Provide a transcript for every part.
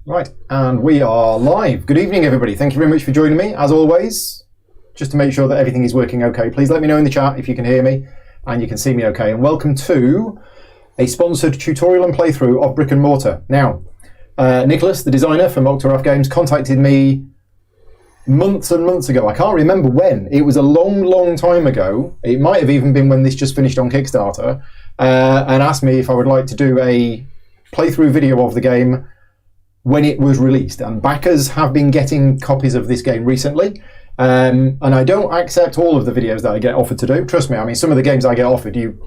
Right, and we are live. Good evening, everybody. Thank you very much for joining me. As always, just to make sure that everything is working okay, please let me know in the chat if you can hear me and you can see me okay. And welcome to a sponsored tutorial and playthrough of Brick and Mortar. Now, Nicholas, the designer from Mortar Games, contacted me months and months ago. I can't remember when. It was a long, long time ago. It might have even been when this just finished on Kickstarter, and asked me if I would like to do a playthrough video of the game when it was released. And backers have been getting copies of this game recently. And I don't accept all of the videos that I get offered to do. Trust me, I mean, some of the games I get offered, you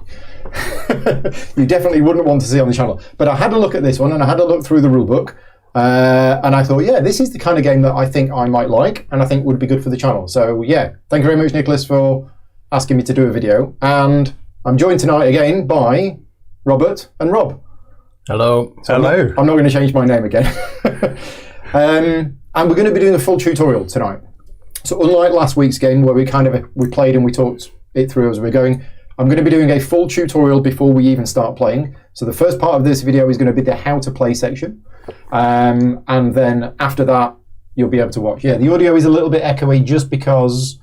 you definitely wouldn't want to see on the channel. But I had a look at this one, and I had a look through the rulebook, and I thought, yeah, this is the kind of game that I think I might like, and I think would be good for the channel. So yeah, thank you very much, Nicholas, for asking me to do a video. And I'm joined tonight again by Robert and Rob. Hello. So hello. I'm not going to change my name again. And we're going to be doing a full tutorial tonight. So unlike last week's game where we played and we talked it through as we we're going, I'm going to be doing a full tutorial before we even start playing. So the first part of this video is going to be the how to play section. And then after that, you'll be able to watch. Yeah, the audio is a little bit echoey just because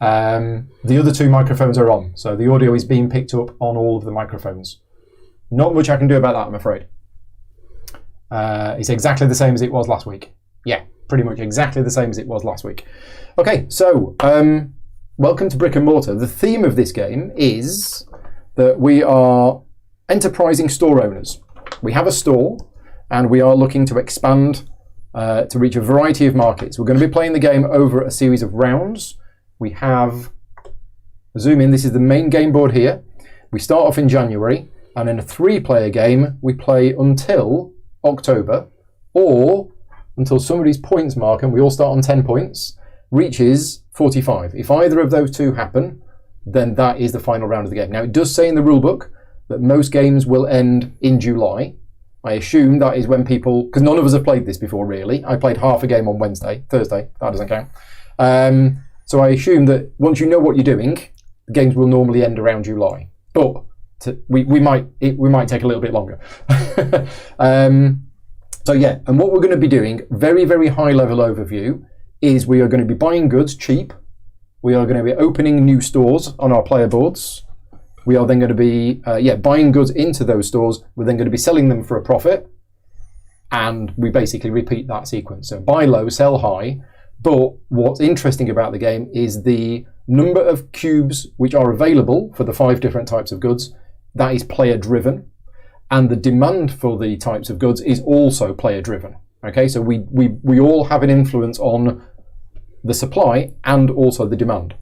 the other two microphones are on. So the audio is being picked up on all of the microphones. Not much I can do about that, I'm afraid. It's exactly the same as it was last week. Yeah, pretty much exactly the same as it was last week. Okay, so welcome to Brick and Mortar. The theme of this game is that we are enterprising store owners. We have a store, and we are looking to expand to reach a variety of markets. We're going to be playing the game over a series of rounds. We have, zoom in, this is the main game board here. We start off in January. And in a 3-player game, we play until October, or until somebody's points mark, and we all start on 10 points, reaches 45. If either of those two happen, then that is the final round of the game. Now, it does say in the rulebook that most games will end in July. I assume that is when people, because none of us have played this before, really. I played half a game on Thursday, that doesn't count. So I assume that once you know what you're doing, the games will normally end around July. But we might take a little bit longer. So yeah, and what we're going to be doing, very, very high level overview, is we are going to be buying goods cheap. We are going to be opening new stores on our player boards. We are then going to be buying goods into those stores. We're then going to be selling them for a profit. And we basically repeat that sequence. So buy low, sell high. But what's interesting about the game is the number of cubes which are available for the 5 different types of goods. That is player driven, and the demand for the types of goods is also player driven. Okay, so we all have an influence on the supply and also the demand.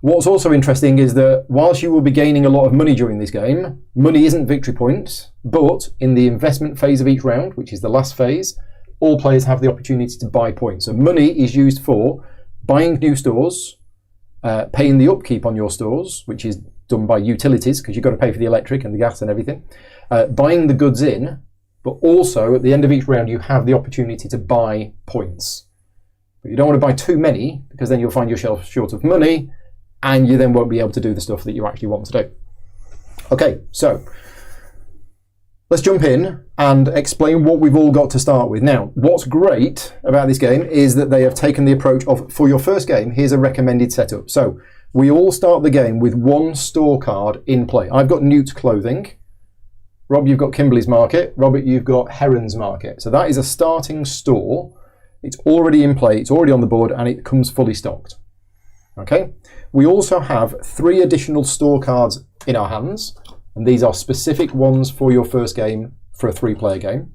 What's also interesting is that whilst you will be gaining a lot of money during this game, money isn't victory points, but in the investment phase of each round, which is the last phase, all players have the opportunity to buy points. So money is used for buying new stores, paying the upkeep on your stores, which is done by utilities, because you've got to pay for the electric and the gas and everything, buying the goods in, but also at the end of each round you have the opportunity to buy points. But you don't want to buy too many, because then you'll find yourself short of money, and you then won't be able to do the stuff that you actually want to do. Okay, so let's jump in and explain what we've all got to start with. Now, what's great about this game is that they have taken the approach of, for your first game, here's a recommended setup. So we all start the game with 1 store card in play. I've got Newt Clothing. Rob, you've got Kimberley's Market. Robert, you've got Heron's Market. So that is a starting store. It's already in play, it's already on the board, and it comes fully stocked. Okay. We also have 3 additional store cards in our hands, and these are specific ones for your first game for a 3-player game.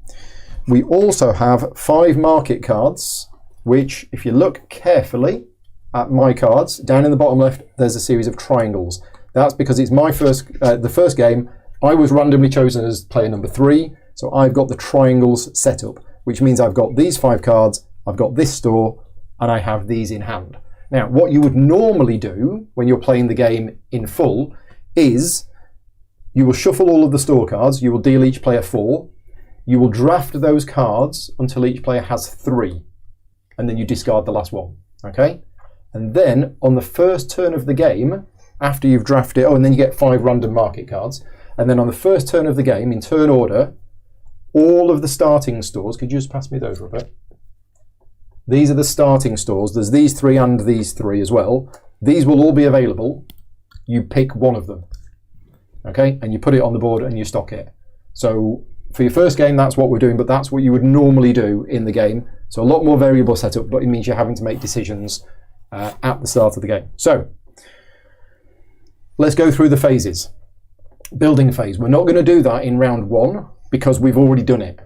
We also have 5 market cards, which, if you look carefully at my cards, down in the bottom left, there's a series of triangles. That's because it's my the first game. I was randomly chosen as player number 3, so I've got the triangles set up, which means I've got these 5 cards, I've got this store, and I have these in hand. Now, what you would normally do when you're playing the game in full is you will shuffle all of the store cards, you will deal each player 4, you will draft those cards until each player has 3, and then you discard the last one, okay? And then on the first turn of the game, after you've drafted, and then you get 5 random market cards, and then on the first turn of the game, in turn order, all of the starting stores. Could you just pass me those, Robert? These are the starting stores. There's these 3 and these 3 as well. These will all be available. You pick one of them, okay? And you put it on the board and you stock it. So for your first game, that's what we're doing, but that's what you would normally do in the game. So a lot more variable setup, but it means you're having to make decisions at the start of the game. So let's go through the phases. Building phase. We're not going to do that in round 1 because we've already done it.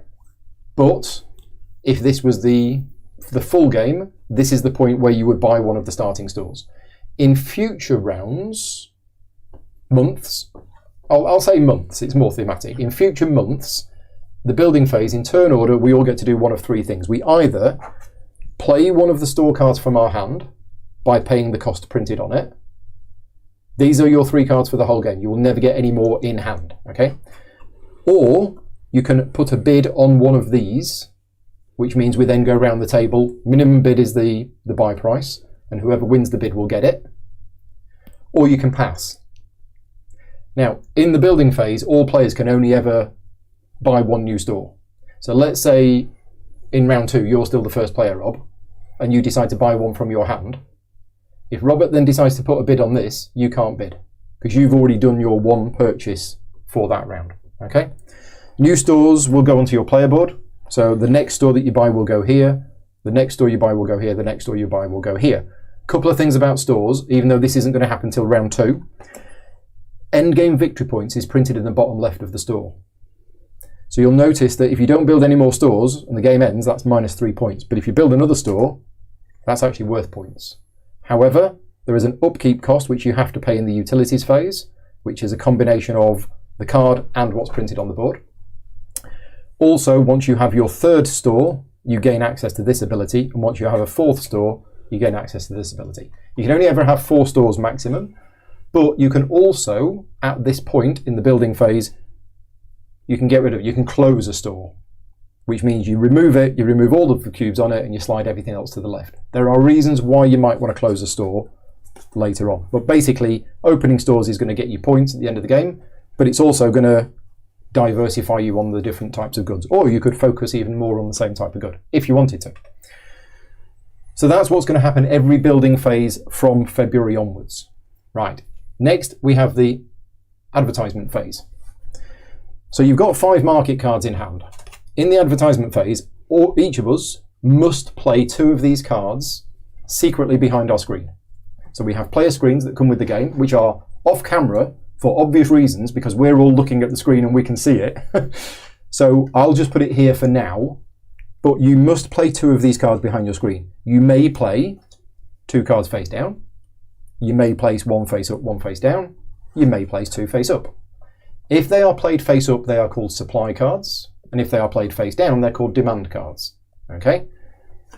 But if this was the full game, this is the point where you would buy one of the starting stores. In future rounds, months, I'll say months, it's more thematic. In future months, the building phase, in turn order, we all get to do one of 3 things. We either play one of the store cards from our hand by paying the cost printed on it. These are your 3 cards for the whole game. You will never get any more in hand, okay? Or you can put a bid on one of these, which means we then go around the table. Minimum bid is the buy price, and whoever wins the bid will get it. Or you can pass. Now, in the building phase, all players can only ever buy 1 new store. So let's say in round 2, you're still the first player, Rob, and you decide to buy one from your hand. If Robert then decides to put a bid on this, you can't bid, because you've already done your 1 purchase for that round, okay? New stores will go onto your player board. So the next store that you buy will go here, the next store you buy will go here, the next store you buy will go here. Couple of things about stores, even though this isn't going to happen till round 2. Endgame victory points is printed in the bottom left of the store. So you'll notice that if you don't build any more stores and the game ends, that's -3 points. But if you build another store, that's actually worth points. However, there is an upkeep cost which you have to pay in the utilities phase, which is a combination of the card and what's printed on the board. Also, once you have your 3rd store, you gain access to this ability, and once you have a 4th store, you gain access to this ability. You can only ever have 4 stores maximum, but you can also, at this point in the building phase, you can close a store, which means you remove it, you remove all of the cubes on it, and you slide everything else to the left. There are reasons why you might want to close a store later on, but basically, opening stores is going to get you points at the end of the game, but it's also going to diversify you on the different types of goods, or you could focus even more on the same type of good if you wanted to. So that's what's going to happen every building phase from February onwards. Right, next we have the advertisement phase. So you've got 5 market cards in hand. In the advertisement phase, each of us must play 2 of these cards secretly behind our screen. So we have player screens that come with the game, which are off camera for obvious reasons, because we're all looking at the screen and we can see it. So I'll just put it here for now, but you must play 2 of these cards behind your screen. You may play 2 cards face down. You may place 1 face up, 1 face down. You may place 2 face up. If they are played face up, they are called supply cards. And if they are played face down, they're called demand cards. Okay?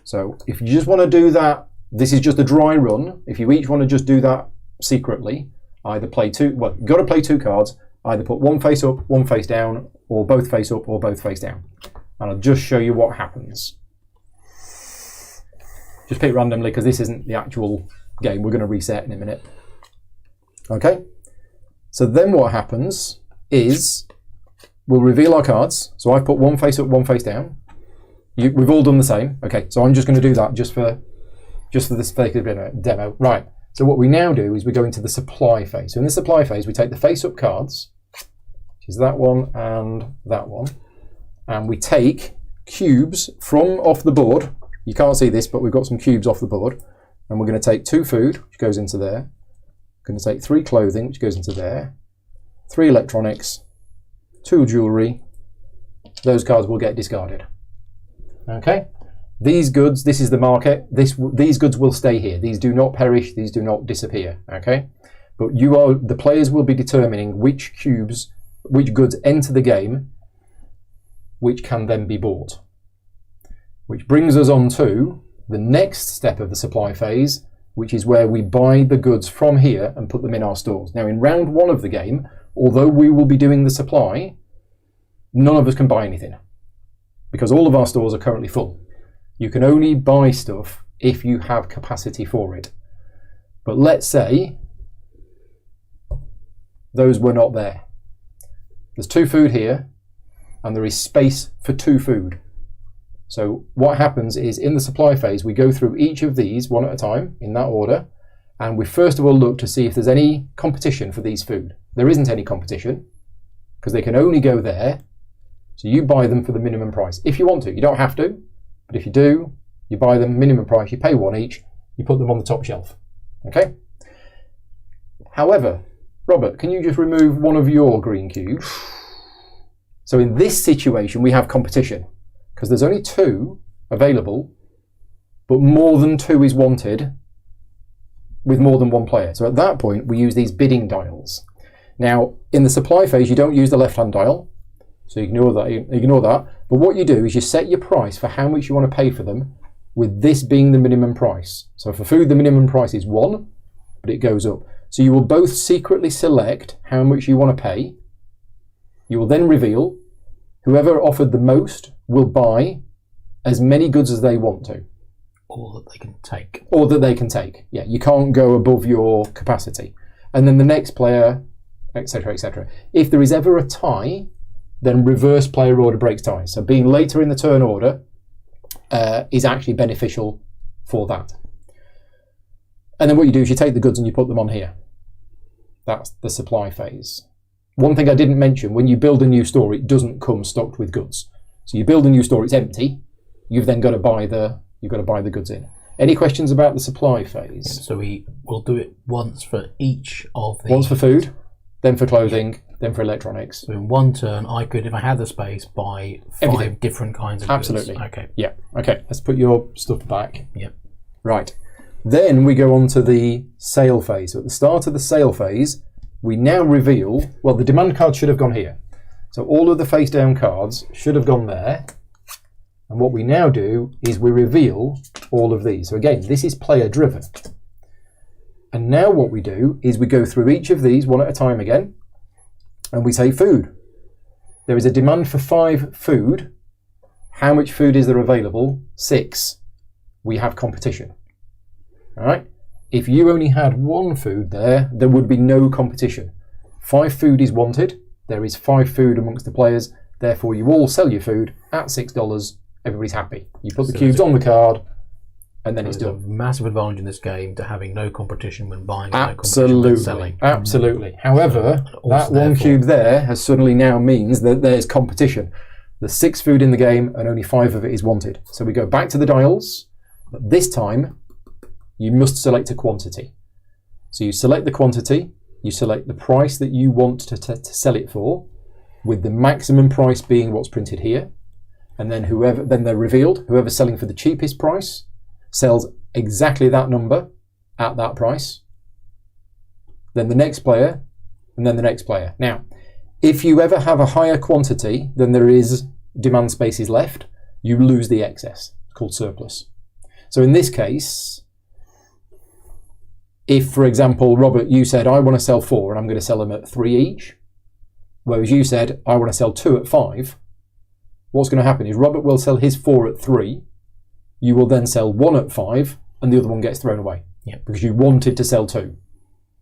So if you just want to do that, this is just a dry run. If you each want to just do that secretly, either play 2, well, you've got to play 2 cards, either put 1 face up, 1 face down, or both face up or both face down. And I'll just show you what happens. Just pick randomly, because this isn't the actual game. We're going to reset in a minute. Okay? So then what happens is we'll reveal our cards. So I've put 1 face up, 1 face down. We've all done the same. Okay, so I'm just going to do that just for the sake of a demo. Right. So what we now do is we go into the supply phase. So in the supply phase, we take the face-up cards, which is that one and that one, and we take cubes from off the board. You can't see this, but we've got some cubes off the board, and we're going to take 2 food, which goes into there. We're going to take 3 clothing, which goes into there, 3 electronics, 2 jewellery. Those cards will get discarded. Okay? These goods, this is the market, these goods will stay here. These do not perish, these do not disappear, okay? But the players will be determining which goods enter the game, which can then be bought. Which brings us on to the next step of the supply phase, which is where we buy the goods from here and put them in our stores. Now in round 1 of the game, although we will be doing the supply, none of us can buy anything, because all of our stores are currently full. You can only buy stuff if you have capacity for it. But let's say those were not there. There's 2 food here, and there is space for 2 food. So what happens is in the supply phase, we go through each of these one at a time in that order, and we first of all look to see if there's any competition for these food. There isn't any competition because they can only go there. So you buy them for the minimum price. If you want to, you don't have to, but if you do, you buy them minimum price, you pay 1 each, you put them on the top shelf. Okay? However, Robert, can you just remove one of your green cubes? So in this situation, we have competition because there's only 2 available, but more than 2 is wanted with more than 1 player. So at that point, we use these bidding dials. Now, in the supply phase, you don't use the left-hand dial, so ignore that. But what you do is you set your price for how much you want to pay for them, with this being the minimum price. So for food, the minimum price is 1, but it goes up. So you will both secretly select how much you want to pay. You will then reveal. Whoever offered the most will buy as many goods as they want to. Or that they can take. Or that they can take. Yeah, you can't go above your capacity. And then the next player, etc., etc. If there is ever a tie, then reverse player order breaks ties. So being later in the turn order is actually beneficial for that. And then what you do is you take the goods and you put them on here. That's the supply phase. One thing I didn't mention, when you build a new store, it doesn't come stocked with goods. So you build a new store, it's empty. You've then got to buy the goods in. Any questions about the supply phase? Yeah, so we will do it once for each of the... Once for food, then for clothing, then for electronics. So in one turn, I could, if I had the space, buy 5 different kinds of Absolutely. goods. Okay. Yeah. Okay, let's put your stuff back. Yep. Right. Then we go on to the sale phase. So at the start of the sale phase, we now reveal, well, the demand cards should have gone here. So all of the face down cards should have gone there. And what we now do is we reveal all of these. So again, this is player driven. And now what we do is we go through each of these one at a time again, and we say food. There is a demand for 5 food. How much food is there available? 6. We have competition. All right. If you only had 1 food there would be no competition. 5 food is wanted. There is 5 food amongst the players. Therefore, you all sell your food at $6. Everybody's happy. You put the cubes on the card, and then it's done. There's a massive advantage in this game to having no competition when buying, Absolutely. no competition when selling. Absolutely. However, that 1 cube there has suddenly now means that there's competition. There's 6 food in the game, and only 5 of it is wanted. So we go back to the dials, but this time you must select a quantity. So you select the quantity, you select the price that you want to sell it for, with the maximum price being what's printed here, and then they're revealed. Whoever's selling for the cheapest price sells exactly that number at that price. Then the next player, and then the next player. Now, if you ever have a higher quantity than there is demand spaces left, you lose the excess. It's called surplus. So in this case, if, for example, Robert, you said, I want to sell 4 and I'm going to sell them at 3 each, whereas you said, I want to sell 2 at 5, what's going to happen is Robert will sell his 4 at 3, you will then sell 1 at 5, and the other one gets thrown away. Yep. Because you wanted to sell 2.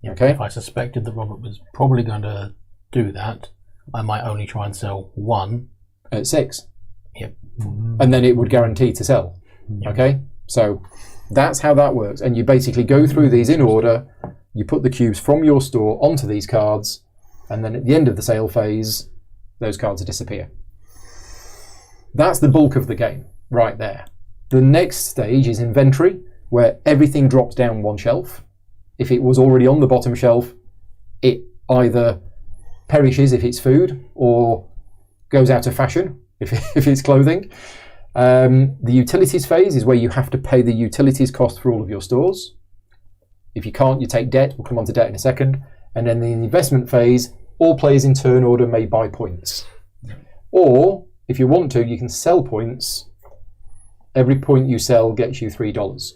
Yep. Okay? If I suspected that Robert was probably going to do that, I might only try and sell 1 at 6. Yep. And then it would guarantee to sell. Yep. Okay? So that's how that works. And you basically go through these in order, you put the cubes from your store onto these cards, and then at the end of the sale phase, those cards disappear. That's the bulk of the game right there. The next stage is inventory, where everything drops down 1 shelf. If it was already on the bottom shelf, it either perishes if it's food or goes out of fashion if it's clothing. The utilities phase is where you have to pay the utilities cost for all of your stores. If you can't, you take debt. We'll come on to debt in a second. And then the investment phase, all players in turn order may buy points. Or, if you want to, you can sell points. Every point you sell gets you $3.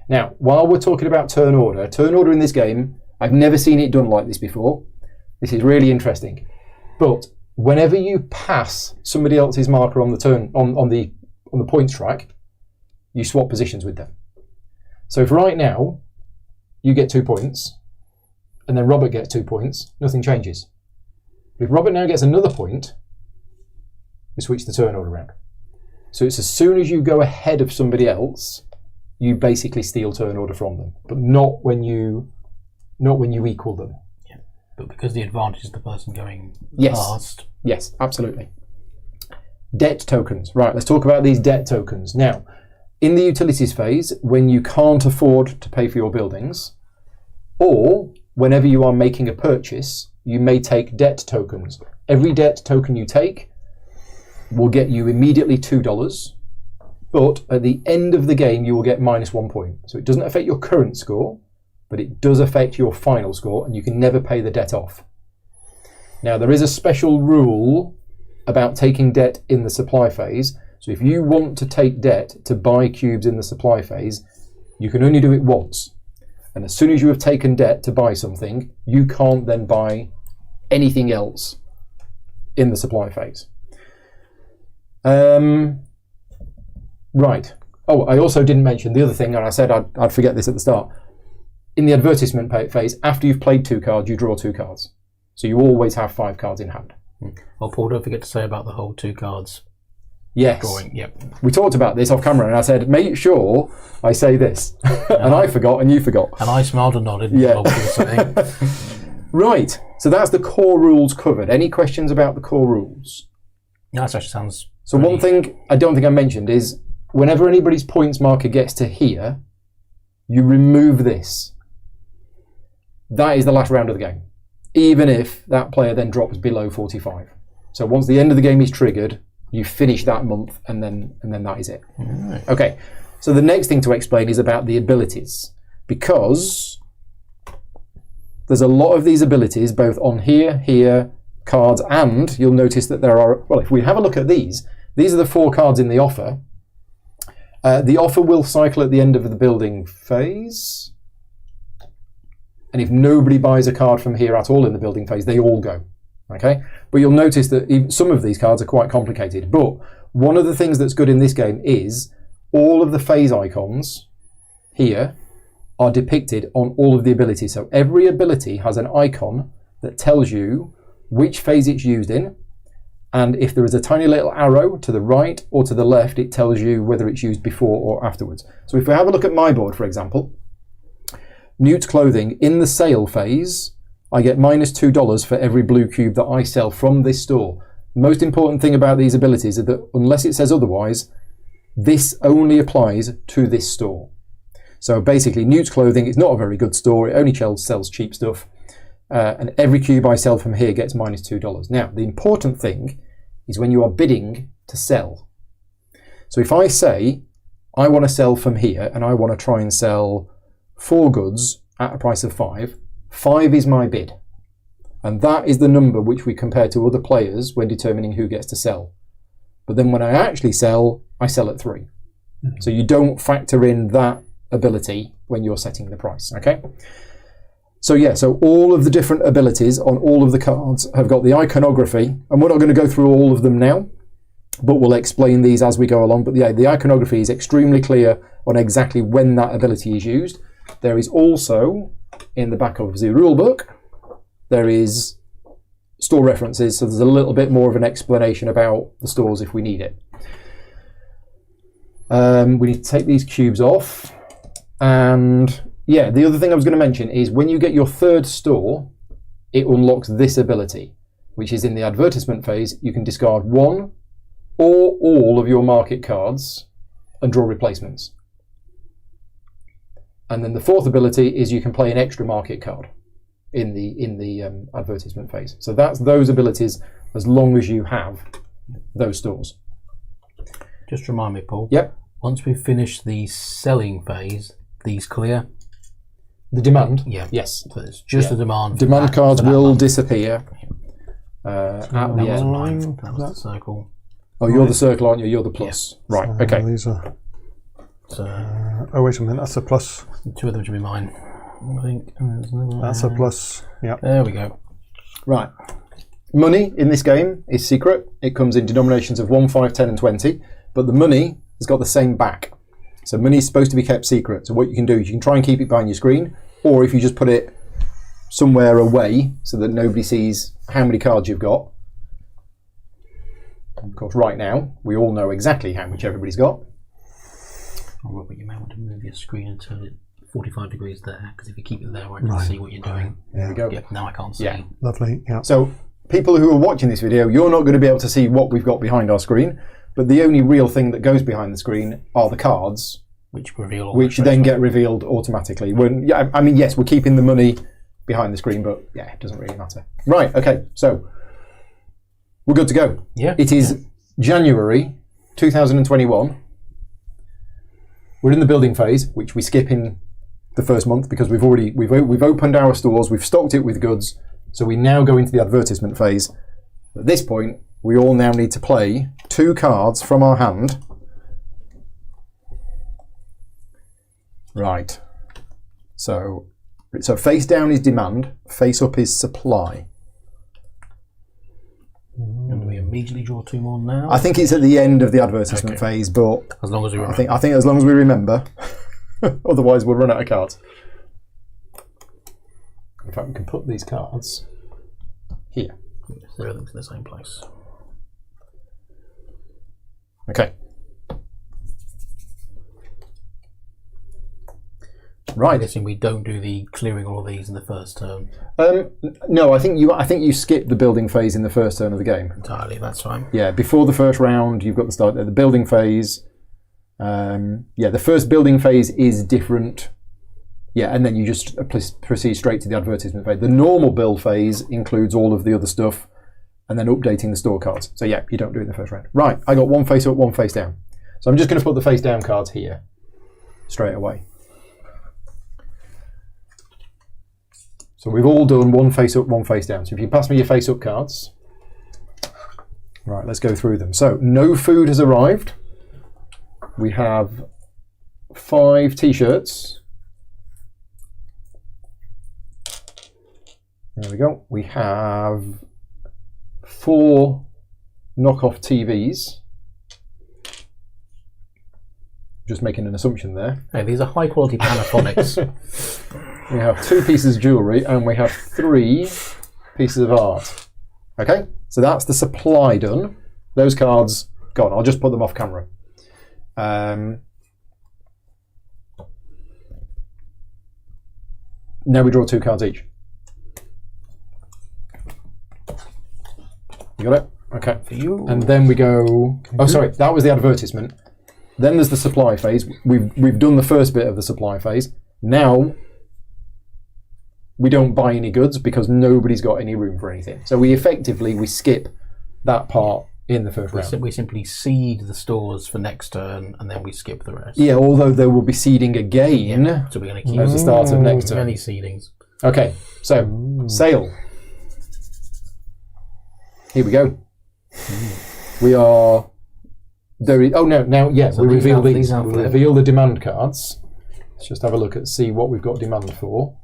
Now, while we're talking about turn order in this game, I've never seen it done like this before. This is really interesting. But whenever you pass somebody else's marker on the turn on the points track, you swap positions with them. So if right now you get 2 points, and then Robert gets 2 points, nothing changes. But if Robert now gets another point, we switch the turn order around. So it's as soon as you go ahead of somebody else, you basically steal turn order from them, but not when you equal them. Yeah. But because the advantage is the person going last. Yes, absolutely. Debt tokens. Right, let's talk about these debt tokens. Now, in the utilities phase, when you can't afford to pay for your buildings, or whenever you are making a purchase, you may take debt tokens. Every debt token you take will get you immediately $2, but at the end of the game you will get -1 point. So it doesn't affect your current score, but it does affect your final score, and you can never pay the debt off. Now, there is a special rule about taking debt in the supply phase. So if you want to take debt to buy cubes in the supply phase, you can only do it once. And as soon as you have taken debt to buy something, you can't then buy anything else in the supply phase. Right. Oh, I also didn't mention the other thing, and I said I'd forget this at the start. In the advertisement phase, after you've played 2 cards, you draw 2 cards. So you always have 5 cards in hand. Well, Paul, don't forget to say about the whole 2 cards Yes. drawing. Yep. We talked about this off camera, and I said, make sure I say this. And I forgot, and you forgot. And I smiled and nodded. Yeah. Saying. Right. So that's the core rules covered. Any questions about the core rules? Yeah, that actually sounds... So one thing I don't think I mentioned is whenever anybody's points marker gets to here, you remove this. That is the last round of the game, even if that player then drops below 45. So once the end of the game is triggered, you finish that month, and then that is it. Right. Okay, so the next thing to explain is about the abilities, because there's a lot of these abilities both on here, cards, and you'll notice that there are, well, if we have a look at these are the 4 cards in the offer. The offer will cycle at the end of the building phase. And if nobody buys a card from here at all in the building phase, they all go. Okay? But you'll notice that even some of these cards are quite complicated. But one of the things that's good in this game is all of the phase icons here are depicted on all of the abilities. So every ability has an icon that tells you which phase it's used in. And if there is a tiny little arrow to the right or to the left, it tells you whether it's used before or afterwards. So if we have a look at my board, for example, Newt's Clothing, in the sale phase, I get -$2 for every blue cube that I sell from this store. The most important thing about these abilities is that unless it says otherwise, this only applies to this store. So basically, Newt's Clothing is not a very good store. It only sells cheap stuff. And every cube I sell from here gets -$2. Now, the important thing is when you are bidding to sell. So if I say, I want to sell from here, and I want to try and sell 4 goods at a price of 5, 5 is my bid. And that is the number which we compare to other players when determining who gets to sell. But then when I actually sell, I sell at 3. Mm-hmm. So you don't factor in that ability when you're setting the price, okay? So yeah, so all of the different abilities on all of the cards have got the iconography, and we're not going to go through all of them now, but we'll explain these as we go along. But yeah, the iconography is extremely clear on exactly when that ability is used. There is also, in the back of the rulebook, there is store references, so there's a little bit more of an explanation about the stores if we need it. We need to take these cubes off, and yeah, the other thing I was going to mention is when you get your 3rd store, it unlocks this ability, which is in the advertisement phase. You can discard 1 or all of your market cards and draw replacements. And then the 4th ability is you can play an extra market card in the advertisement phase. So that's those abilities as long as you have those stores. Just remind me, Paul. Yep. Once we finish the selling phase, these clear. The demand? Yeah. Yes. So it's just the demand. Demand cards will disappear at the end. That was the circle. Oh, you're the circle, aren't you? You're the plus. Yeah. Right, okay. These are... So, oh, wait a minute, that's a plus. 2 of them should be mine, I think. That's a plus, yeah. There we go. Right. Money in this game is secret. It comes in denominations of 1, 5, 10 and 20, but the money has got the same back. So money is supposed to be kept secret. So what you can do is you can try and keep it behind your screen, or if you just put it somewhere away so that nobody sees how many cards you've got, Of course, right now, we all know exactly how much everybody's got. Oh, Robert, you may want to move your screen and turn it 45 degrees there, because if you keep it there, I can see what you're doing. There we go. Yeah, now I can't see. Yeah. Lovely. Yeah. So, people who are watching this video, you're not going to be able to see what we've got behind our screen, but the only real thing that goes behind the screen are the cards, which reveal all which then get revealed automatically. I mean, yes, we're keeping the money behind the screen, but yeah, it doesn't really matter. Right, okay, so we're good to go. Yeah. It is January 2021. We're in the building phase, which we skip in the first month because we've opened our stores, we've stocked it with goods, so we now go into the advertisement phase. At this point, we all now need to play 2 cards from our hand. Right. So face down is demand, face up is supply. And we immediately draw 2 more now? I think it's at the end of the advertisement phase, but as long as we remember. I think as long as we remember. Otherwise we'll run out of cards. In fact, we can put these cards here. Yes, everything's in the same place. Okay. Right. I'm guessing we don't do the clearing all of these in the first turn. No, I think you skip the building phase in the first turn of the game. Entirely, that's fine. Yeah, before the first round, you've got the start there. The building phase. The first building phase is different. Yeah, and then you just proceed straight to the advertisement phase. The normal build phase includes all of the other stuff, and then updating the store cards. So yeah, you don't do it in the first round. Right, I got 1 face up, 1 face down. So I'm just going to put the face down cards here straight away. So we've all done 1 face up, 1 face down. So if you pass me your face up cards. Right, let's go through them. So no food has arrived. We have 5 t-shirts. There we go. We have 4 knockoff TVs. Just making an assumption there. Hey, these are high quality Panasonics. We have 2 pieces of jewellery and we have 3 pieces of art. Okay, so that's the supply done. Those cards gone. I'll just put them off camera. Now we draw 2 cards each. You got it? Okay. For you. And then we go. Oh, sorry, that was the advertisement. Then there's the supply phase. We've done the first bit of the supply phase. Now we don't buy any goods because nobody's got any room for anything. So we skip that part in the first round. We simply seed the stores for next turn, and then we skip the rest. Yeah, although there will be seeding again. Yeah, so we're going to keep at the start of next turn. Many seedings. Okay, so sale. Here we go. We are. So we reveal these. We reveal the demand cards. Let's just have a look at see what we've got demand for.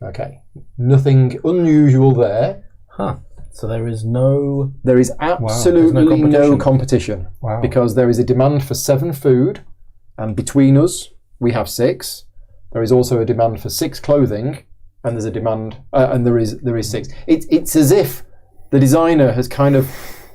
Okay, nothing unusual there. Huh. So there is no. There is absolutely no competition. Wow. Because there is a demand for 7 food, and between us we have 6. There is also a demand for 6 clothing, and there's a demand, and there is 6. It's as if the designer has kind of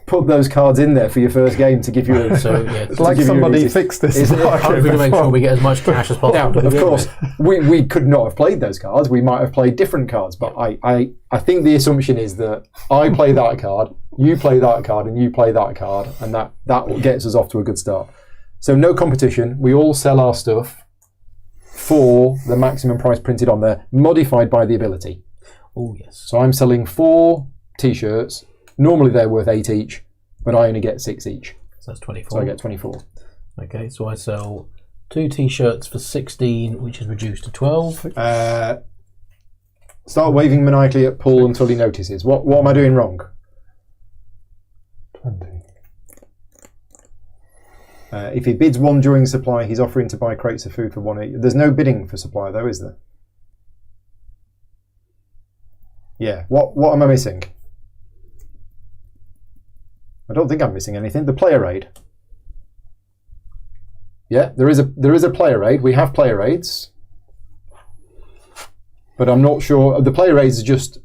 put those cards in there for your first game to give you a... It's like somebody fixed this. Hopefully to make sure we get as much cash as possible. Now, of course, we could not have played those cards. We might have played different cards, but I think the assumption is that I play that card, you play that card, and you play that card, and that gets us off to a good start. So no competition. We all sell our stuff for the maximum price printed on there, modified by the ability. Oh, yes. So I'm selling 4 t-shirts. Normally they're worth 8 each, but I only get 6 each. So that's 24. So I get 24. Okay, so I sell 2 t-shirts for 16, which is reduced to 12. Start waving maniacally at Paul until he notices. What am I doing wrong? 20. If he bids 1 during supply, he's offering to buy crates of food for 1 each. There's no bidding for supply though, is there? Yeah. What am I missing? I don't think I'm missing anything. The player aid. Yeah, there is a player aid. We have player aids, but I'm not sure. The player aids are just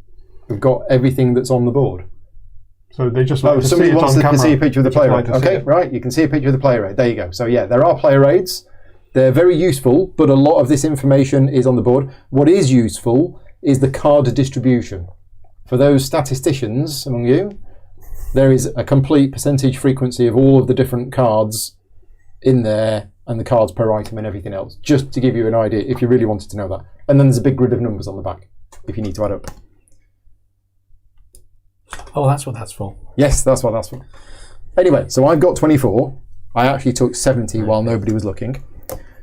we've got everything that's on the board. So they just like to see somebody it wants on to camera. see a picture of the Just player like aid. to see Okay, it. right. You can see a picture of the player aid. There you go. So yeah, there are player aids. They're very useful, but a lot of this information is on the board. What is useful is the card distribution. For those statisticians among you, there is a complete percentage frequency of all of the different cards in there and the cards per item and everything else, just to give you an idea if you really wanted to know that. And then there's a big grid of numbers on the back if you need to add up. Oh, that's what that's for. Yes, that's what that's for. Anyway, so I've got 24. I actually took 70 while nobody was looking.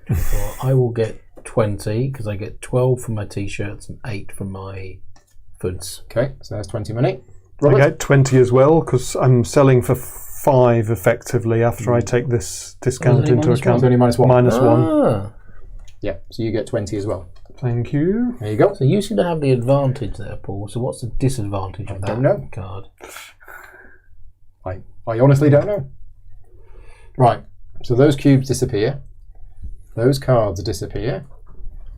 Well, I will get 20 because I get 12 from my t-shirts and 8 from my foods. Okay, so there's 20 money. I Robert? get 20 as well because I'm selling for 5 effectively after I take this discount only into minus account. It's only minus 1. Minus 1. Ah, Yeah, so you get 20 as well. Thank you. There you go. so you seem to have the advantage there, Paul. So what's the disadvantage of that don't know. card? I honestly don't know. Right, so those cubes disappear. Those cards disappear.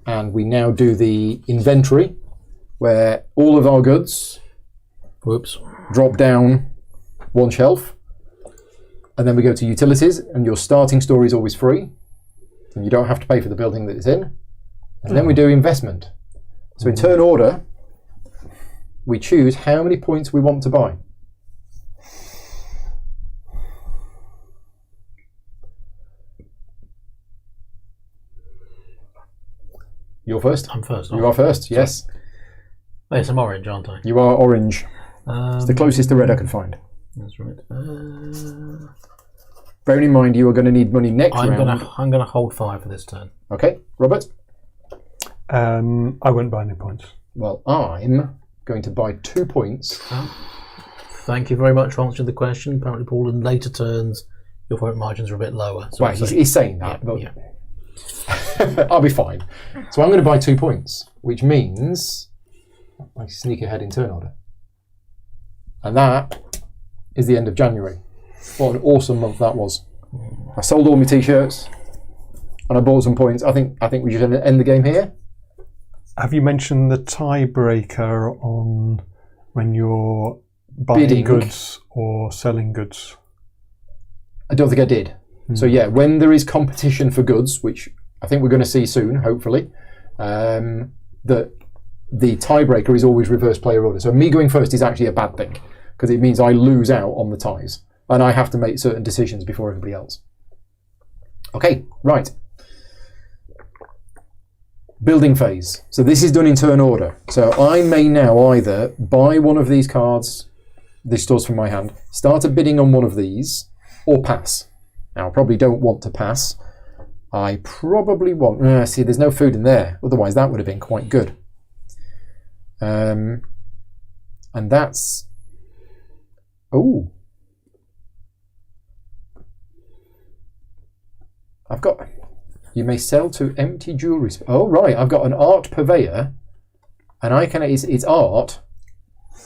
And we now do the inventory, where all of our goods Whoops. drop down one shelf. And then we go to utilities, and your starting store is always free. And you don't have to pay for the building that it's in. And then we do investment. So in turn order, we choose how many points we want to buy. You're first. I'm first. You are first, yes. Oh, yes, I'm orange, aren't I? You are orange. It's the closest to red I could find. That's right. Bearing in mind you are going to need money next round. I'm gonna hold 5 for this turn. Okay, Robert? I won't buy any points. Well, I'm going to buy 2 points. Thank you very much for answering the question. Apparently, Paul, in later turns, your point margins are a bit lower. So Well, he's saying that, but yeah. I'll be fine. So I'm going to buy 2 points, which means I sneak ahead in turn order. And that is the end of January. What an awesome month that was. I sold all my t-shirts and I bought some points. I think we should end the game here. Have you mentioned the tiebreaker on when you're buying Bidding. goods or selling goods? I don't think I did. So yeah, when there is competition for goods, which I think we're going to see soon, hopefully, that the tiebreaker is always reverse player order. So me going first is actually a bad thing because it means I lose out on the ties and I have to make certain decisions before everybody else. Okay, right. Building phase. So this is done in turn order. So I may now either buy one of these cards, this stores from my hand, start a bidding on one of these, or pass. Now I probably don't want to pass. I probably want... see, there's no food in there. Otherwise that would have been quite good. And that's... Oh. I've got... You may sell to empty jewellery... Oh, right. I've got an art purveyor. And I can... It's art,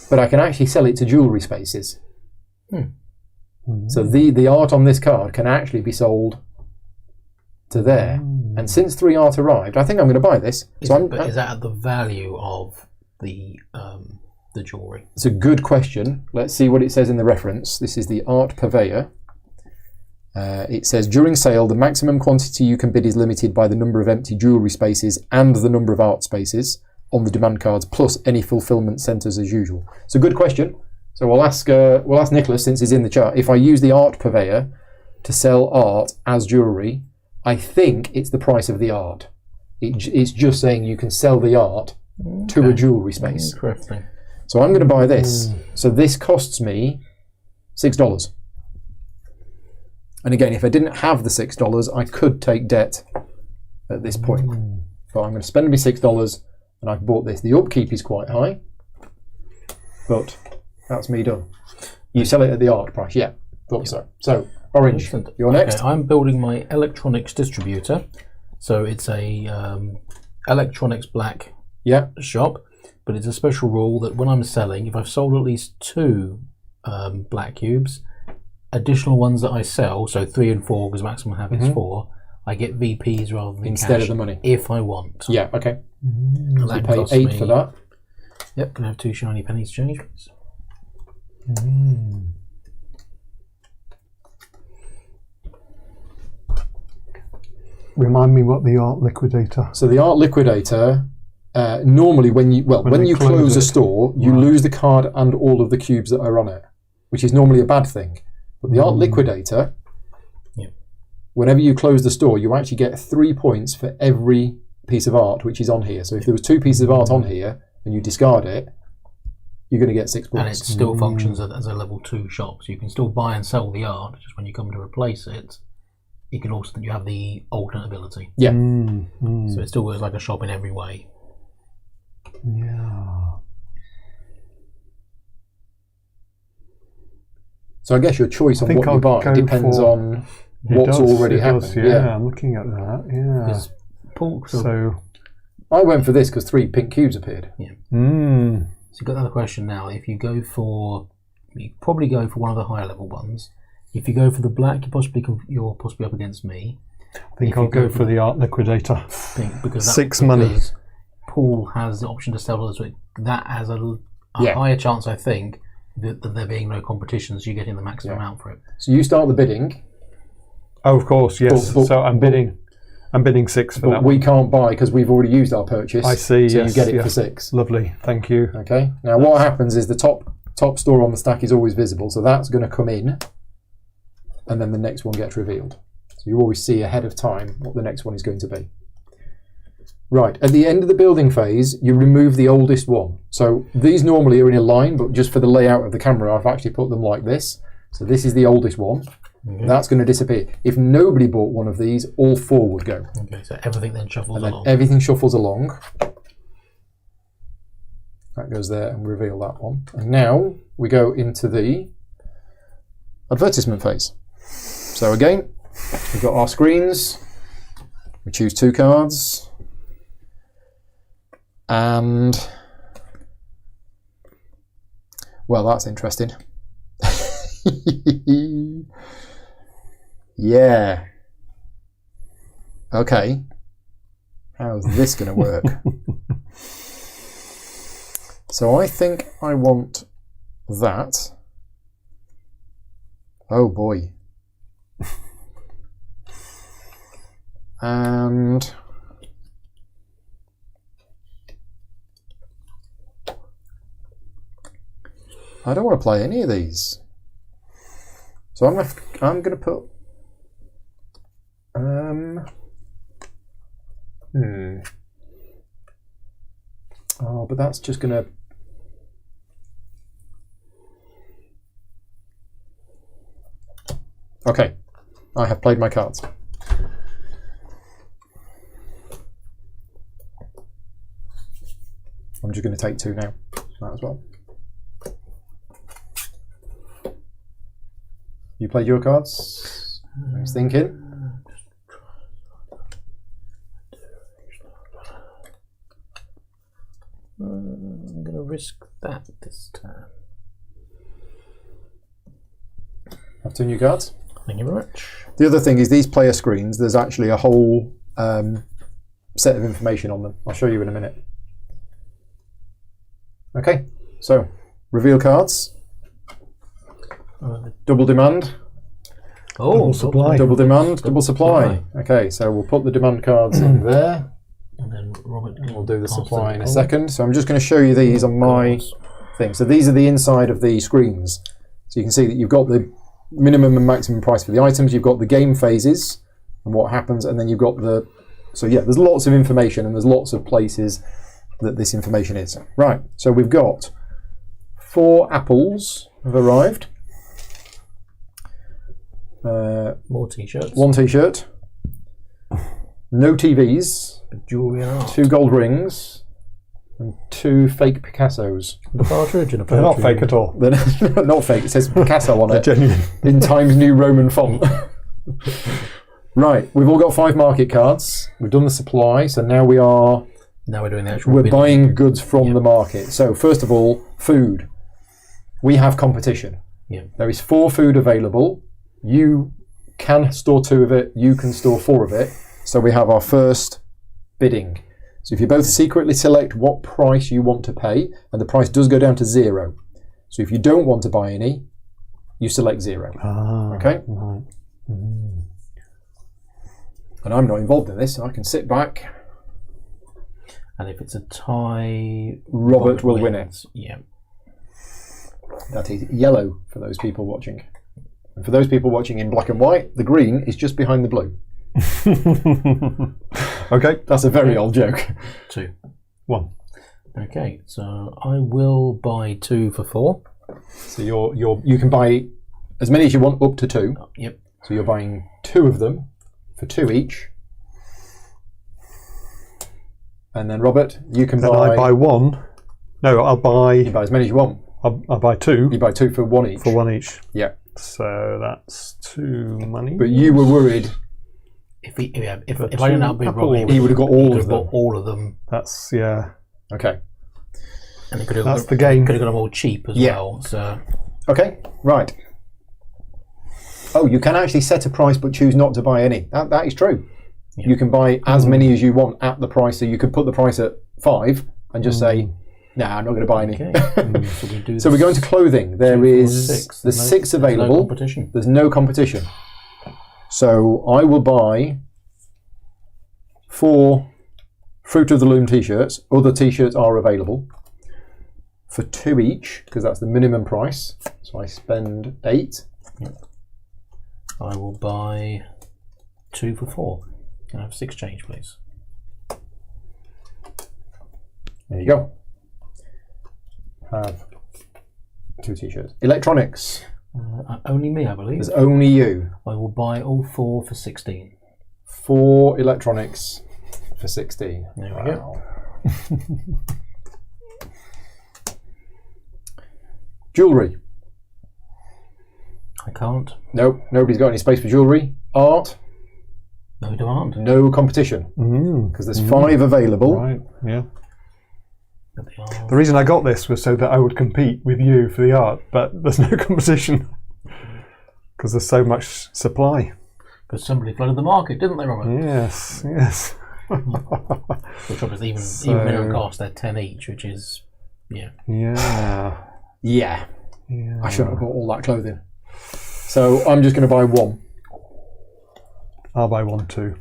but I can actually sell it to jewellery spaces. So the art on this card can actually be sold to there. And since 3 art arrived, I think I'm going to buy this. Is that at the value of the jewellery? It's a good question. Let's see what it says in the reference. This is the art purveyor. It says, during sale, the maximum quantity you can bid is limited by the number of empty jewellery spaces and the number of art spaces on the demand cards, plus any fulfilment centres as usual. It's a good question. So we'll ask Nicholas, since he's in the chat, if I use the art purveyor to sell art as jewellery, I think it's the price of the art. It's just saying you can sell the art to a jewellery space. Interesting. So I'm going to buy this. So this costs me $6. And again, if I didn't have the $6, I could take debt at this point. But I'm going to spend me $6 and I've bought this. The upkeep is quite high, but that's me done. You sell it at the art price, yeah. Thought so. So, Orange, you're next. Okay, I'm building my electronics distributor. So it's a electronics black shop, but it's a special rule that when I'm selling, if I've sold at least 2 black cubes, additional ones that I sell, so 3 and 4, because maximum I have is 4, I get VPs rather than instead cash of the money. if I want. Yeah, okay. And So you pay 8 for that. Yep, can I have 2 shiny pennies change, please? Remind me what the art liquidator. So the art liquidator, normally when you close a store, you lose the card and all of the cubes that are on it, which is normally a bad thing. But the art liquidator, whenever you close the store, you actually get 3 points for every piece of art which is on here. So if there was 2 pieces of art on here and you discard it, you're going to get 6 points. And it still functions as a level 2 shop, so you can still buy and sell the art. Just when you come to replace it, you have the alternate ability. Yeah. So it still works like a shop in every way. Yeah. So I guess your choice on what you buy depends on what's already happened. Yeah, I'm looking at that. Yeah. So I went for this because 3 pink cubes appeared. So you've got another question now. If you probably go for one of the higher level ones. If you go for the black, you're possibly up against me. I think I'll go for the art liquidator. Because 6 money. Paul has the option to sell those. That has a higher chance, I think, that there being no competitions, you getting the maximum amount for it. So you start the bidding. Oh, of course, yes. So I'm bidding 6 for that. We can't buy because we've already used our purchase. I see. So you get it for 6. Lovely, thank you. Okay. Now what happens is the top store on the stack is always visible, so that's going to come in, and then the next one gets revealed. So you always see ahead of time what the next one is going to be. Right, at the end of the building phase, you remove the oldest one. So these normally are in a line, but just for the layout of the camera, I've actually put them like this. So this is the oldest one. That's going to disappear. If nobody bought one of these, all 4 would go. Okay, so everything then shuffles along. Everything shuffles along. That goes there and reveal that one. And now we go into the advertisement phase. So again, we've got our screens. We choose 2 cards. And, well, that's interesting. Yeah. Okay. How's this going to work? So I think I want that. Oh boy. And I don't want to play any of these. So I'm going to put oh, but that's just going to okay. I have played my cards. I'm just going to take 2 now. That as well. You played your cards? I was thinking. I'm going to risk that this time. Have 2 new cards. Thank you very much. The other thing is these player screens, there's actually a whole set of information on them. I'll show you in a minute. Okay, so reveal cards. Double demand. Oh, double supply. Double demand, double supply. Okay, so we'll put the demand cards in there. And then Robert, we'll do the supply in a second. So I'm just going to show you these on my thing. So these are the inside of the screens. So you can see that you've got the minimum and maximum price for the items. You've got the game phases and what happens, and then you've got the. So yeah, there's lots of information and there's lots of places that this information is. Right. So we've got 4 apples have arrived. More t-shirts. 1 t-shirt. No TVs. Jewelry and art. 2 gold rings. And 2 fake Picassos. The partridge and a They're not fake at all. They're not fake. It says Picasso on it. Genuine. In Times New Roman font. Right. We've all got 5 market cards. We've done the supply. So now we're doing the actual We're bidding. buying goods from the market. So first of all, food. We have competition. Yeah. There is 4 food available. You can store 2 of it. You can store 4 of it. So we have our first bidding. So if you both secretly select what price you want to pay, and the price does go down to 0. So if you don't want to buy any, you select 0. Okay? Right. And I'm not involved in this, so I can sit back. And if it's a tie, Robert will win it. Yeah. That is yellow for those people watching. And for those people watching in black and white, the green is just behind the blue. Okay. That's a very old joke. 2. 1. Okay, so I will buy 2 for 4. So you can buy as many as you want, up to 2. Yep. So you're buying 2 of them for 2 each. And then Robert, you can Then buy. I buy 1. No, I'll buy. You buy as many as you want. I'll buy 2. You buy 2 for 1 each. For 1 each. Yeah. So that's 2 money. But you were worried. If I didn't have been wrong, he would have got all of them. Bought all of them. That's yeah. Okay. And he could have That's the game. Could have got them all cheap as well. So. Okay. Right. Oh, you can actually set a price but choose not to buy any. That is true. Yeah. You can buy as many as you want at the price. So you could put the price at 5 and just say, "Nah, I'm not going to buy any." Okay. So we go into clothing. There is 6. There's 6 available. No competition. There's no competition. So I will buy 4 Fruit of the Loom t-shirts. Other t-shirts are available for 2 each because that's the minimum price. So I spend 8. Yep. I will buy 2 for 4. Can I have 6 change, please? There you go. Have 2 t-shirts. Electronics. Only me, I believe. There's only you. I will buy all 4 for 16. 4 electronics for 16. There we go. Jewellery. I can't. No, nobody's got any space for jewellery. Art. No demand. No competition. Because there's 5 available. Right, yeah. The reason I got this was so that I would compete with you for the art, but there's no competition because there's so much supply. Because somebody flooded the market, didn't they, Robert? Yes, yes. Which obviously even minimum cost, they're 10 each, which is, yeah. Yeah. I shouldn't have bought all that clothing. So I'm just going to buy 1. I'll buy 1 too.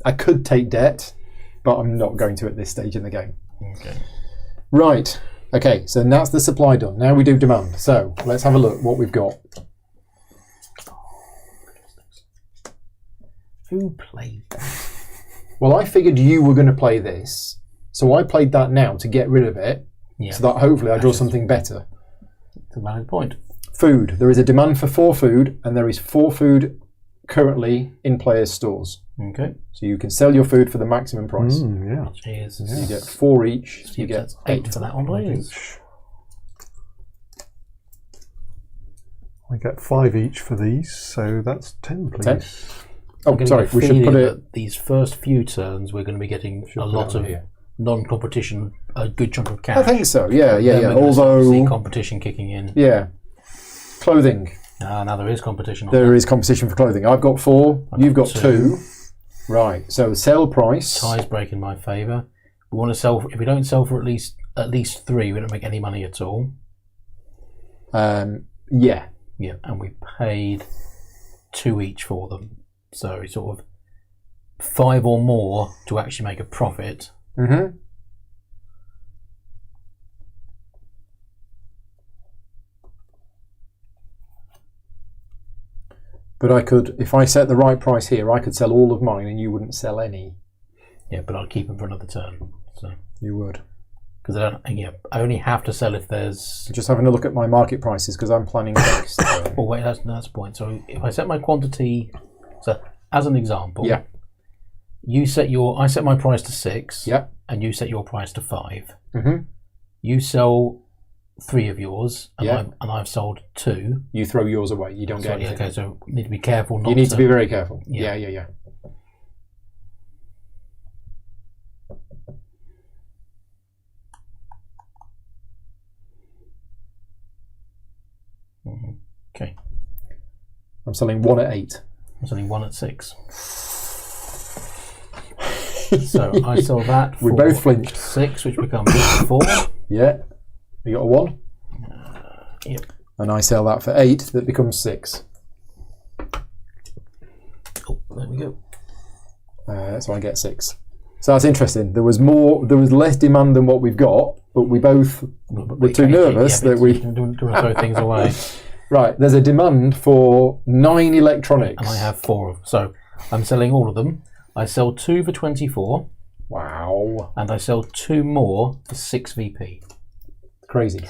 I could take debt, but I'm not going to at this stage in the game. Okay. Right. Okay, so that's the supply done. Now we do demand. So let's have a look what we've got. Who played that? Well, I figured you were going to play this, so I played that now to get rid of it, so that hopefully I draw something better. It's a valid point. Food. There is a demand for 4 food, and there is 4 food currently in players' stores. Okay. So you can sell your food for the maximum price. Yeah. Cheers. You get 4 each. So you get 8 for that one, please. I get 5 each for these, so that's 10, please. 10. Oh, sorry. We should put it. These first few turns, we're going to be getting a lot of non-competition, a good chunk of cash. I think so. Yeah. Although see competition kicking in. Yeah. Clothing. Now there is competition. There is competition for clothing. I've got 4. You've got 2. Right. So sale price. Ties break in my favour. We want to sell. If we don't sell for at least 3, we don't make any money at all. Yeah. Yeah, and we paid 2 each for them. So sort of 5 or more to actually make a profit. Mm-hmm. But I could, if I set the right price here, I could sell all of mine and you wouldn't sell any. Yeah, but I'll keep them for another turn. So you would. Because I only have to sell if there's... Just having a look at my market prices because I'm planning next. Well, wait, that's the point. So if I set my quantity... So, as an example, I set my price to 6, and you set your price to 5. Mm-hmm. You sell 3 of yours, and I've sold 2. You throw yours away. You don't get anything. Okay, so you need to be careful. You need to be very careful. Yeah. Okay. I'm selling 1 at 8. I'm selling 1 at 6. So I sell that for we both flinched. 6, which becomes 4. Yeah. You got a 1? Yep. And I sell that for 8. That becomes 6. Oh, there we go. So I get 6. So that's interesting. There was less demand than what we've got, but we both were too nervous that we don't throw things away. Right, there's a demand for 9 electronics. And I have 4 of them. So I'm selling all of them. I sell 2 for 24. Wow. And I sell 2 more for 6 VP. Crazy.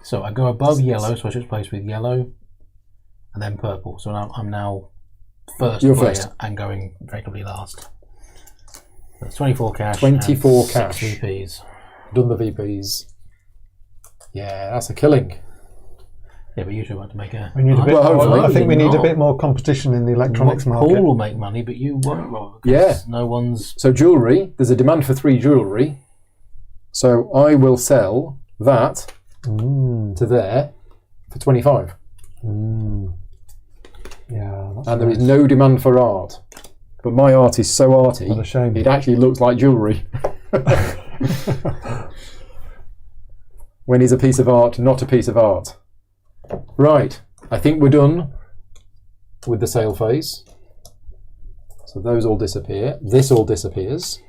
So I go above yellow, so I should place with yellow and then purple. So now I'm now first You're player first. and going effectively last. That's 24 cash. 24 and cash. 6 VPs. Done the VPs. Yeah, that's a killing. Yeah, but usually I want to make a. We need a bit. Well, hopefully. I think we need a not. bit more competition in the electronics market. Paul will make money, but you won't, Rob. Yeah. No one's. So jewellery, there's a demand for 3 jewellery. So I will sell that to there for 25. Yeah, that's And there is nice. no demand for art. But my art is so arty, What a shame. it actually looks like jewellery. When is a piece of art not a piece of art? Right, I think we're done with the sale phase. So those all disappear. This all disappears.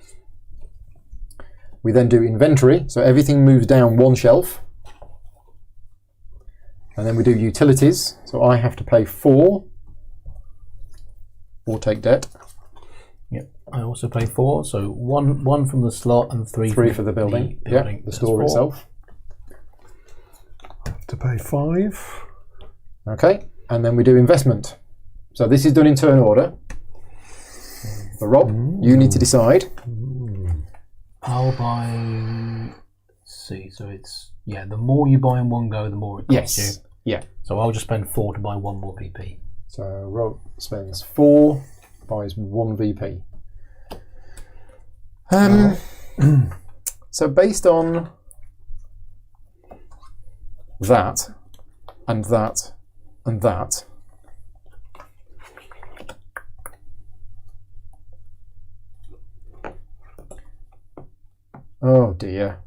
We then do inventory, so everything moves down one shelf. And then we do utilities, so I have to pay 4 or take debt. Yep. I also pay 4, so one from the slot and 3 for the building. Yeah, the That's store 4. itself. To pay 5. Okay, and then we do investment. So this is done in turn order. So Rob, you need to decide. I'll buy. Let's see, so it's the more you buy in one go, the more it costs Yes. you. Yeah. So I'll just spend 4 to buy 1 more VP. So Rob spends 4, buys 1 VP. So based on that, and that, and that, oh dear.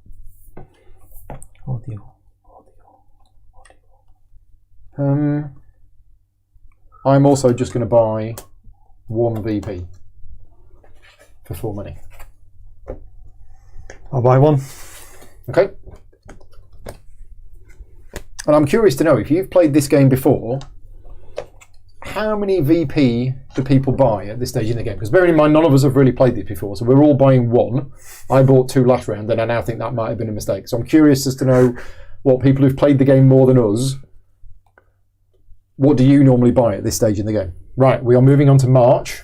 I'm also just going to buy 1 VP for 4 money. I'll buy 1. Okay. And I'm curious to know, if you've played this game before, how many VP do people buy at this stage in the game? Because bearing in mind, none of us have really played this before, so we're all buying 1. I bought 2 last round, and I now think that might have been a mistake. So I'm curious as to know what people who've played the game more than us, what do you normally buy at this stage in the game? Right, we are moving on to March.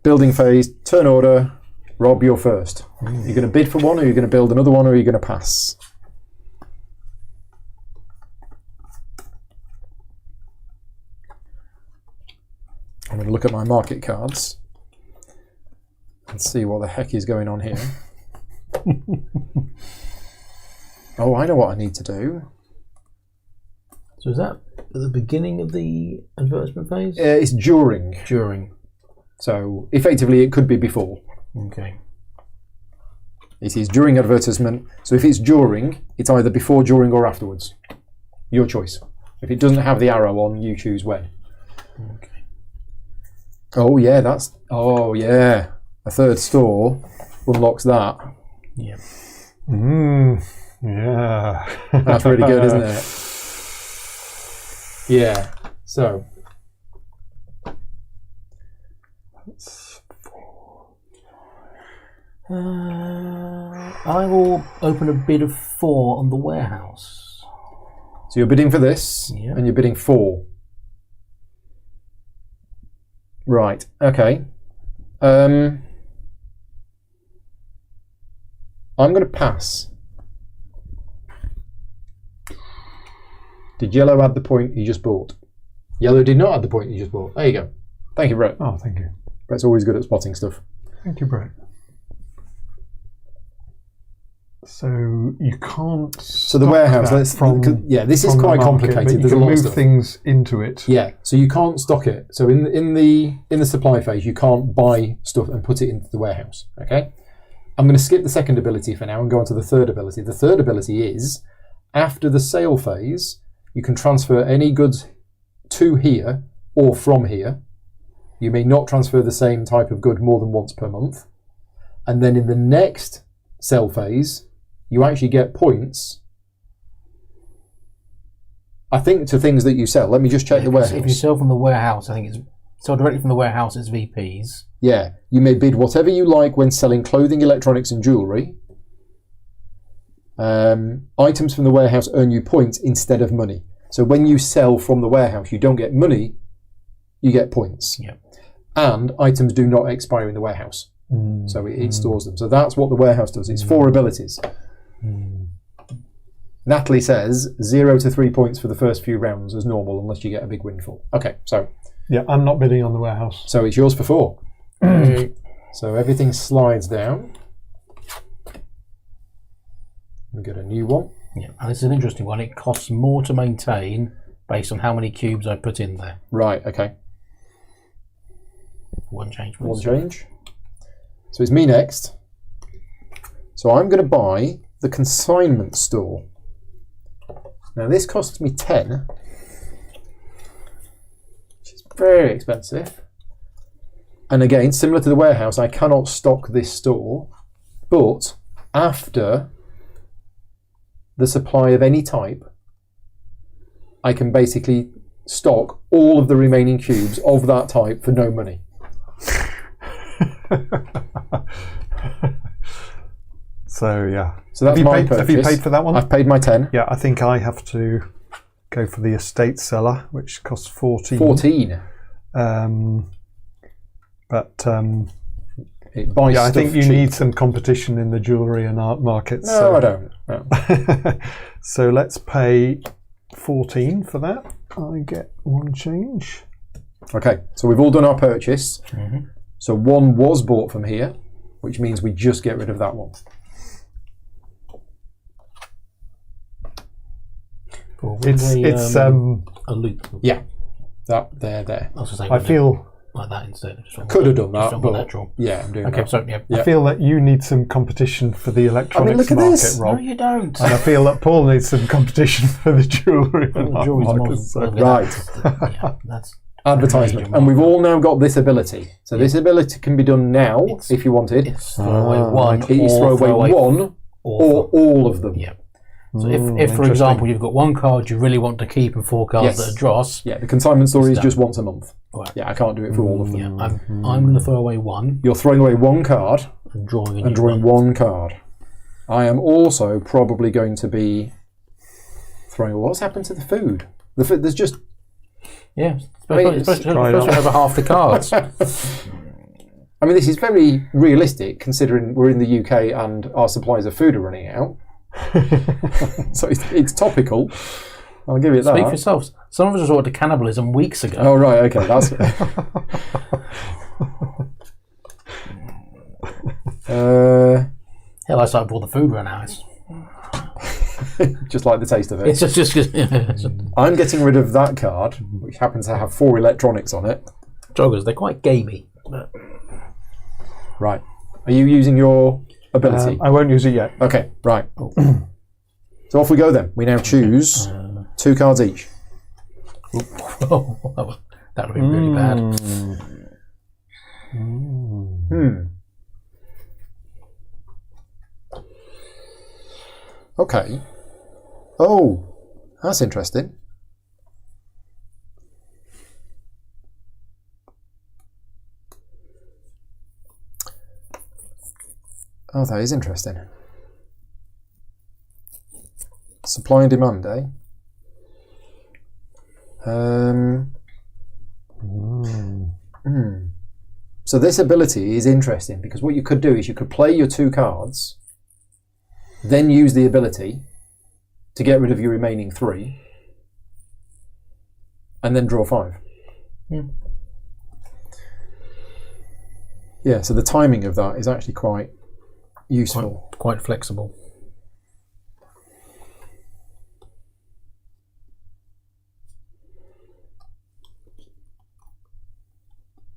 Building phase, turn order. Rob, you're first. You're going to bid for 1, or you're going to build another one, or are you going to pass? I'm going to look at my market cards and see what the heck is going on here. Oh, I know what I need to do. So is that at the beginning of the advertisement phase? It's during. During. So effectively it could be before. Okay. It is during advertisement. So if it's during, it's either before, during, or afterwards. Your choice. If it doesn't have the arrow on, you choose when. Okay. Oh yeah, oh yeah. A third store unlocks that. Yeah. Yeah. That's really good, isn't it? Yeah. So. I will open a bid of 4 on the warehouse. So you're bidding for this, Yeah. and you're bidding 4. Right. Okay. I'm going to pass. Did yellow add the point you just bought? Yellow did not add the point you just bought. There you go. Thank you, Brett. Oh, thank you. Brett's always good at spotting stuff. Thank you, Brett. So you can't. So the warehouse. This is quite complicated. There's a lot of move stuff. things into it. Yeah. So you can't stock it. So in the supply phase, you can't buy stuff and put it into the warehouse. Okay. I'm going to skip the second ability for now and go on to the third ability. The third ability is, after the sale phase, you can transfer any goods to here or from here. You may not transfer the same type of good more than once per month. And then in the next sell phase, you actually get points, I think, to things that you sell. Let me just check the warehouse. If you sell from the warehouse, I think it's sell directly from the warehouse, it's VPs. Yeah, you may bid whatever you like when selling clothing, electronics and jewellery. Items from the warehouse earn you points instead of money. So when you sell from the warehouse, you don't get money, you get points. Yep. And items do not expire in the warehouse. So it stores them. So that's what the warehouse does. It's 4 abilities. Natalie says 0 to 3 points for the first few rounds as normal, unless you get a big windfall. Okay, so Yeah, I'm not bidding on the warehouse. so it's yours for 4. So everything slides down. We get a new one. Yeah, and this is an interesting one. It costs more to maintain based on how many cubes I put in there. Right. Okay. One change. One change. So it's me next. So I'm going to buy the consignment store. Now this costs me 10, which is very expensive. And again, similar to the warehouse, I cannot stock this store, but after the supply of any type, I can basically stock all of the remaining cubes of that type for no money. So yeah. So that's my purchase. Have you paid for that one? I've paid my 10. Yeah, I think I have to go for the estate seller, which costs 14. 14. It buys yeah, I stuff think you cheap. need some competition in the jewellery and art markets. No, I don't. No. So let's pay 14 for that. I get one change. Okay, so we've all done our purchase. So one was bought from here, which means we just get rid of that one. It's a loop. Yeah, that there. I was gonna say, I feel like that instead. Could have done that, but natural. yeah, I'm doing Okay, that. so yeah. I feel that you need some competition for the electronics look at market, this. Rob. No, you don't. And I feel that Paul needs some competition for the jewellery and art Jewelry's more- markets. So. Right. Yeah, that's Advertisement, major and we've market. all now got this ability. So this ability can be done now if you wanted. It's throw away one, It's or throw away one or all of them. Yeah. So if for example, you've got one card you really want to keep and 4 cards Yes. that are dross, Yeah, the consignment story is done. just once a month. Right. Yeah, I can't do it for all of them. yeah, I'm going to throw away one You're throwing away one card and drawing a and new drawing one card. I am also probably going to be throwing. What's happened to the food? The food. There's just. Yeah, mean, especially try it out. over half the cards. I mean, this is very realistic considering we're in the UK and our supplies of food are running out. So it's topical. I'll give you that. Speak for yourselves. Some of us resorted to cannibalism weeks ago. Oh right, okay, that's. Hell, I started before the food ran out. Just like the taste of it. It's just I'm getting rid of that card, which happens to have 4 electronics on it. joggers. They're quite gamey. But Right. Are you using your ability? I won't use it yet. Okay, right. So off we go then. We now choose 2 cards each. that would be really bad. Okay. Oh, that's interesting. Oh, that is interesting. Supply and demand, eh? So this ability is interesting because what you could do is you could play your 2 cards, then use the ability to get rid of your remaining 3, and then draw 5. Yeah, so the timing of that is actually quite useful. Quite flexible.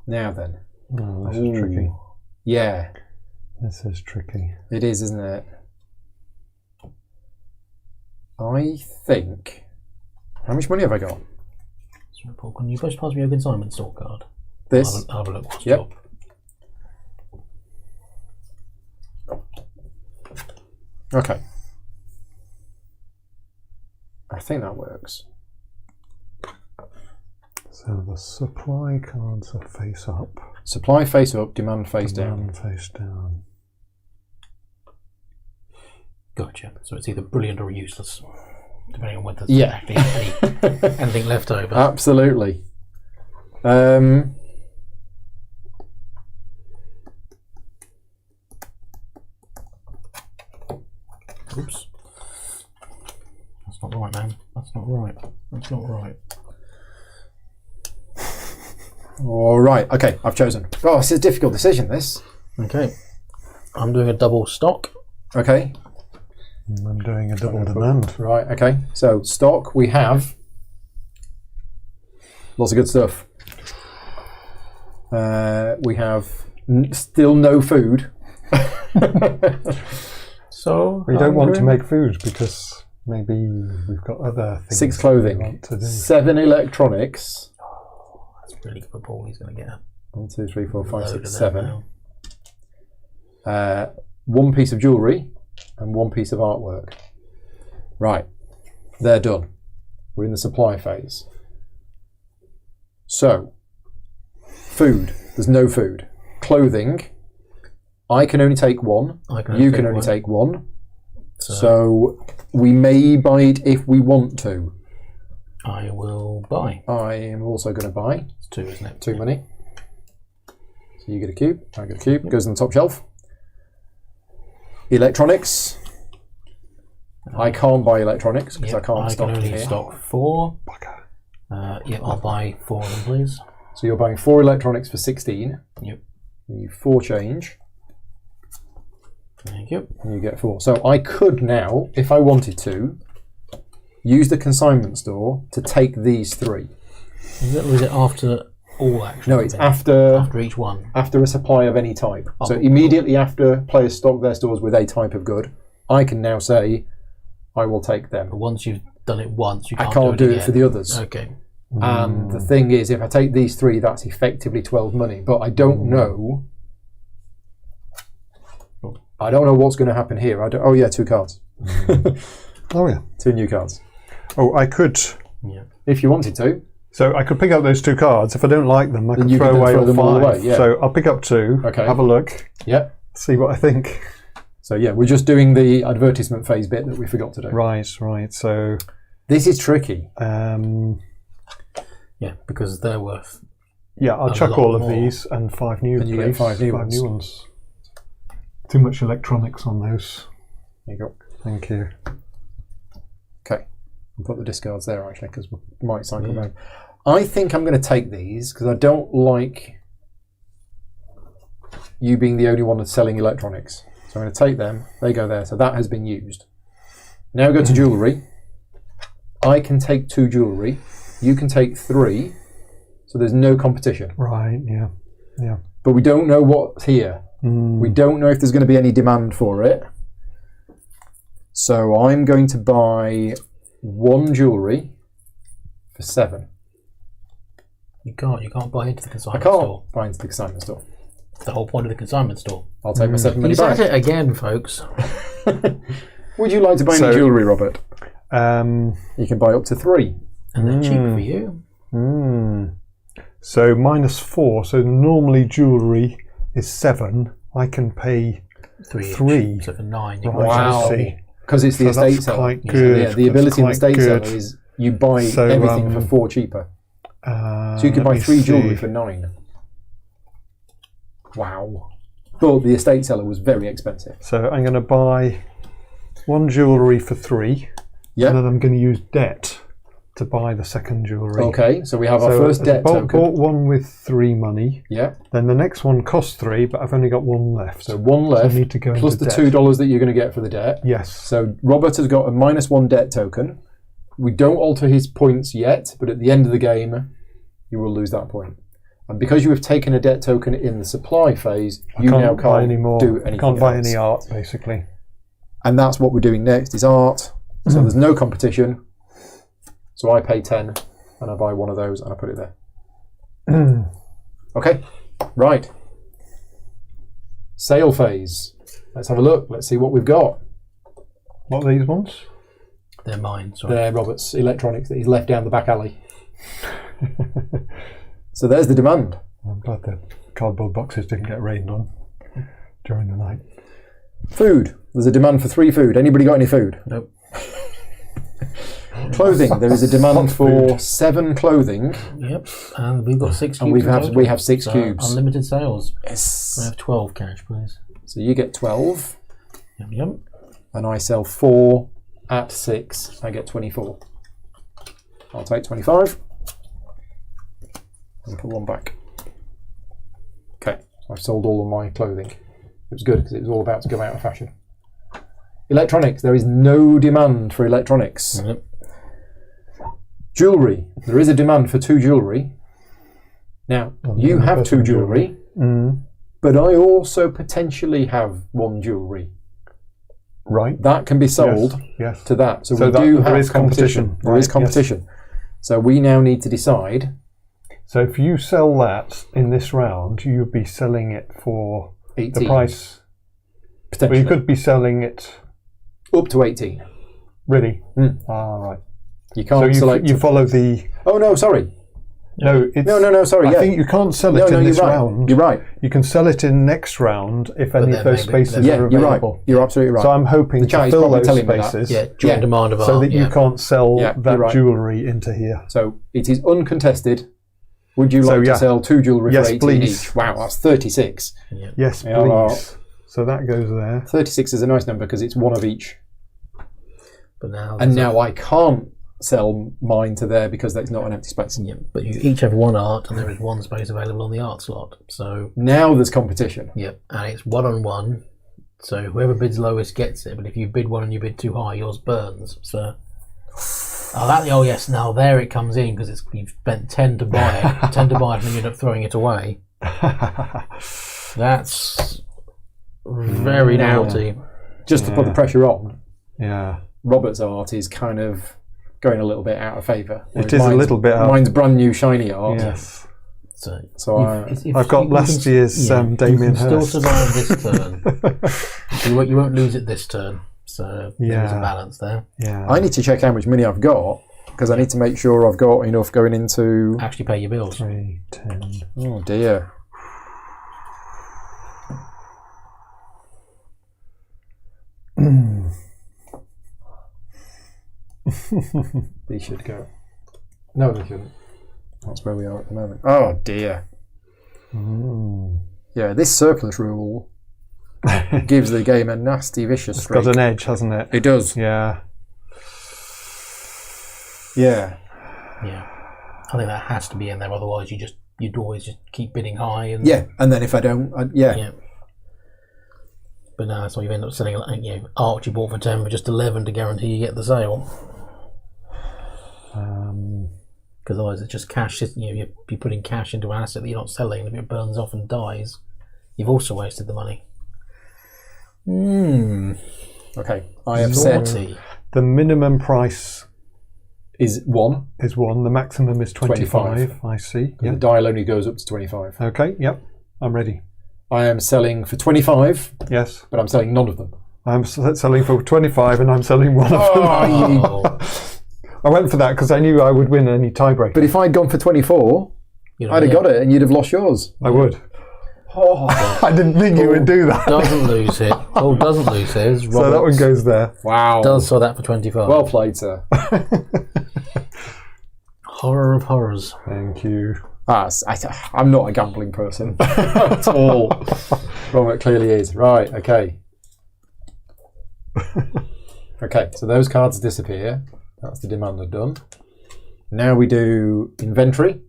Now then. Oh, this is tricky. Yeah. This is tricky. It is, isn't it? I think... How much money have I got? So, Paul, can you both pass me your consignment store card? This? I'll have a look what's Yep. top. Okay. I think that works. So the supply cards are face up. Supply face up, demand face down. Demand face down. Gotcha. So it's either brilliant or useless, depending on whether there's actually anything left over. Absolutely. Oops. That's not right, man. That's not right. That's not right. All right. Okay, I've chosen. Oh, this is a difficult decision, this. Okay. I'm doing a double stock. Okay. And I'm doing a double demand. Right, okay. So, stock, we have lots of good stuff. We have still no food. So We don't want to make food because maybe we've got other things. 6 we clothing. want to do. 7 electronics. That's really good for Paul. He's going to get 1, 2, 3, 4, 5, load 6, of them 7. now. 1 piece of jewellery and 1 piece of artwork. Right, they're done. We're in the supply phase. So, food. There's no food. Clothing. I can only take 1. You can only take 1. So we may buy it if we want to. I will buy. I am also going to buy. It's 2, isn't it? 2 money. So you get a cube. I get a cube. Goes on the top shelf. Electronics. I can't buy electronics because I can't stock I can only here. stock 4. Yep, I'll buy 4 of them, please. So you're buying 4 electronics for 16. Yep. You 4 change. Thank you. And you get 4. So I could now, if I wanted to, use the consignment store to take these 3. Was it after all actions? No, it's after each one. After a supply of any type. Oh, so immediately after players stock their stores with a type of good, I can now say, I will take them. But once you've done it once, you I can't can't do it again. for the others. Okay. And the thing is, if I take these 3, that's effectively 12 money. But I don't know. I don't know what's going to happen here. Oh yeah, 2 cards. Oh yeah. 2 new cards. Oh, I could. Yeah. If you wanted to. So I could pick up those 2 cards. If I don't like them, I Then can you throw could then away throw all them all 5. away, yeah. So I'll pick up 2. Okay. Have a look. Yeah. See what I think. So yeah, we're just doing the advertisement phase bit that we forgot to do. Right. So This is tricky. Yeah, because they're worth. yeah, I'll A chuck lot all of more. these and 5 new. And you get please. 5 new 5 ones. new ones. Too much electronics on those. There you go. Thank you. Okay. I'll put the discards there actually because we might cycle round. I think I'm going to take these because I don't like you being the only one that's selling electronics. So I'm going to take them. They go there. So that has been used. Now go to jewellery. I can take 2 jewellery. You can take 3. So there's no competition. Right. Yeah. Yeah. But we don't know what's here. We don't know if there's going to be any demand for it. So I'm going to buy 1 jewellery for 7. You can't buy into the I consignment can't store. buy into the consignment store. It's the whole point of the consignment store. I'll take my 7 money He's at back. it again, folks. Would you like to buy any jewellery, Robert? You can buy up to 3. And they're cheap for you. So -4. So normally jewellery is 7. I can pay 3. So for 9, you Right, can Wow. I see. Because it's the So estate that's seller. quite good. Yeah, the That's ability in the quite estate good. seller is you buy So, everything for 4 cheaper. So you can let buy me 3 jewellery see. for 9. Wow. But the estate seller was very expensive. So I'm going to buy 1 jewellery for 3. Yeah. And then I'm going to use debt to buy the second jewellery. Okay, so we have our So first debt I token. bought 1 with 3 money. Yeah. Then the next one costs 3, but I've only got 1 left. So 1 left, I need to go plus into the debt. $2 that you're going to get for the debt. Yes. So Robert has got a -1 debt token. We don't alter his points yet, but at the end of the game, you will lose that point. And because you have taken a debt token in the supply phase, you now can't buy any more. do anything Can't buy else. any art, basically. And that's what we're doing next, is art. So there's no competition. So I pay 10 and I buy one of those and I put it there. Okay, right. Sale phase. Let's have a look. Let's see what we've got. What are these ones? They're mine. Sorry. They're Robert's electronics that he's left down the back alley. So there's the demand. I'm glad the cardboard boxes didn't get rained on during the night. Food. There's a demand for 3 food. Anybody got any food? Nope. Clothing. There is a demand for 7 clothing. Yep. And we've got 6 cubes. And we have 6 cubes. Unlimited sales. Yes. I have 12 cash, please. So you get 12. Yep. And I sell 4 at 6. I get 24. I'll take 25. And put 1 back. Okay. I've sold all of my clothing. It was good because it was all about to go out of fashion. Electronics. There is no demand for electronics. Yep. Jewellery. There is a demand for 2 jewellery. Now, you have 2 jewellery, but I also potentially have 1 jewellery. Right. That can be sold Yes. to that. So, So we that- do there have is competition. There is Right, competition. So we now need to decide. So if you sell that in this round, you'd be selling it for 18. the price. Well, Potentially. you could be selling it Up to 18. really. Mm. Ah, right. You So can't select. you follow the. Oh, no, sorry. No, it's, No, sorry. I think you can't sell it in you're this right. round. You're right. You can sell it in next round if any then of those maybe- spaces Yeah, are you're right. available. You're absolutely right. So I'm hoping The to chat is fill probably those telling me that. spaces Yeah, during Yeah. demand of so art. that you can't sell Yeah, you're that right. jewellery into here. So it is uncontested. Would you So, like yeah. to sell 2 jewellery Yes, for 18 please. each? Wow, that's 36. Yes, Yeah, well, please. So that goes there. 36 is a nice number because it's 1 of each. But now, And now I can't sell mine to there because there's not an empty space. yeah, but you each have 1 art, and there is 1 space available on the art slot. So Now there's competition. yep, and it's 1-on-1. So whoever bids lowest gets it. But if you bid 1 and you bid too high, yours burns. So yes, now there it comes in because you've spent 10 to buy it, 10 to buy it, and then you end up throwing it away. That's very naughty. Just to put the pressure on, Yeah. Robert's art is kind of going a little bit out of favour. It is a little bit out. Mine's brand new shiny art. Yes. So So I've got last year's Damien you can still Hirst. survive this turn. You won't lose it this turn. So there's a Yeah. balance there. Yeah. I need to check how much money I've got because I need to make sure I've got enough going into. Actually pay your bills. 3, 10. Oh dear. These should go. No, they shouldn't. That's where we are at the moment. Oh dear. Yeah, this surplus rule gives the game a nasty, vicious It's streak. got an edge, hasn't it? It does. Yeah. Yeah. Yeah. I think that has to be in there, otherwise you'd always just keep bidding high and Yeah, and then if I don't, yeah. But no, so you end up selling art you bought for 10 for just 11 to guarantee you get the sale. Because otherwise it's just cash. You're putting cash into an asset that you're not selling, and if it burns off and dies, you've also wasted the money. Okay, I have set Naughty. The minimum price is 1. is 1. The maximum is 25. I see. The Yeah. dial only goes up to 25. Okay. Yep. I'm ready. I am selling for 25, Yes. but I'm selling none of them. I'm selling for 25 and I'm selling one of them. Oh, I went for that because I knew I would win any tiebreaker. But if I'd gone for 24, I'd have got it and you'd have lost yours. I would. Oh. I didn't think you would do that. doesn't lose it. Oh, doesn't lose his. So that one goes there. Wow. Does sell that for 25. Well played, sir. Horror of horrors. Thank you. I'm not a gambling person at all. Robert clearly is. Right, okay. Okay, so those cards disappear. That's the demand I've done. Now we do inventory.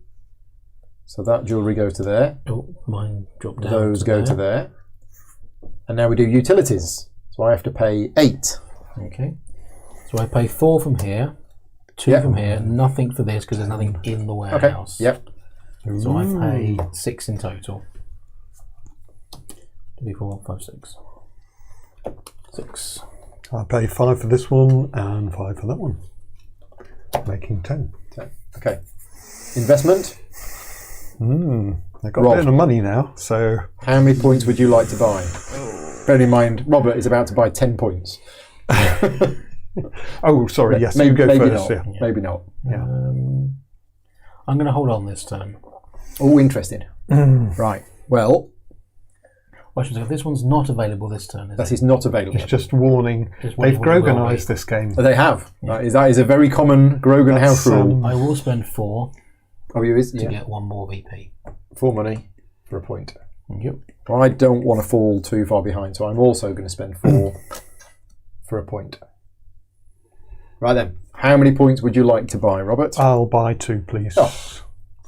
So that jewellery goes to there. Oh, mine dropped down. Those go to there. And now we do utilities. So I have to pay 8. Okay. So I pay 4 from here, 2 Yep. from here, nothing for this because there's nothing in the Okay. warehouse. Yep. So I pay 6 in total. 2, 4, 5, 6. 6. I pay 5 for this one and 5 for that one, making 10. 10. Okay. Investment. I've got a bit of money now, so... How many points would you like to buy? Bearing in mind, Robert is about to buy 10 points. Oh, sorry, yes, maybe, you go maybe first. Not. Yeah. Maybe not. Yeah. I'm going to hold on this turn. Oh, interesting. Right. Well, I should say, this one's not available this turn, that is not available. It's just warning. Just warning They've what it will Groganised be. this game. They have. That is a very common Grogan That's, house rule. I will spend 4 Oh, you is? to Yeah. get 1 more VP. 4 money for a point. Yep. I don't want to fall too far behind, so I'm also going to spend 4 for a point. Right then. How many points would you like to buy, Robert? I'll buy 2, please. Oh.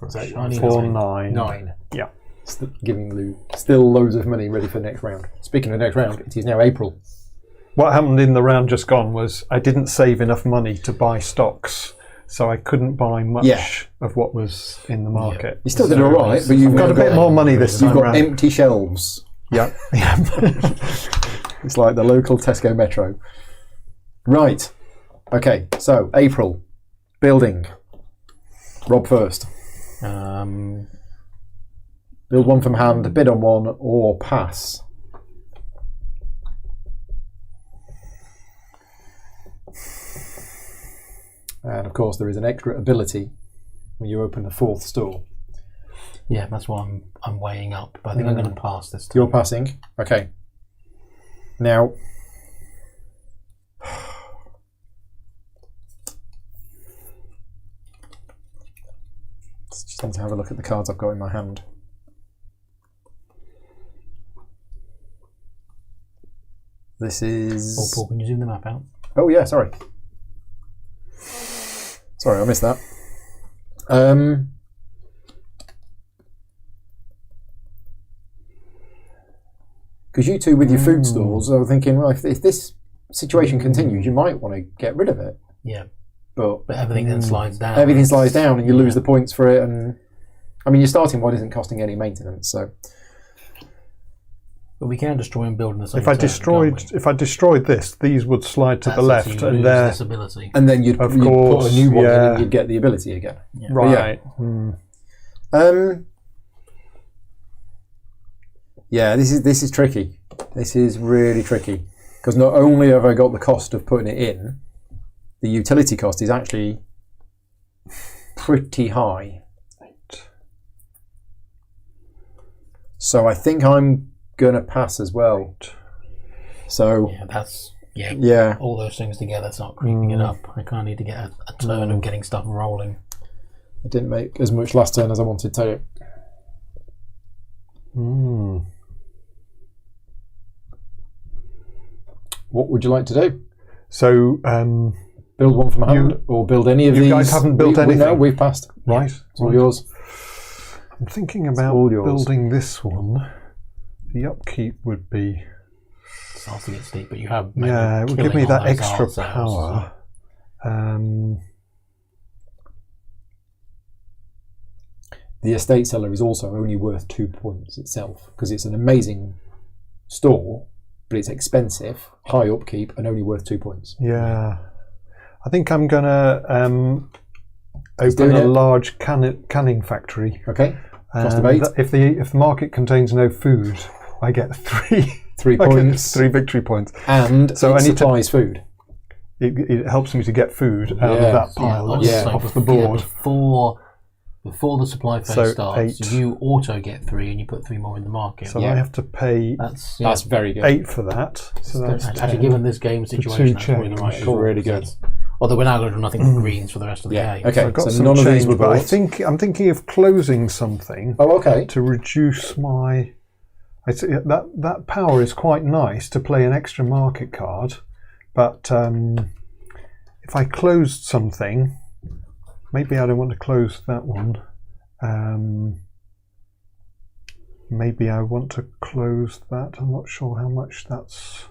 Shiny 4, 9. 9. Yeah. Giving Lou still loads of money ready for the next round. Speaking of next round, it is now April. What happened in the round just gone was I didn't save enough money to buy stocks, so I couldn't buy much of what was in the market. You still did all right, but you've Got a bit more money this You've time got round. empty shelves. Yeah. It's like the local Tesco Metro. Right. Okay, so April. Building. Rob first. Build one from hand, bid on one, or pass. And of course, there is an extra ability when you open the 4th store. Yeah, that's what I'm weighing up. But I think I'm going to pass this time. You're passing. Okay. Now, just need to have a look at the cards I've got in my hand. This is... Oh, Paul, can you zoom the map out? Oh, yeah, sorry. Sorry, I missed that. Because you two with your food stores are thinking, well, if this situation continues, you might want to get rid of it. Yeah. But everything then slides down. Everything slides down and you lose the points for it. And I mean, your starting one isn't costing any maintenance, so... But we can destroy and build in the same If I destroyed this, these would slide to the left, and this ability. And then you'd put a new one in and you'd get the ability again. Yeah. Right. Yeah, this is tricky. This is really tricky because not only have I got the cost of putting it in, the utility cost is actually pretty high. So I think I'm gonna pass as well. So yeah, all those things together start creeping it up. I kind of need to get a turn of getting stuff rolling. I didn't make as much last turn as I wanted to. What would you like to do? So build one from hand or build any of these. You guys haven't built anything. No, we've passed. Right. It's all yours. I'm thinking about building this one. The upkeep would be... Starts to get steep, but you have... Yeah, it would give me that extra power. The estate seller is also only worth 2 points itself because it's an amazing store, but it's expensive, high upkeep, and only worth 2 points. Yeah. I think I'm going to open a large canning factory. Okay. Cost of 8. If the market contains no food, I get 3 points. 3 victory points. And so it supplies food. It helps me to get food out of that pile off the board. Before the supply phase starts, 8. you auto get 3 and you put 3 more in the market. So I have to pay that's very good. 8 for that. So that's actually, given this game situation, that's probably the right call. Really good. Although we're now going to do nothing but greens for the rest of the game. Okay, so I've got some none change, of these were but bought. I'm thinking of closing something. Oh, okay. To reduce my... That power is quite nice to play an extra market card, but if I closed something, maybe I don't want to close that one. Maybe I want to close that. I'm not sure how much that's...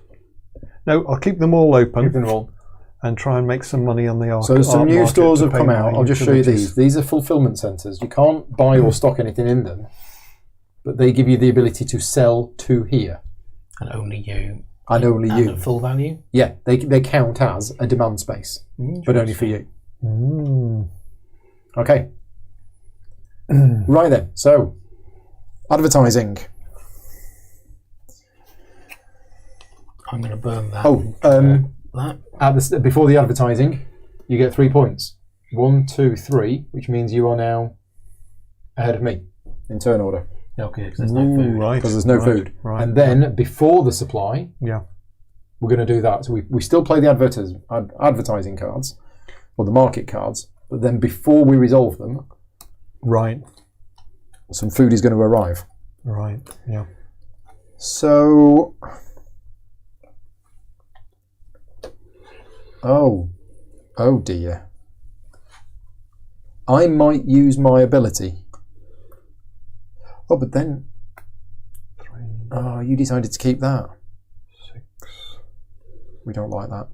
No, I'll keep them all open. Keep them all. and try and make some money on the art. So some new stores have come out. I'll just show you utilities. these. These are fulfillment centres. You can't buy or stock anything in them, but they give you the ability to sell to here. And only you. And only you. At full value? Yeah, they count as a demand space, but only for you. Okay. Right then, so advertising. I'm going to burn that. Oh, that. before the advertising, you get 3 points. 1, 2, 3, which means you are now ahead of me in turn order. Okay, because there's no food. Right. Because there's no food. Right. And then before the supply, Yeah. we're going to do that. So we still play the advertising cards, or the market cards, but then before we resolve them, Right. some food is going to arrive. Right. Yeah. So, oh dear. I might use my ability. Oh, but then, 3, you decided to keep that. 6. We don't like that.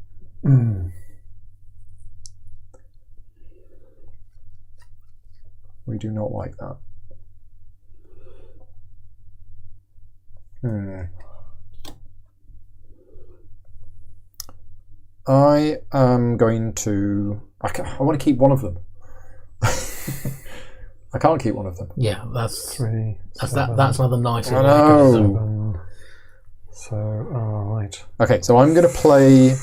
We do not like that. I am going to... I want to keep one of them. I can't keep one of them. Yeah, that's 3. that's 7, that's another nice. I know. 7. So, right. Okay, so I'm going to play...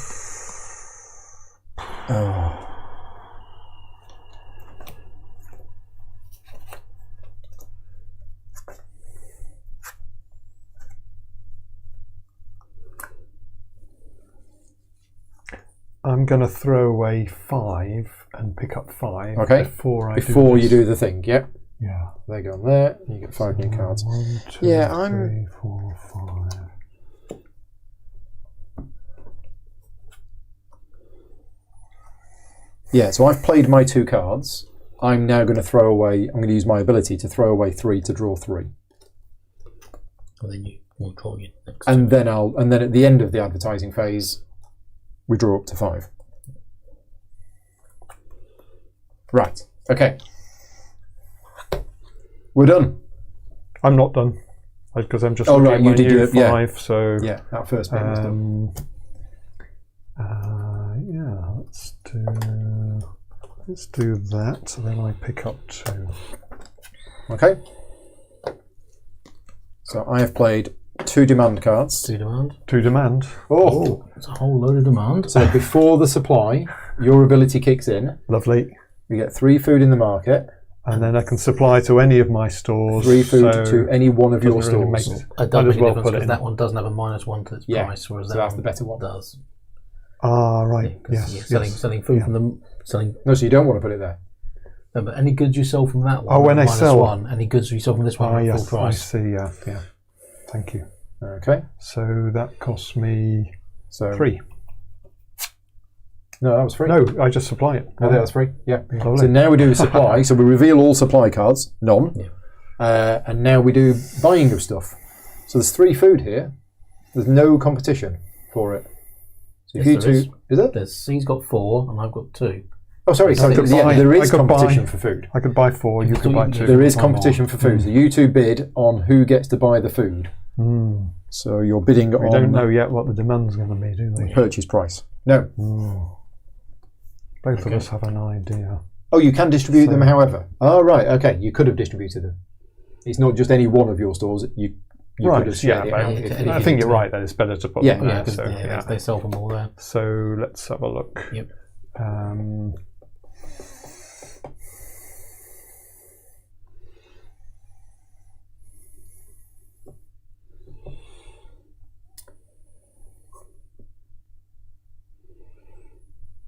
I'm going to throw away 5 and pick up 5 Okay. before you do the thing. Yep. Yeah. They go on there. You get 5 new cards. 1, 2, Yeah, 3, 4, 5. Yeah, so I've played my 2 cards. I'm now going to throw away... I'm going to use my ability to throw away 3 to draw 3. And then you will draw your next. And then at the end of the advertising phase, we draw up to 5. Right. Okay. We're done. I'm not done because I'm just Oh, looking right, at you my did new do it, yeah. 5. So Yeah, that first bit was done. yeah, let's do that. So then I pick up 2. Okay. So I have played 2 demand cards. 2 demand. 2 demand. Oh. It's a whole load of demand. So before the supply, your ability kicks in. Lovely. We get 3 food in the market. And then I can supply to any of my stores. 3 food so to any one of your doesn't really stores. make- It does Might as make a well difference put it because in. that one doesn't have a -1 to its Yeah, price, whereas so that that's one the better one. does. Right. 'Cause Yes. you're yes. selling food Yeah. from them. Selling. No, so you don't want to put it there. No, but any goods you sell from that one. Oh, when I sell- -1. Any goods you sell from this one are at Yes, full I price. see. Yeah. Yeah. Thank you. Okay. So that costs me So 3. No, that was free. No, I just supply it. I think that's free. Yeah. Lovely. So now we do supply. So we reveal all supply cards, none. Yeah. And now we do buying of stuff. So there's 3 food here. There's no competition for it. So if Yes, you there is. two, is it? He's got 4 and I've got 2. Oh, sorry. I could Yeah, buy- there I is could competition buy- for food. I could buy 4. You could buy 2. There is buy more. competition for food. So you two bid on who gets to buy the food. So you're bidding We on don't know yet what the demand's going to be, do we? purchase price. No. Both of us have an idea. Oh, you can distribute them, So- however. Oh, right. Okay. You could have distributed them. It's not just any one of your stores. You could Right, have shared yeah, it but out. if- if- if- I think you're right that it's better to put Yeah, them there. Yeah, because So, they sell them all there. So let's have a look. Yep.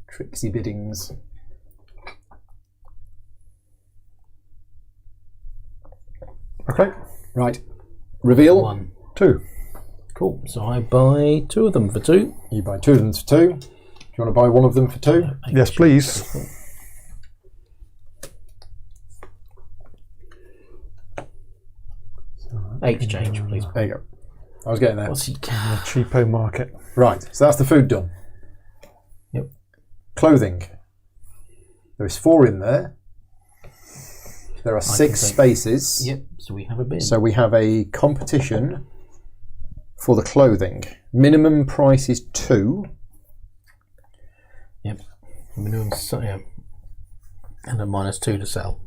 Tricksy biddings. Okay. Right. Reveal. 1. 2. Cool. So I buy 2 of them for 2. You buy 2 of them for 2. Do you want to buy one of them for 2? Yes, please. Exchange, please. There you go. I was getting there. What's he? Cheapo market. Right. So that's the food done. Yep. Clothing. There is 4 in there. There are 6 spaces. Yep, so we have a bid. So we have a competition for the clothing. Minimum price is 2. Yep. Minimum, yeah. And a -2 to sell.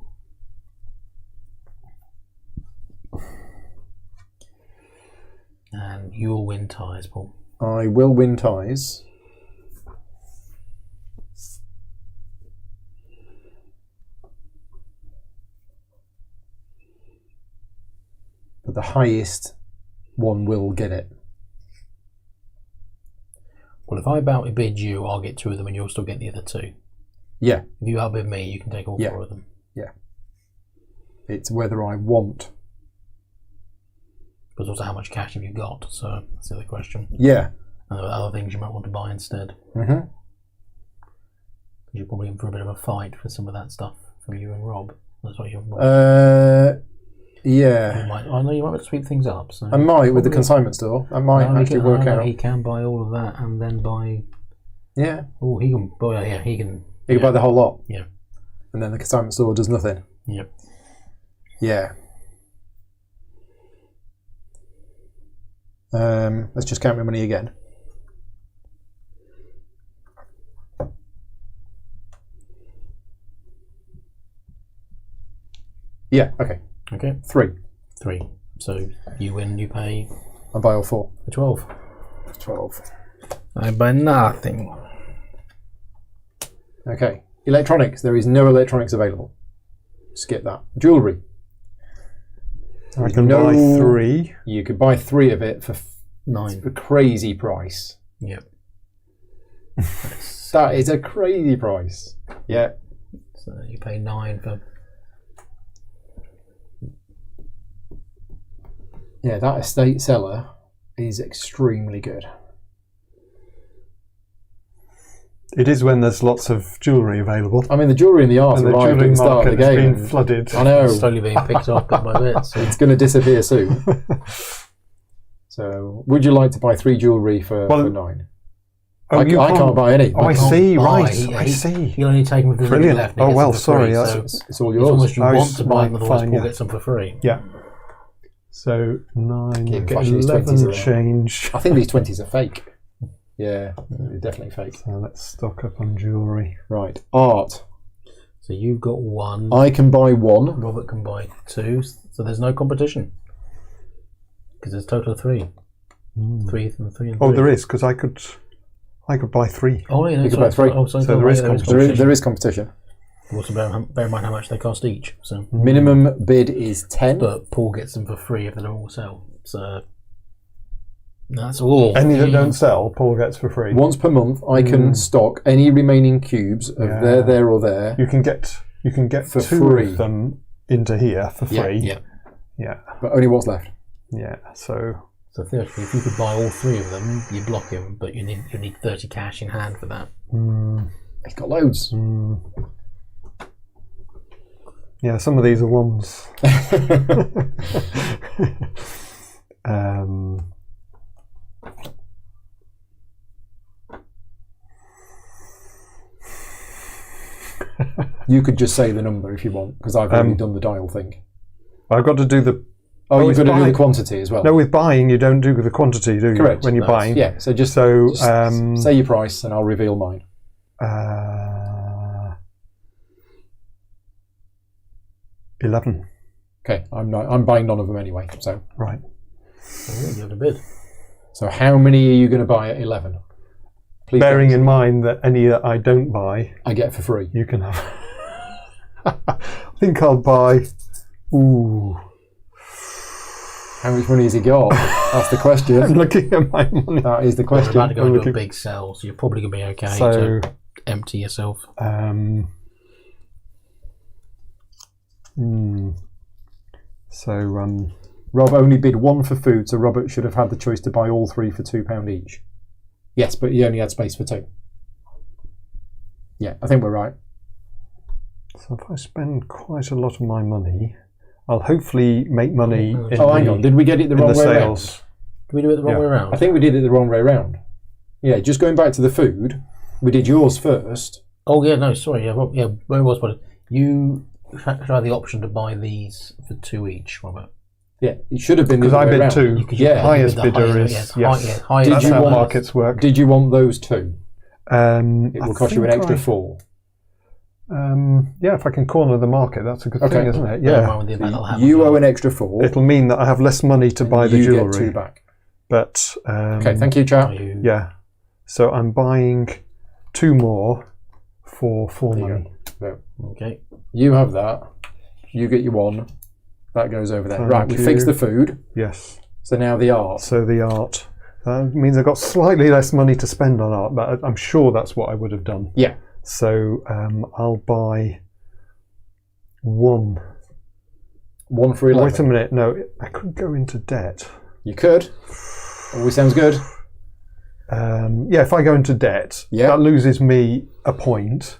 And you'll win ties, Paul. I will win ties. But the highest one will get it. Well, if I bid you, I'll get 2 of them and you'll still get the other 2. Yeah. If you outbid me, you can take all 4 of them. Yeah. It's whether I want. But also how much cash have you got? So that's the other question. Yeah. And there are other things you might want to buy instead. Mm-hmm. You're probably in for a bit of a fight for some of that stuff from you and Rob. That's what you're. Yeah. I know you might be able to sweep things up. So I might with the consignment store. I might actually work out. He can buy all of that and then buy. Yeah. Oh, he can. Oh, yeah, he can. He can buy the whole lot. Yeah. And then the consignment store does nothing. Yep. Yeah. Let's just count my money again. Yeah, okay. Okay. 3. 3. So you win, you pay. I buy all 4. 12. 12. I buy nothing. Okay. Electronics. There is no electronics available. Skip that. Jewellery. I can buy 3. You could buy 3 of it for 9. a crazy price. Yep. That is a crazy price. Yeah. So you pay 9 for. Yeah, that estate seller is extremely good. It is when there's lots of jewellery available. I mean, the jewellery and the art And the arrived at jewellery the start of the market has game. been flooded. I know. It's slowly being picked up bit by bit. So. It's going to disappear soon. So, would you like to buy 3 jewellery for 9? I can't buy any. Oh, I see. Buy. Right. I see. You'll only take them if there's Brilliant. left. Oh, well, sorry. So It's all it's yours. almost you want to buy them, otherwise fine, Paul yeah. gets them for free. Yeah. So 9, Keep get flashing these 20s 11 around. change. I think these 20s are fake. Yeah, they're definitely fake. So let's stock up on jewellery. Right. Art. So you've got 1. I can buy 1. Robert can buy 2. So there's no competition. Because there's a total of 3. 3 and 3 and 3. Oh, there is, because I could buy 3. Oh, yeah. You could buy 3. So there is competition. There is competition. Also bear in mind how much they cost each. So Minimum bid is 10. But Paul gets them for free if they don't all sell. So that's all. Any that don't sell, Paul gets for free. Once per month, I can stock any remaining cubes of there or there. You can get For 2 free. of them into here for free. Yeah. Yeah. But only what's left. Yeah. So So theoretically, if you could buy all 3 of them, you block him, but you need 30 cash in hand for that. He's got loads. yeah, some of these are ones. You could just say the number if you want, because I've already done the dial thing. I've got to do the. Oh, you've it's got to do buying. the quantity as well. No, with buying, you don't do the quantity, do you? Correct. When you're No, buying. Yeah, so just So, say your price and I'll reveal mine. 11. Okay, I'm buying none of them anyway. So Right. So you have a bid. So how many are you going to buy at 11? Please Bearing don't. in mind that any that I don't buy, I get for free. you can have. I think I'll buy. Ooh. How much money has he got? That's the I'm question. looking at my money. That is the You're about to question. go into a big sell, so you're probably going to be okay So, to empty yourself. Rob only bid 1 for food, so Robert should have had the choice to buy all 3 for £2 each. Yes, but he only had space for 2. Yeah, I think we're right. So if I spend quite a lot of my money, I'll hopefully make money. In Hang on. Did we get it the in wrong the way sales. around? Did we do it the wrong way around? I think we did it the wrong way around. Yeah, just going back to the food. We did yours first. Oh yeah, no, sorry, yeah, where was it? You had the option to buy these for 2 each, Robert. Yeah, it should have been Because I bid 2. Yeah, highest the bidder highest- is yes, highest That's Did you how want- markets work. Did you want those 2? It I will cost you an think extra 4. Yeah, if I can corner the market, that's a good Okay. thing, isn't it? Never Yeah. mind with the event, I'll have You it. owe an extra 4. It'll mean that I have less money to buy the you jewellery. get 2 back. But Okay, thank you, chap. yeah. So I'm buying 2 more for 4 There you money. No. Okay. You have that. You get your 1. That goes over there. Thank Right, we you. fixed the food. Yes. So now the art. So the art. That means I've got slightly less money to spend on art, but I'm sure that's what I would have done. Yeah. So I'll buy 1. 1 for 11. Wait a minute. No, I could go into debt. You could. Always sounds good. Yeah, if I go into debt, Yeah. that loses me a point,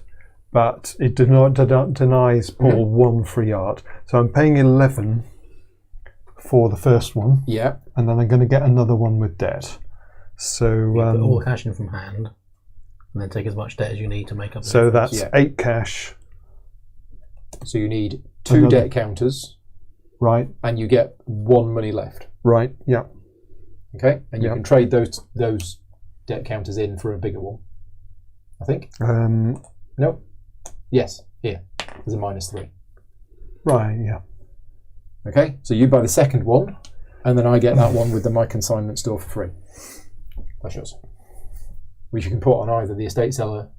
but it denies Paul 1 free art. So I'm paying 11 for the first one, Yeah. and then I'm going to get another one with debt. So Put all the cash in from hand, and then take as much debt as you need to make up. so the that's Yeah. 8 cash, So you need 2 Another- debt counters, right? and you get 1 money left. Right. Yeah. Okay, and you Yeah. can trade those debt counters in for a bigger one. I think. No. Yes. Here. There's a -3. Right. Yeah. Okay, so you buy the second one, and then I get that one with my consignment store for free. That's yours. Which you can put on either the estate seller.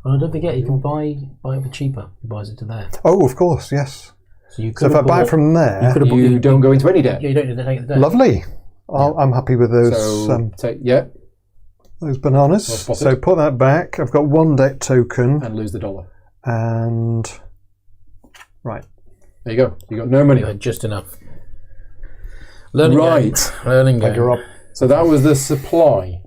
Oh, no, don't forget, you can buy it for cheaper. He buys it to there. Oh, of course. Yes. So you So could if I buy it from there, could've bought- You don't go into any debt. Yeah, you don't need to take the debt. lovely. I'm happy with those. So Those bananas. Well spotted. So put that back. I've got 1 debt token, and lose the dollar. and right. There you go. You got no money. You had just enough. Learning Right. game. Learning game. You're up. So that was the supply.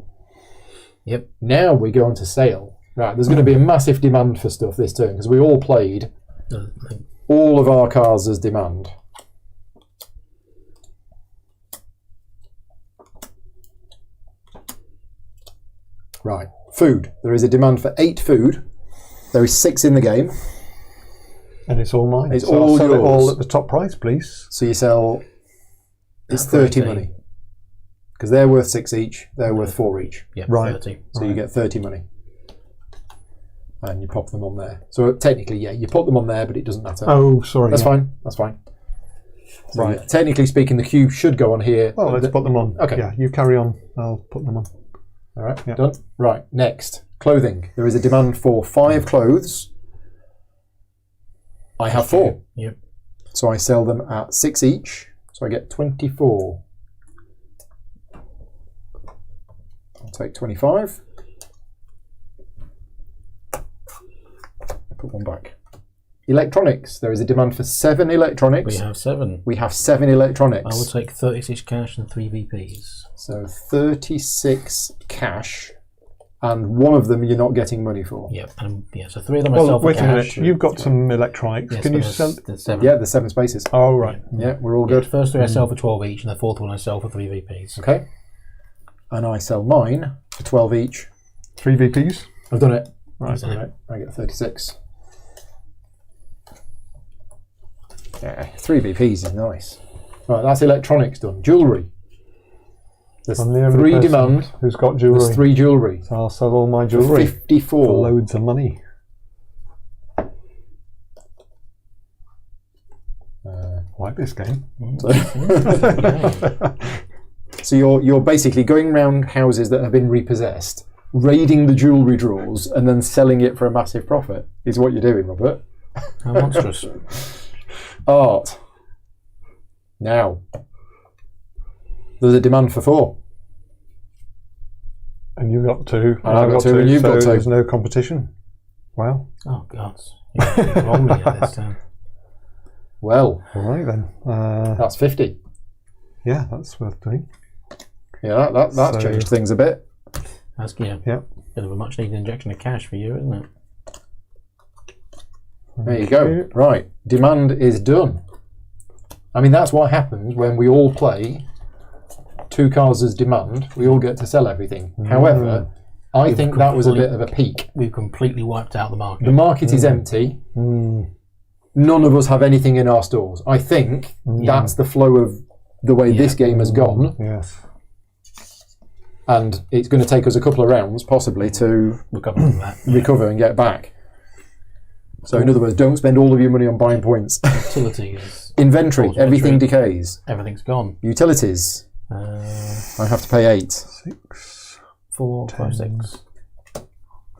Yep. Now we go on to sale. Right, there's going to be a massive demand for stuff this turn because we all played all of our cars as demand. Right, food. There is a demand for 8 food. There is 6 in the game. And it's all mine. It's So all I'll sell it yours. all at the top price, please. So you sell. It's 30 30. money because they're worth 6 each. They're worth 4 each. Yep, Right. 30. So you get 30 money. And you pop them on there. So technically, yeah, you put them on there, but it doesn't matter. Oh, sorry. That's yeah. fine. That's fine. So, Right. yeah, technically speaking, the cube should go on here. Well, let's put them on. Okay. Yeah, you carry on. I'll put them on. All right. Yeah. Done. Right. Next, clothing. There is a demand for 5 clothes. I have 4. Yep. So I sell them at 6 each. So I get 24. I'll take 25. Put one back. Electronics. There is a demand for 7 electronics. We have 7. We have 7 electronics. I will take 36 cash and 3 VPs. So 36 cash, and one of them you're not getting money for. Yep. Yeah, so 3 of them I Well, sell for wait a cash. minute. You've got some electronics. Yes, Can but you there's- sell? there's 7. Yeah, there's 7 spaces. Oh, right. Yeah, we're all Yeah, good. the first 3 I sell for 12 each, and the 4th one I sell for 3 VPs. Okay. And I sell mine for 12 each. 3 VPs. I've done it. Right. All right. I get 36. Yeah, 3 VPs is nice. Right, that's electronics done. Jewellery. There's I'm the only 3 person demand. who's got jewellery. There's 3 jewellery. So I'll sell all my For jewellery 54. for loads of money. Like this game. So you're basically going around houses that have been repossessed, raiding the jewellery drawers, and then selling it for a massive profit. Is what you're doing, Robert. How monstrous. Art. Now, there's a demand for 4. And you've got 2. And I've got 2, and you've so got 2. There's no competition. Wow. Oh, God. You're wrong me at this time. Well, All right then. that's 50. Yeah, that's worth doing. Yeah, that's So- changed things a bit. That's Yeah. bit of a much needed injection of cash for you, isn't it? There you go. Right, demand is done. I mean, that's what happens when we all play 2 cards as demand. We all get to sell everything. However, I think that was a bit of a peak. We've completely wiped out the market. The market is empty. None of us have anything in our stores. I think that's the flow of the way this game has gone. Yes. And it's going to take us a couple of rounds, possibly, to recover and get back. So, in other words, don't spend all of your money on buying points. Utilities. Inventory. Everything decays. Everything's gone. Utilities. I have to pay 8. 6, 4, 10, 5, 6.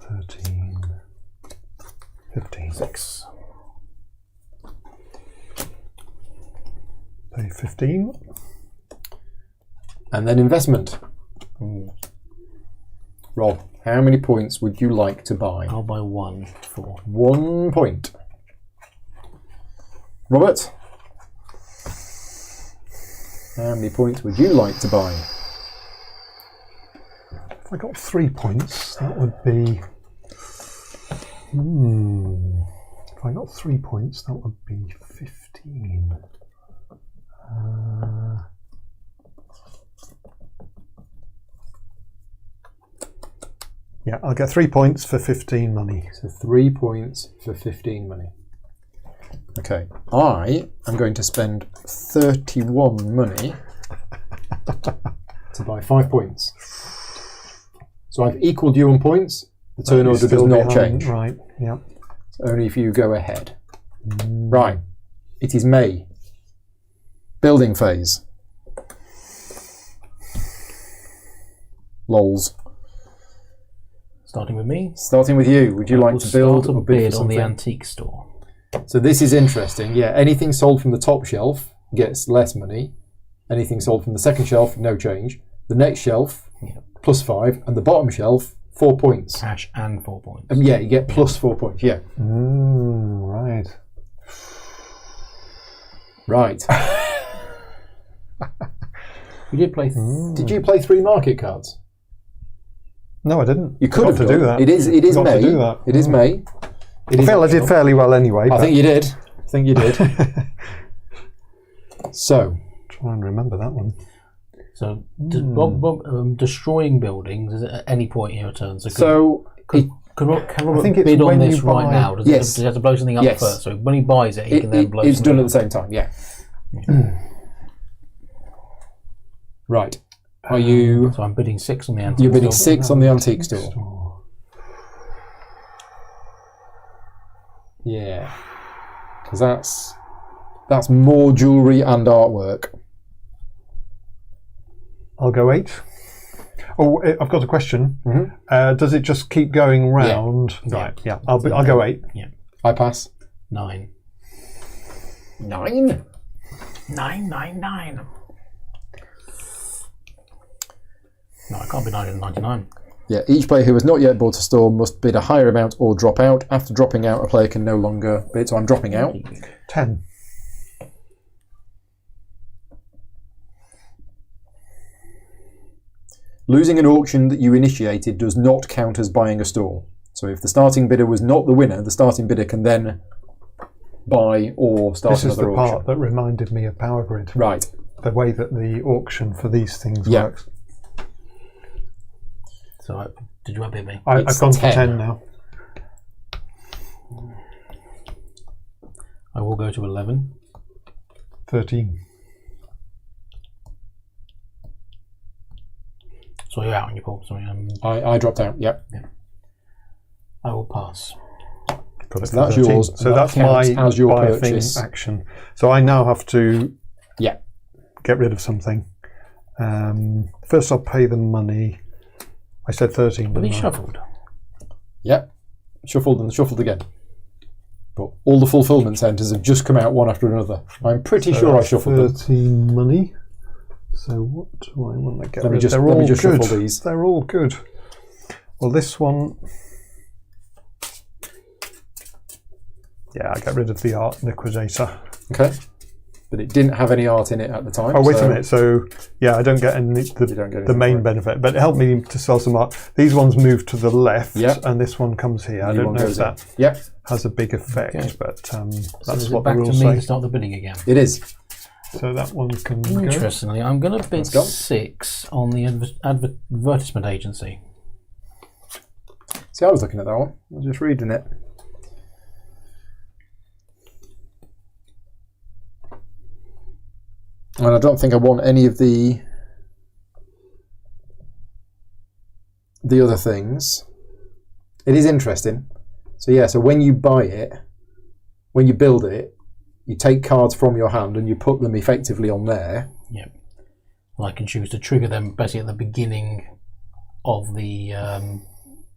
13, 15. 6. Pay 15. And then investment. Rob, how many points would you like to buy? I'll buy 1 for 1 point. Robert, how many points would you like to buy? If I got 3 points, that would be. If I got 3 points, that would be 15. Yeah, I'll get 3 points for 15 money. So 3 points for 15 money. Okay, I am going to spend 31 money to buy 5 points. So I've equalled you on points. The turn order does not change. Right, yeah. It's only if you go ahead. Right, it is May. Building phase. Lols. starting with me. Starting with you. Would you like to build a or bid bid for on the something? antique store? So this is interesting. Yeah, anything sold from the top shelf gets less money. Anything sold from the second shelf, no change. The next shelf, +5, and the bottom shelf, 4 points. Cash and 4 points. Yeah, you get +4 points. Yeah. Right. Right. We did play. Did you play 3 market cards? No, I didn't. You could have to done. do that. It is Forgot May. to do that. It is May. It I is feel I did optional. fairly well anyway. I think you did. I think you did. So, try and remember that one. So, destroying buildings is at any point in your turn. Can Robert think it's bid on when this you right buy- now? Does Yes. he have to blow something up Yes. first? So when he buys it, he can then blow it's something done at up. the same time. Yeah. Right. Are you? So I'm bidding 6 on the antique. You're bidding store. 6 on the antique store. Yeah, because that's more jewellery and artwork. I'll go 8. Oh, I've got a question. Does it just keep going round? Yeah. Right. Yeah. I'll go 8. Yeah. I pass. 9. 9. 9. No, I can't be 999. Yeah, each player who has not yet bought a store must bid a higher amount or drop out. After dropping out, a player can no longer bid. So I'm dropping out. 10. Losing an auction that you initiated does not count as buying a store. So if the starting bidder was not the winner, the starting bidder can then buy or start This is another the auction. part that reminded me of Power Grid. Right. The way that the auction for these things Yeah. works. So did you outbid me? I've It's gone 10. for 10 now. I will go to 11. 13. So you're out on your call. Sorry. I dropped out. Yep. I will pass. Got it So for that's 13. yours. So That that's counts my as your buy purchase. thing action. So I now have to Yeah. get rid of something. First I'll pay the money. I said 13. But he didn't I? shuffled. Yep. Shuffled and shuffled again. But all the fulfillment centres have just come out one after another. I'm pretty So sure I that's shuffled them. 13 money. So what do I want to get Let me rid just- of? They're let me all just good. shuffle these. They're all good. Well, this one... Yeah, I get rid of the art liquidator. Okay. But it didn't have any art in it at the time. Oh, wait so a minute. So, yeah, I don't get any You don't get the anything main for it. benefit, but it helped me to sell some art. These ones move to the left, Yep. and this one comes here. I New don't one know if goes in. that Yep, has a big effect, Okay. but So that's is it what the back to rules me say. to start the bidding again. it is. So that one can go. Interestingly, I'm going to bid go. 6 on the advertisement agency. See, I was looking at that one. I was just reading it. And I don't think I want any of the other things. It is interesting. So yeah, so when you buy it, when you build it, you take cards from your hand and you put them effectively on there. Yep. And I can choose to trigger them basically at the beginning of the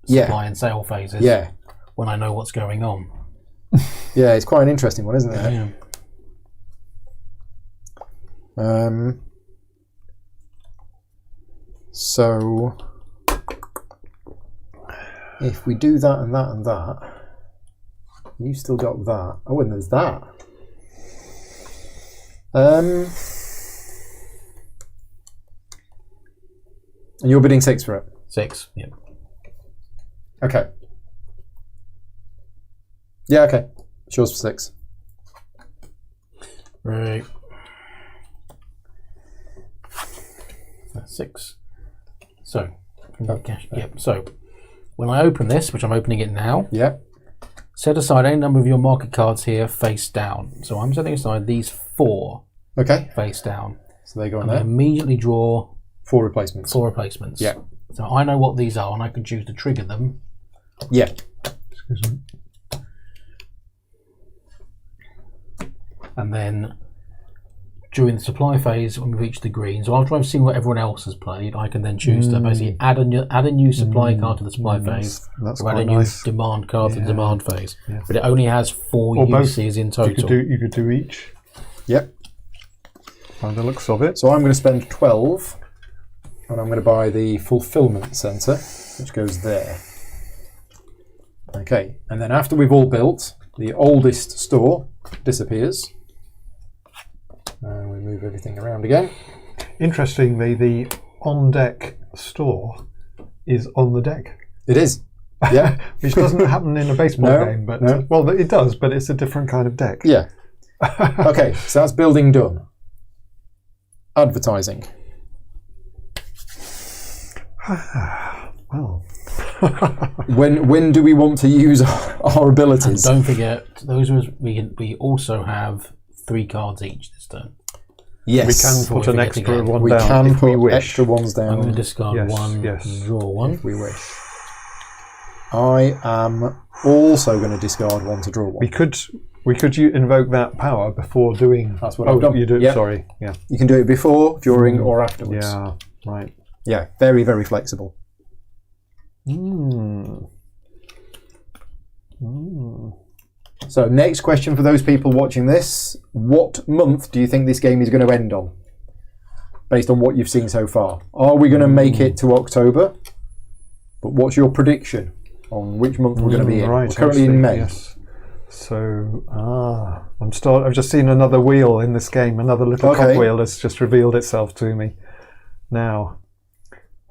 supply and sale phases. Yeah. When I know what's going on. Yeah, it's quite an interesting one, isn't it? Yeah. So if we do that and that and that, you've still got that. Oh, and there's that. And you're bidding 6 for it? 6, yeah. Okay. Yeah, okay. It's yours for 6. Right. 6. So, cash. Yep. So, when I open this, which I'm opening it now, set aside any number of your market cards here face down. So I'm setting aside these 4 face down. So they go on and there. I immediately draw 4 replacements. 4 replacements. Yeah. So I know what these are and I can choose to trigger them. Yeah. Excuse me. And then during the supply phase, when we reach the green, so after I've seen what everyone else has played, I can then choose to basically add a new supply card to the supply phase, That's or add a quite new nice. demand card to the demand phase. Yeah. But it only has 4 Or both. uses in total. You could do each. Yep. By the looks of it. So I'm going to spend 12, and I'm going to buy the fulfillment centre, which goes there. Okay, and then after we've all built, the oldest store disappears. And we move everything around again. Interestingly, the on-deck store is on the deck. It is. Yeah. Which doesn't happen in a baseball game, but well, it does, but it's a different kind of deck. Yeah. Okay, so that's building done. Advertising. Well, when do we want to use our abilities? And don't forget, we also have 3 cards each this turn. Yes. we can put an extra one We down can if we put wish. extra ones down. I'm going to discard Yes, 1 yes. and draw 1. if we wish. I am also going to discard 1 to draw 1. We could invoke that power before doing. That's what I've done. You do. Yep. Sorry. Yeah. You can do it before, during, or afterwards. Yeah. Right. Yeah, very, very flexible. So next question for those people watching this. What month do you think this game is going to end on? Based on what you've seen so far. Are we going to make it to October? But what's your prediction on which month we're going to be in? Right, We're currently in May. Yes. So, I've just seen another wheel in this game. Another little cogwheel has just revealed itself to me. Now,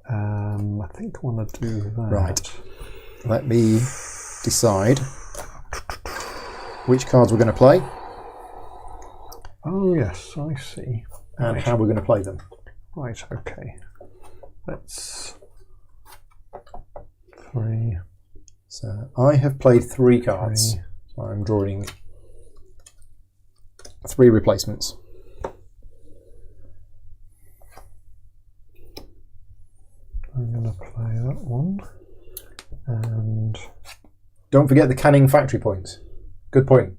I think I want to do that. Right. Let me decide which cards we're going to play Oh yes, I see. and how we're going to play them. Right. Okay. Let's 3. So I have played 3 cards. 3. So I'm drawing 3 replacements. I'm going to play that one, and Don't forget the canning factory points. Good point.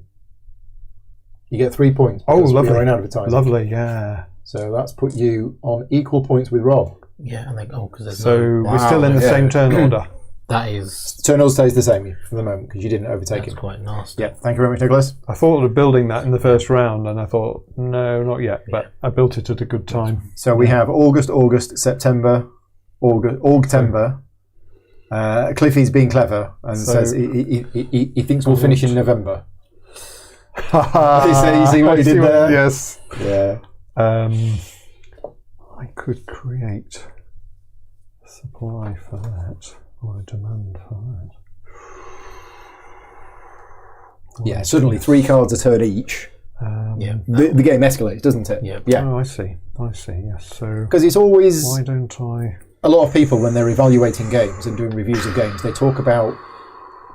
You get 3 points. oh, because lovely, we're in advertising. lovely, yeah. So that's put you on equal points with Rob. Yeah, and because there's So no, we're still in the yeah. same turn order. that is Turn stays the same for the moment because you didn't overtake that's him. quite nasty. Yeah, thank you very much, Nicholas. I thought of building that in the first round, and I thought, no, not yet. But I built it at a good time. So we have August, September, Augtember. Cliffy's being clever and says he thinks we'll finish in November. You see what he did there? Yes. Yeah. I could create a supply for that, or a demand for that. Yeah, suddenly 3 cards a turn each. Yeah. The game escalates, doesn't it? Yeah. Yeah. Oh, I see. Yes. So Because it's always why don't I? a lot of people, when they're evaluating games and doing reviews of games, they talk about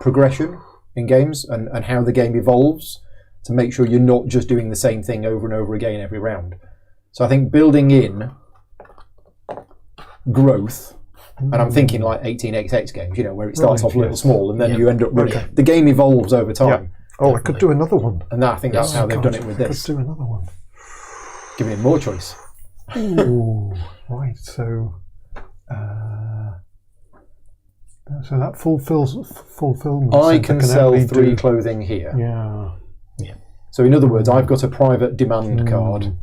progression in games and how the game evolves to make sure you're not just doing the same thing over and over again every round. So I think building in growth, and I'm thinking like 18xx games, where it starts off little small and then you end up running. Okay. The game evolves over time. Yeah. Oh, I could do another one. And I think that's how they've done it with I this. could do another one. Giving it more choice. Ooh, right. So that fulfillment. I can sell only 3 do- clothing here. Yeah. So in other words, I've got a private demand card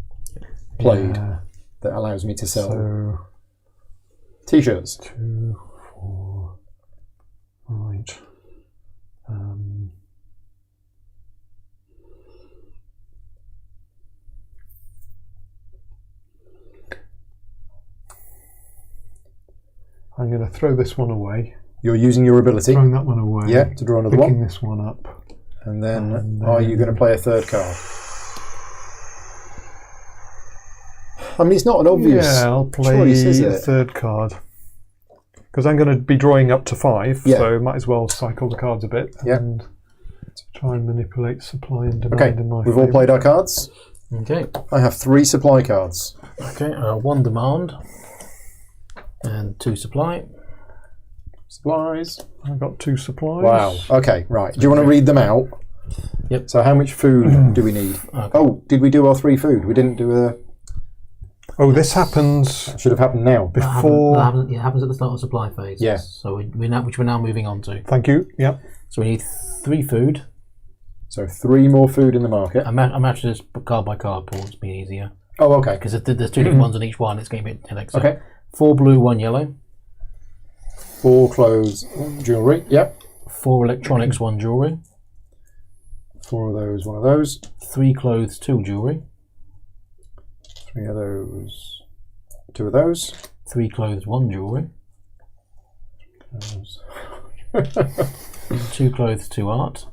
played Yeah. that allows me to sell So t-shirts. 2, 4. Right. I'm going to throw this one away. You're using your ability, Throwing that one away. yeah, to draw another Picking one. this one up. And then, And are you going to play a third card? I mean, it's not an obvious Yeah, I'll play choice, is the it? third card. Because I'm going to be drawing up to 5, Yeah. so might as well cycle the cards a bit Yeah. and try and manipulate supply and demand Okay, in my we've all favour. played our cards. Okay. I have 3 supply cards. Okay. 1 demand and 2 supply. Supplies. I've got 2 supplies. Wow. Okay, right. Do you want to read them out? Yep. So how much food do we need? Okay. Oh, did we do our 3 food? We didn't do a... Oh, this happens That should have happened now. before. It happens at the start of supply phase. Yeah. So which we're now moving on to. Thank you. Yep. So we need 3 food. So 3 more food in the market. I'm actually just card by card, Paul. It's be easier Oh, okay. because there's 2 different ones on each one. It's going to be a headache. So Okay. 4 blue, 1 yellow. 4 clothes, jewellery. Yep. 4 electronics, 1 jewelry. 4 of those, 1 of those. 3 clothes, 2 jewelry. 3 of those, 2 of those. 3 clothes, 1 jewelry. Those. 2 clothes, 2 art.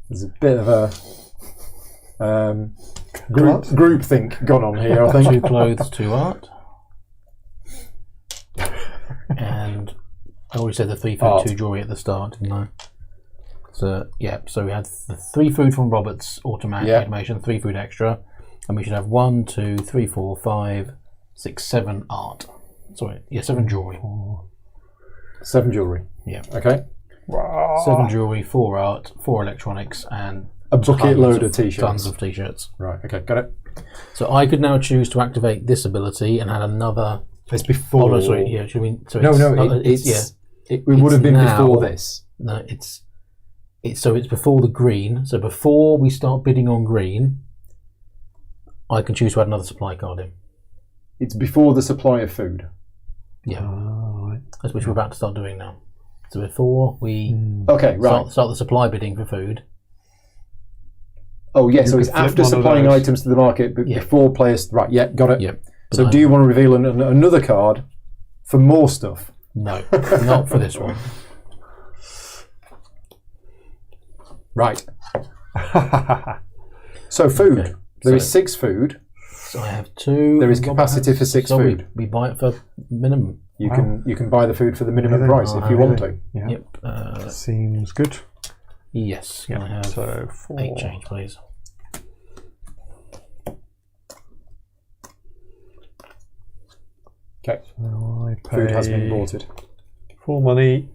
There's a bit of a group think gone on here, I 2 think. clothes, 2 art. And I already said the 3 food, Art. 2 jewelry at the start, didn't I? So yeah, so we had the 3 food from Robert's automatic Yeah. automation, 3 food extra, and we should have 1, 2, 3, 4, 5, 6, 7 art. Sorry, yeah, 7 jewelry. 7 jewellery. Yeah, Okay. 7 jewelry, 4 art, 4 electronics, and A bucket tons load of t-shirts. Tons of t-shirts. Right, okay, got it. So I could now choose to activate this ability and add another. It's before. Oh no, sorry. Yeah, should we? So No, it's, no, it's it would have it's been now- before this. No, it's so it's before the green. So before we start bidding on green, I can choose to add another supply card in. It's before the supply of food. Yeah, Right. that's which we're about to start doing now. So before we Okay, right. start the supply bidding for food, Oh, yeah, so could it's flip after one of supplying those. items to the market, but Yeah. before players... Right, yeah, got it. yep. So But do you want to reveal another card for more stuff? No, not for this one. Right. So food. Okay, There is so- 6 food. So I have 2. There is Robert capacity has- for 6 so food. We buy it for minimum. You Wow. can buy the food for the minimum Really? price if you want to. Yeah. Yep. Seems good. Yes. Can I have So 4. 8 change, please? Okay. So I pay Food has been boughted. 4 money,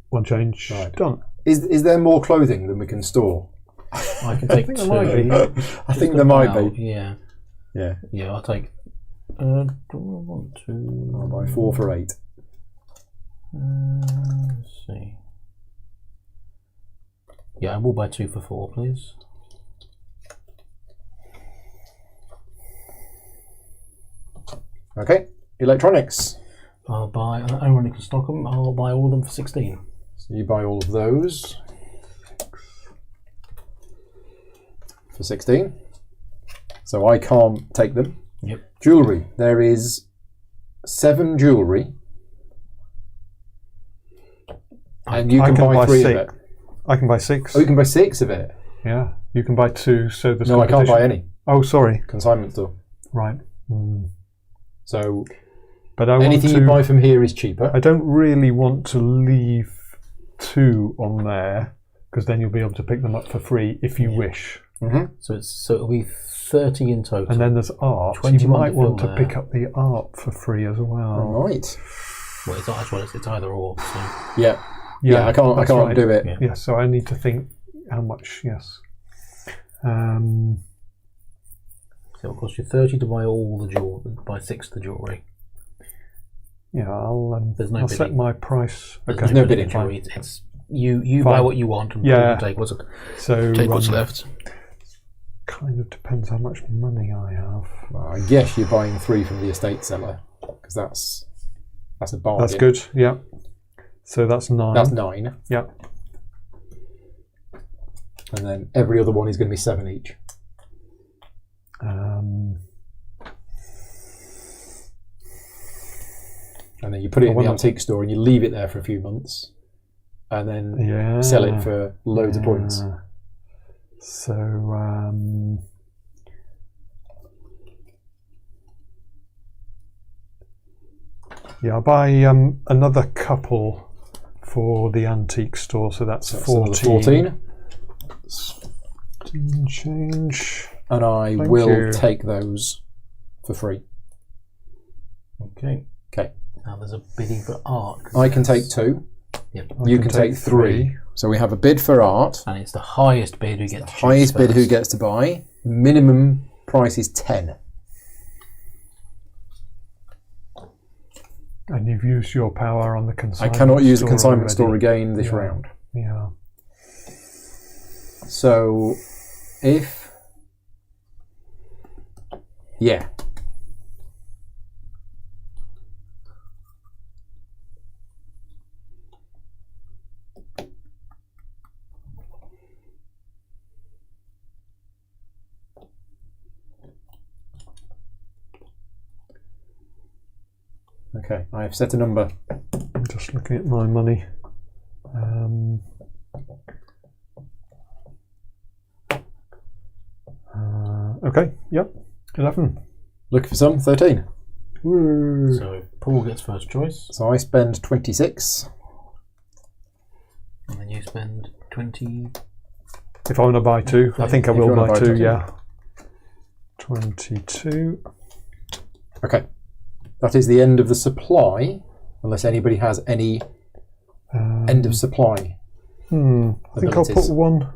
1 change. Right. Done. Is there more clothing than we can store? I can take think 2. there might be. I think there might be. Yeah. Yeah. Yeah, I'll take. Do I want to? I'll buy 4 for 8. Let's see. Yeah, I will buy 2 for 4, please. Okay. Electronics. I'll buy. I only can stock them. I'll buy all of them for 16. So you buy all of those for 16. So I can't take them. Yep. Jewellery. There is 7 jewellery. And you I can can buy buy 3 of 6. it. I can buy 6. Oh, you can buy 6 of it? Yeah. You can buy 2, so there's No, I can't buy competition. any. Oh, sorry. Consignment store. Right. Mm. So But anything you buy from here is cheaper. I don't really want to leave 2 on there because then you'll be able to pick them up for free if you wish. So it'll be 30 in total. And then there's art. You might want to pick up the art for free as well. Right. Well, it's not as well as it's either or. So. Yeah, I can't do it. Yeah, so I need to think how much. Yes. So it'll cost you 30 to buy all the jewelry, buy 6 of the jewelry. Yeah, I'll set my price. There's no bidding. It's you buy what you want and take what's left. Kind of depends how much money I have. Well, I guess you're buying 3 from the estate seller because that's a bargain. That's good. Yeah. So that's 9. That's 9. Yeah. And then every other one is going to be 7 each. And then you put it in the antique store and you leave it there for a few months, and then sell it for loads of points. So I'll buy another couple for the antique store. So that's 14. 14 change. And I will take those for free. Okay. Now there's a bidding for art. I can take 2. Yep. You can take 3. So we have a bid for art. And it's the highest bid who gets to highest bid who gets to buy. Minimum price is 10. And you've used your power on the consignment store. I cannot use the already. consignment store again this round. Yeah. So if... Yeah. Okay, I have set a number. I'm just looking at my money. Okay, yep, 11. Looking for some, 13. Woo. So Paul gets first choice. So I spend 26. And then you spend 20. If I want to buy 2, I think I will buy 2, yeah. 22. Okay. That is the end of the supply, unless anybody has any end of supply. I think I'll put 1.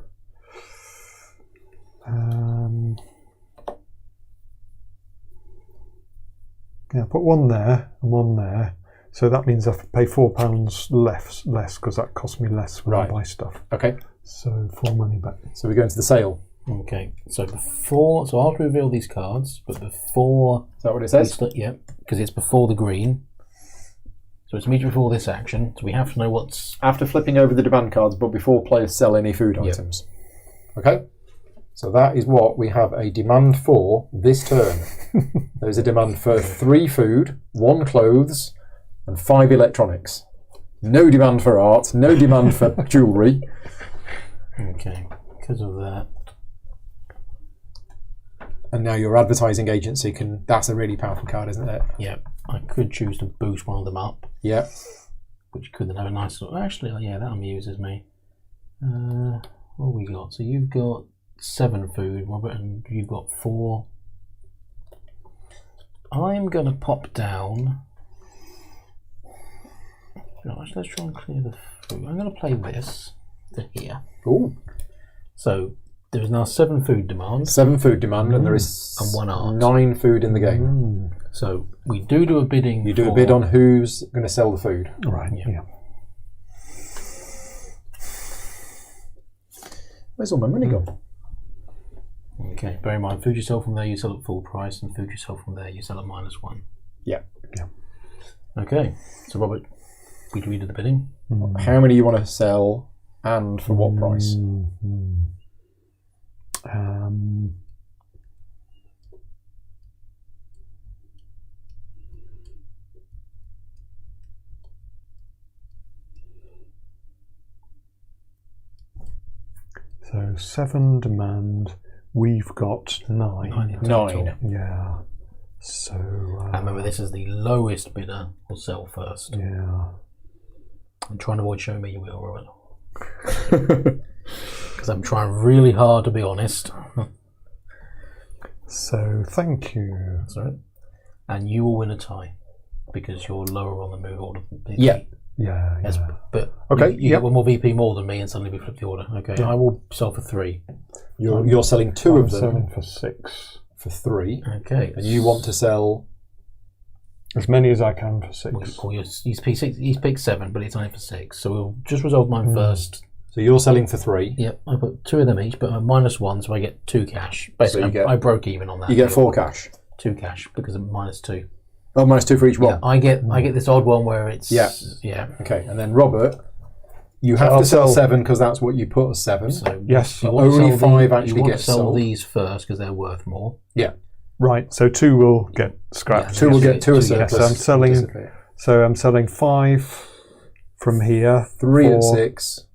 Yeah, put 1 there and 1 there. So that means I have to pay £4 less because that costs me less when I buy stuff. Okay. So 4 money back. So we go into the sale. Okay. So I'll reveal these cards, but before. Is that what it says? Yeah, because it's before the green. So it's immediately before this action. So we have to know what's after flipping over the demand cards, but before players sell any food items. Okay. So that is what we have a demand for this turn. There's a demand for 3 food, 1 clothes, and 5 electronics. No demand for art, no demand for jewellery. Okay, because of that. And now your advertising agency can... That's a really powerful card, isn't it? Yeah, I could choose to boost one of them up. Yeah. Which could then have a nice... Actually, yeah, that amuses me. What have we got? So you've got 7 food, Robert, and you've got 4. I'm going to pop down... Gosh, let's try and clear the food. I'm going to play this to here. Ooh. So there is now 7 food demand. 7 food demand, and there is and 1 art. 9 food in the game. So we do a bidding. You do a bid on who's going to sell the food. Right. Yeah. Where's all my money gone? Okay. Bear in mind, food you sell from there, you sell at full price, and food you sell from there, you sell at -1. Yeah. Yeah. Okay. So Robert, we do the bidding. How many you want to sell, and for what price? So 7 demand. We've got 9. 9. Yeah. So And remember, this is the lowest bidder will sell first. yeah. I'm trying to avoid showing me your wheel, Robert. Because I'm trying really hard to be honest. So thank you. That's all right. And you will win a tie because you're lower on the move order. Yeah. Yeah. Yes, Yeah. but Okay, you get one more VP more than me, and suddenly we flip the order. Okay, Yeah. I will sell for 3. You're selling 2 I'm of them selling for 6. for 3, Okay, and you want to sell. As many as I can for 6. Well, he's picked 7, but it's only for 6. So we'll just resolve mine first. So you're selling for 3. Yep, I put 2 of them each, but I'm -1, so I get 2 cash. Basically, you get- I broke even on that. You get deal. 4 cash. 2 cash because of -2. Oh, -2 for each one. Yeah, I get this odd one where it's yeah. Okay, and then Robert, you have I'll to sell sell- 7 because that's what you put as 7. So Yes. you want to Only sell 5 actually you want get to sell sold. these first because they're worth more. Yeah, Right. So 2 will get scrapped. 2 will get 2 a Yes, surplus. so I'm selling- Disappear. So I'm selling 5 from here. 3 at 4 6,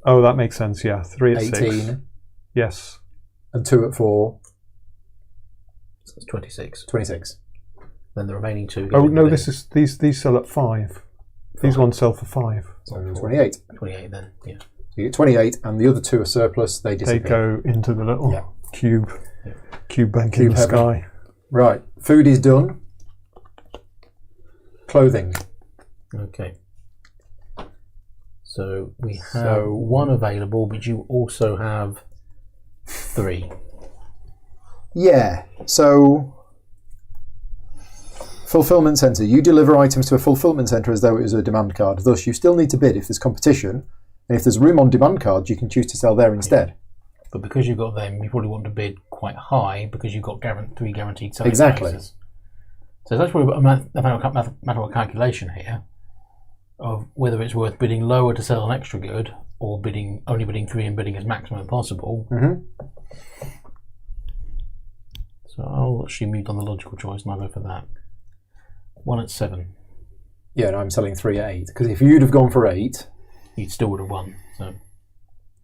Oh, that makes sense. Yeah, 3 at 6. 18, Yes. and 2 at 4, So it's 26. 26. Then the remaining 2. go Oh in no, the this is these sell at 5. These ones sell for 5. So 28. 28 then. Yeah. So you get 28, and the other 2 are surplus. They They disappear. go into the little Yeah. cube bank Cube in the heaven. sky. Right, food is done. Clothing. Okay. So we have So- 1 available, but you also have 3. Yeah, so fulfillment centre. You deliver items to a fulfillment centre as though it was a demand card. Thus, you still need to bid if there's competition, and if there's room on demand cards, you can choose to sell there instead. But because you've got them, you probably want to bid quite high because you've got 3 guaranteed selling Exactly. prices. So that's probably a matter of calculation here of whether it's worth bidding lower to sell an extra good or only bidding 3 and bidding as maximum possible. Mm-hmm. So I'll assume you've done the logical choice and I'll go for that. 1 at 7. Yeah, and I'm selling 3 at 8. Because if you'd have gone for 8, You still would have won. So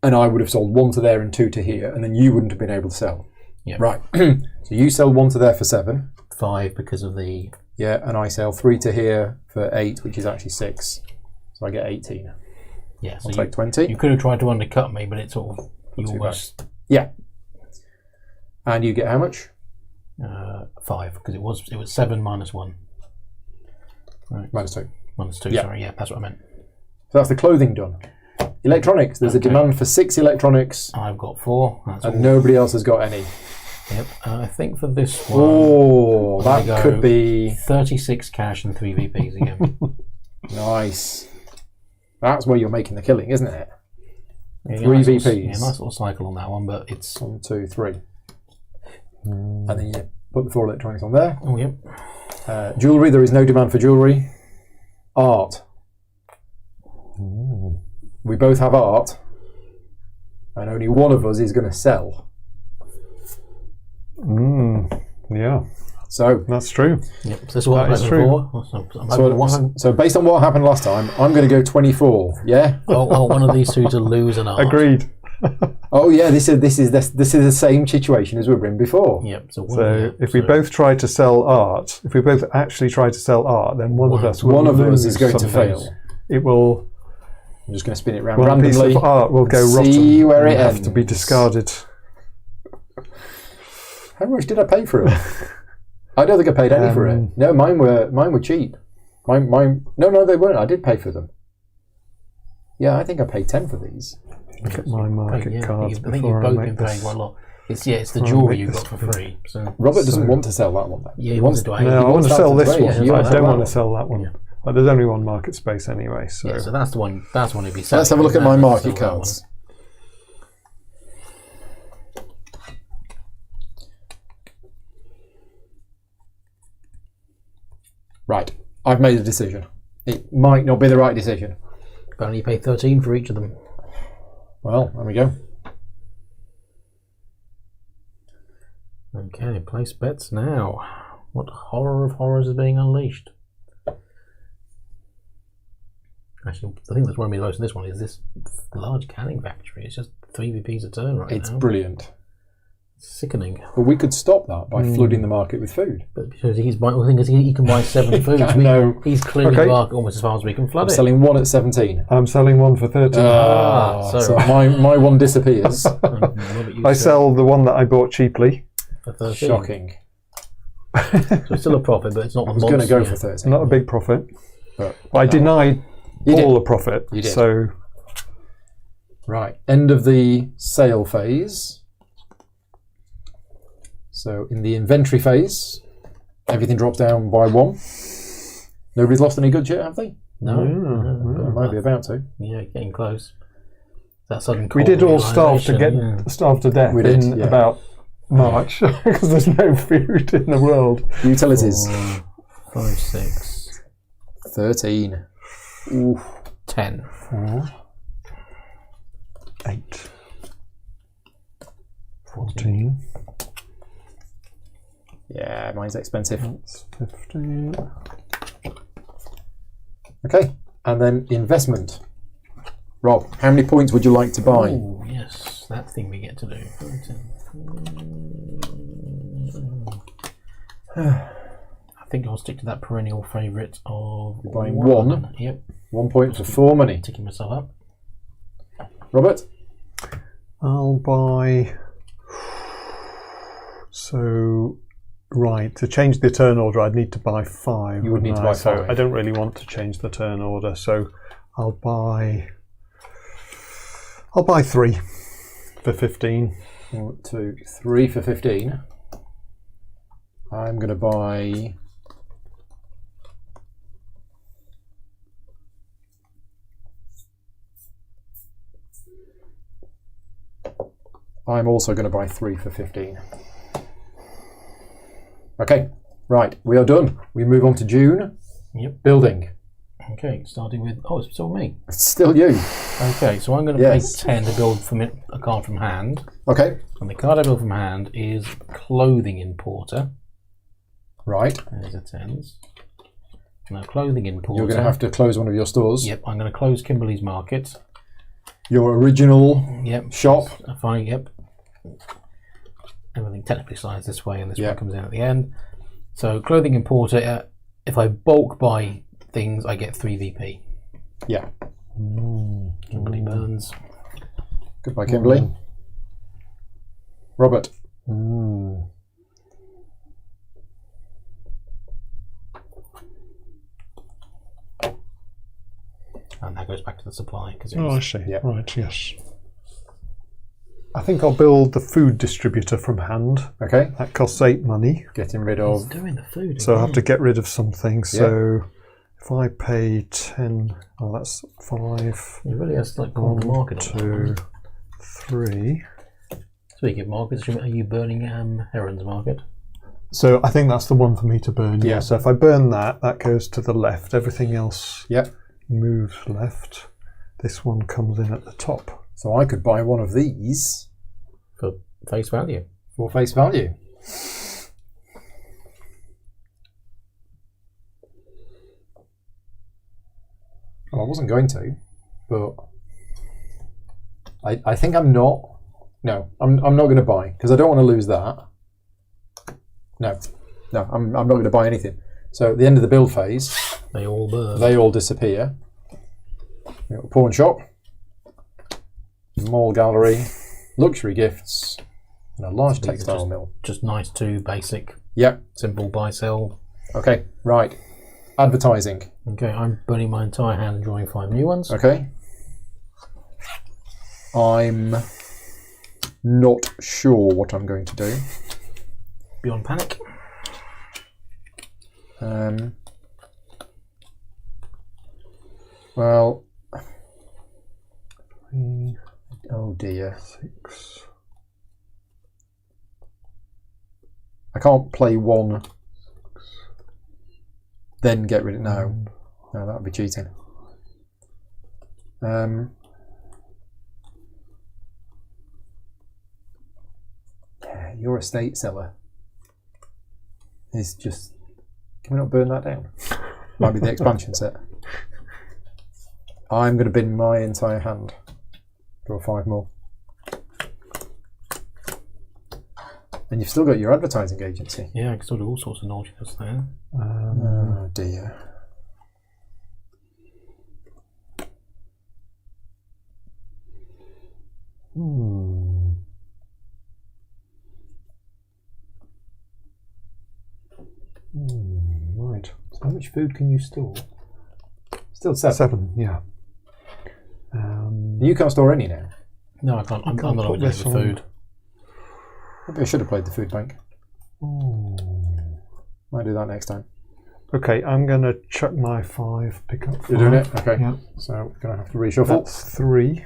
and I would have sold 1 to there and 2 to here, and then you wouldn't have been able to sell. yeah. Right. So you sell 1 to there for 7. 5 because of the Yeah, and I sell 3 to here for 8, which is actually 6. So I get 18. yeah. So I'll take 20. you could have tried to undercut me, but it's sort of you too almost Yeah. And you get how much? 5 because it was 7 -1. Right. -2. -2. Yeah. Sorry, yeah, that's what I meant. So that's the clothing done. Electronics. There's a demand for 6 electronics, I've got 4. That's all. and nobody else has got any. Yep. I think for this one, Oh, I'm that gonna could go be 36 cash and 3 VPs again. nice. That's where you're making the killing, isn't it? Yeah, 3 nice little- VPs. Yeah, nice little cycle on that one, but it's 1, 2, 3. And then you put the 4 electronics on there. oh yep. Jewellery. There is no demand for jewellery. Art. We both have art, and only one of us is going to sell. Yeah, So, that's true. Yep. So this is what That I'm is hoping true. for. So I'm hoping one, so based on what happened last time, I'm going to go 24. Yeah. one of these two to lose an art. Agreed. Oh yeah. This is the same situation as we were in before. Yep. So, So if we both try to sell art, if we both actually try to sell art, then one of us will One of us lose is going to something. fail. It will. I'm just going to spin it around One piece randomly. of art will go rotten. See where and it have to be ends. discarded. How much did I pay for it? I don't think I paid any for it. No, mine were cheap. Mine. No, they weren't. I did pay for them. Yeah, I think I paid 10 for these. Look at my market yeah, cards I think you've before I both make been paying this. quite a lot. It's the I'll jewellery make you this got for free. So Robert doesn't want to sell that one. Though. yeah, he wants to do it. No, I want wants to that sell to this trade. one. Yeah, I that don't one. want to sell that one. Yeah. But there's only one market space anyway, so Yeah, so that's the one. That's one he'd be So selling. let's have a look at my That's market the one. cards. Right, I've made a decision. It might not be the right decision. But only pay 13 for each of them. Well, there we go. Okay, place bets now. What horror of horrors is being unleashed? Actually, the thing that's worrying me the most in this one is this large canning factory. It's just 3 VPs a turn right It's now. brilliant. Sickening. But we could stop that by flooding the market with food. But because he's buying, the thing is, he can buy 7 foods. No. He's clearing Okay. the market almost as far as we can flood I'm it. selling one at 17. I'm selling one for 13. So my one disappears. I sell the one that I bought cheaply. for 13. Shocking. So it's still a profit, but it's not. I was going to go for 13. Not a big profit. But I denied You all did. the profit. You did. So Right, end of the sale phase. So in the inventory phase, everything drops down by 1. Nobody's lost any goods yet, have they? No. Might be about to. Yeah, getting close. That sudden. we did all starve to realisation, get starve to death We did, in yeah. about March because there's no food in the world. Utilities. 4, 5, 6, 13. 10. 4, 8, 14. Yeah, mine's expensive. That's 15. Okay, and then investment. Rob, how many points would you like to buy? Oh yes, that thing we get to do. I think I'll stick to that perennial favourite of You're buying 1. Yep, 1 point for 4 money. ticking myself up. Robert? I'll buy. So, right, to change the turn order, I'd need to buy 5. You would need to wouldn't I? buy 5. So I don't really want to change the turn order. So I'll buy 3 for 15. 1, 2, 3 for 15. I'm going to buy. I'm also going to buy 3 for 15. Okay, right, we are done. We move on to June. Yep. Building. Okay, starting with it's still me. It's still you. Okay, so I'm going to Yes. pay 10 to build from it a card from hand, Okay, and the card I build from hand is Clothing Importer. right. There's a 10s. Now, Clothing Importer. You're going to have to close one of your stores. Yep, I'm going to close Kimberley's Market. Your original Yep. shop. Fine, yep. Everything technically slides this way, and this Yeah. one comes in at the end. So, Clothing Importer, if I bulk buy things, I get 3 VP. Yeah. Kimberley Burns. Goodbye, Kimberley. Robert. And that goes back to the supply. Because Oh, I see. Yeah. Right, yes. I think I'll build the food distributor from hand. Okay. That costs 8 money. Getting rid He's of. doing the food. So I have again. to get rid of some things. So if I pay 10, oh, that's 5, He really has like cornered the market. on that 2, one. 3. Speaking of markets, are you burning Heron's Market? So I think that's the one for me to burn. Yeah. Yeah. So if I burn that, that goes to the left. Everything else Yep. moves left. This one comes in at the top. So I could buy one of these For face value. for face value. Well, I wasn't going to, but I think I'm not. No, I'm not going to buy because I don't want to lose that. No, I'm not going to buy anything. So at the end of the build phase, They all burn. they all disappear. We've got a pawn shop, mall gallery, luxury gifts, and a large These are textile mill. Just nice to basic, Yep. simple buy sell. Okay. Right. Advertising. Okay, I'm burning my entire hand and drawing 5 new ones. Okay. I'm not sure what I'm going to do. Beyond Panic. Well. 3, Oh dear. 6. I can't play 1. Then get rid of no. No, that would be cheating. Yeah, your estate seller is just. Can we not burn that down? Might be the expansion set. I'm going to bin my entire hand. Draw 5 more. And you've still got your advertising agency. Yeah, I can still do all sorts of naughtiness there. Oh dear. Right. How much food can you store? Still 7. 7, yeah. You can't store any now. No, I can't. I'm can't not put ordering this the on. food. Maybe I should have played the food bank. Ooh. Might do that next time. Okay, I'm going to chuck my 5, pick up 5. You're doing it? Okay. Yeah. So we're going to have to reshuffle. That's 3.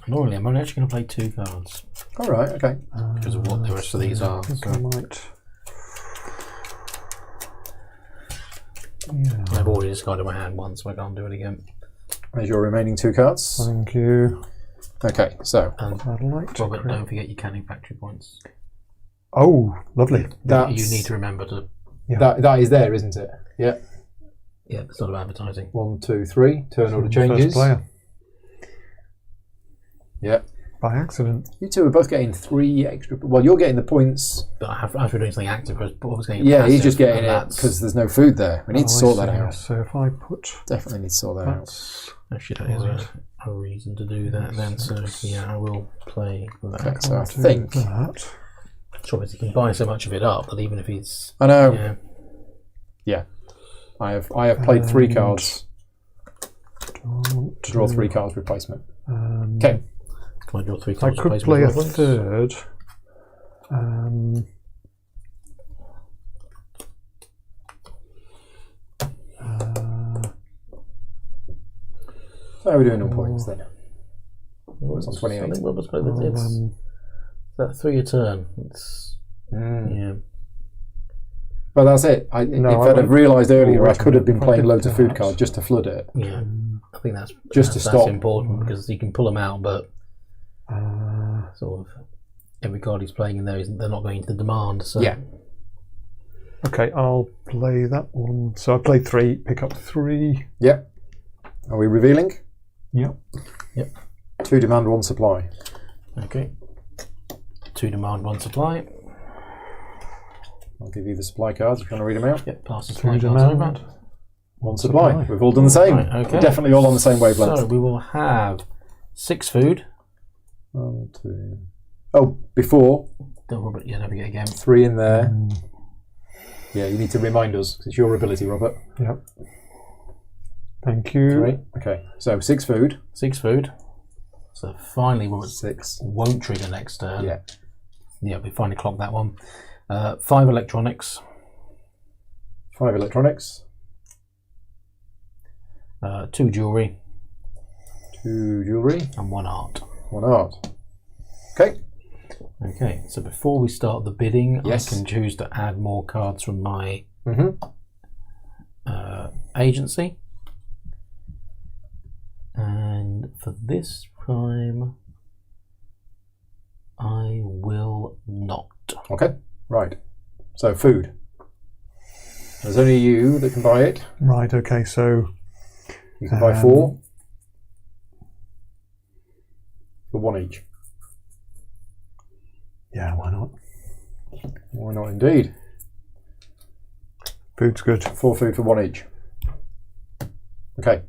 Normally, I'm only actually going to play 2 cards All right, okay. because of what the rest of these are. I think So. I might. Yeah. I've already discarded my hand once, so I can't do it again. There's your remaining 2 cards. Thank you. Okay, so And I'd like to. Robert, don't forget your canning factory points. Oh, lovely. that's, You need to remember to. that is there, isn't it? Yeah. Yeah, the sort of advertising. 1, 2, 3. Turn order First changes. player. Yeah. By accident. You two are both getting 3 extra. Well, you're getting the points. But after doing something active, I was getting. Yeah, he's passive, just getting and it that's- because there's no food there. We need to Oh, I sort that see. out. So if I put Definitely need to sort that out. that's Actually, that is a reason to do that then. So yeah, I will play that. Okay, so I do think. that. Sure, you can buy so much of it up that even if it's I know. yeah, Yeah. I have played 3 cards Don't to draw do- 3 cards replacement. Um, Okay. can I draw 3 I cards? could replacement play a Roberts? third. Um, So how are we doing on points then? It's on 28. I think Robert's got I'll, it's that 3 a turn. It's yeah. But that's it. No, if I I'd have went- realised earlier, wait I a could have minute. been If I playing did loads of food that- cards just to flood it. Yeah, I think that's Just to that's stop. important because you can pull them out, but uh, sort of every card he's playing in there isn't. They're not going into the demand. So Yeah. okay, I'll play that one. So I played 3, pick up 3. Yep. Are we revealing? Yep. 2 demand, 1 supply. okay. 2 demand, 1 supply. I'll give you the supply cards if you want to read them out. Yep, pass the 2 supply cards over. demand. 1 supply. We've all done the same. Right, okay. We're definitely all on the same wavelength. So we will have 6 food. 1, 2. Oh, before Don't worry about don't forget again. 3 in there. Yeah, you need to remind us 'cause it's your ability, Robert. Yep. Thank you. 3. Okay, so 6 food. 6 food. So finally, Robert 6. won't trigger next turn. Yeah. Yeah, we finally clocked that one. 5 electronics. 5 electronics. 2 jewellery. 2 jewellery. And 1 art. 1 art. Okay. Okay, so before we start the bidding, Yes. I can choose to add more cards from my Mm-hmm. agency. And for this time, I will not. Okay. Right. So food. There's only you that can buy it. Right, okay, so You can buy 4 for 1 each. yeah, why not? Why not indeed? Food's good. 4 food for 1 each. Okay.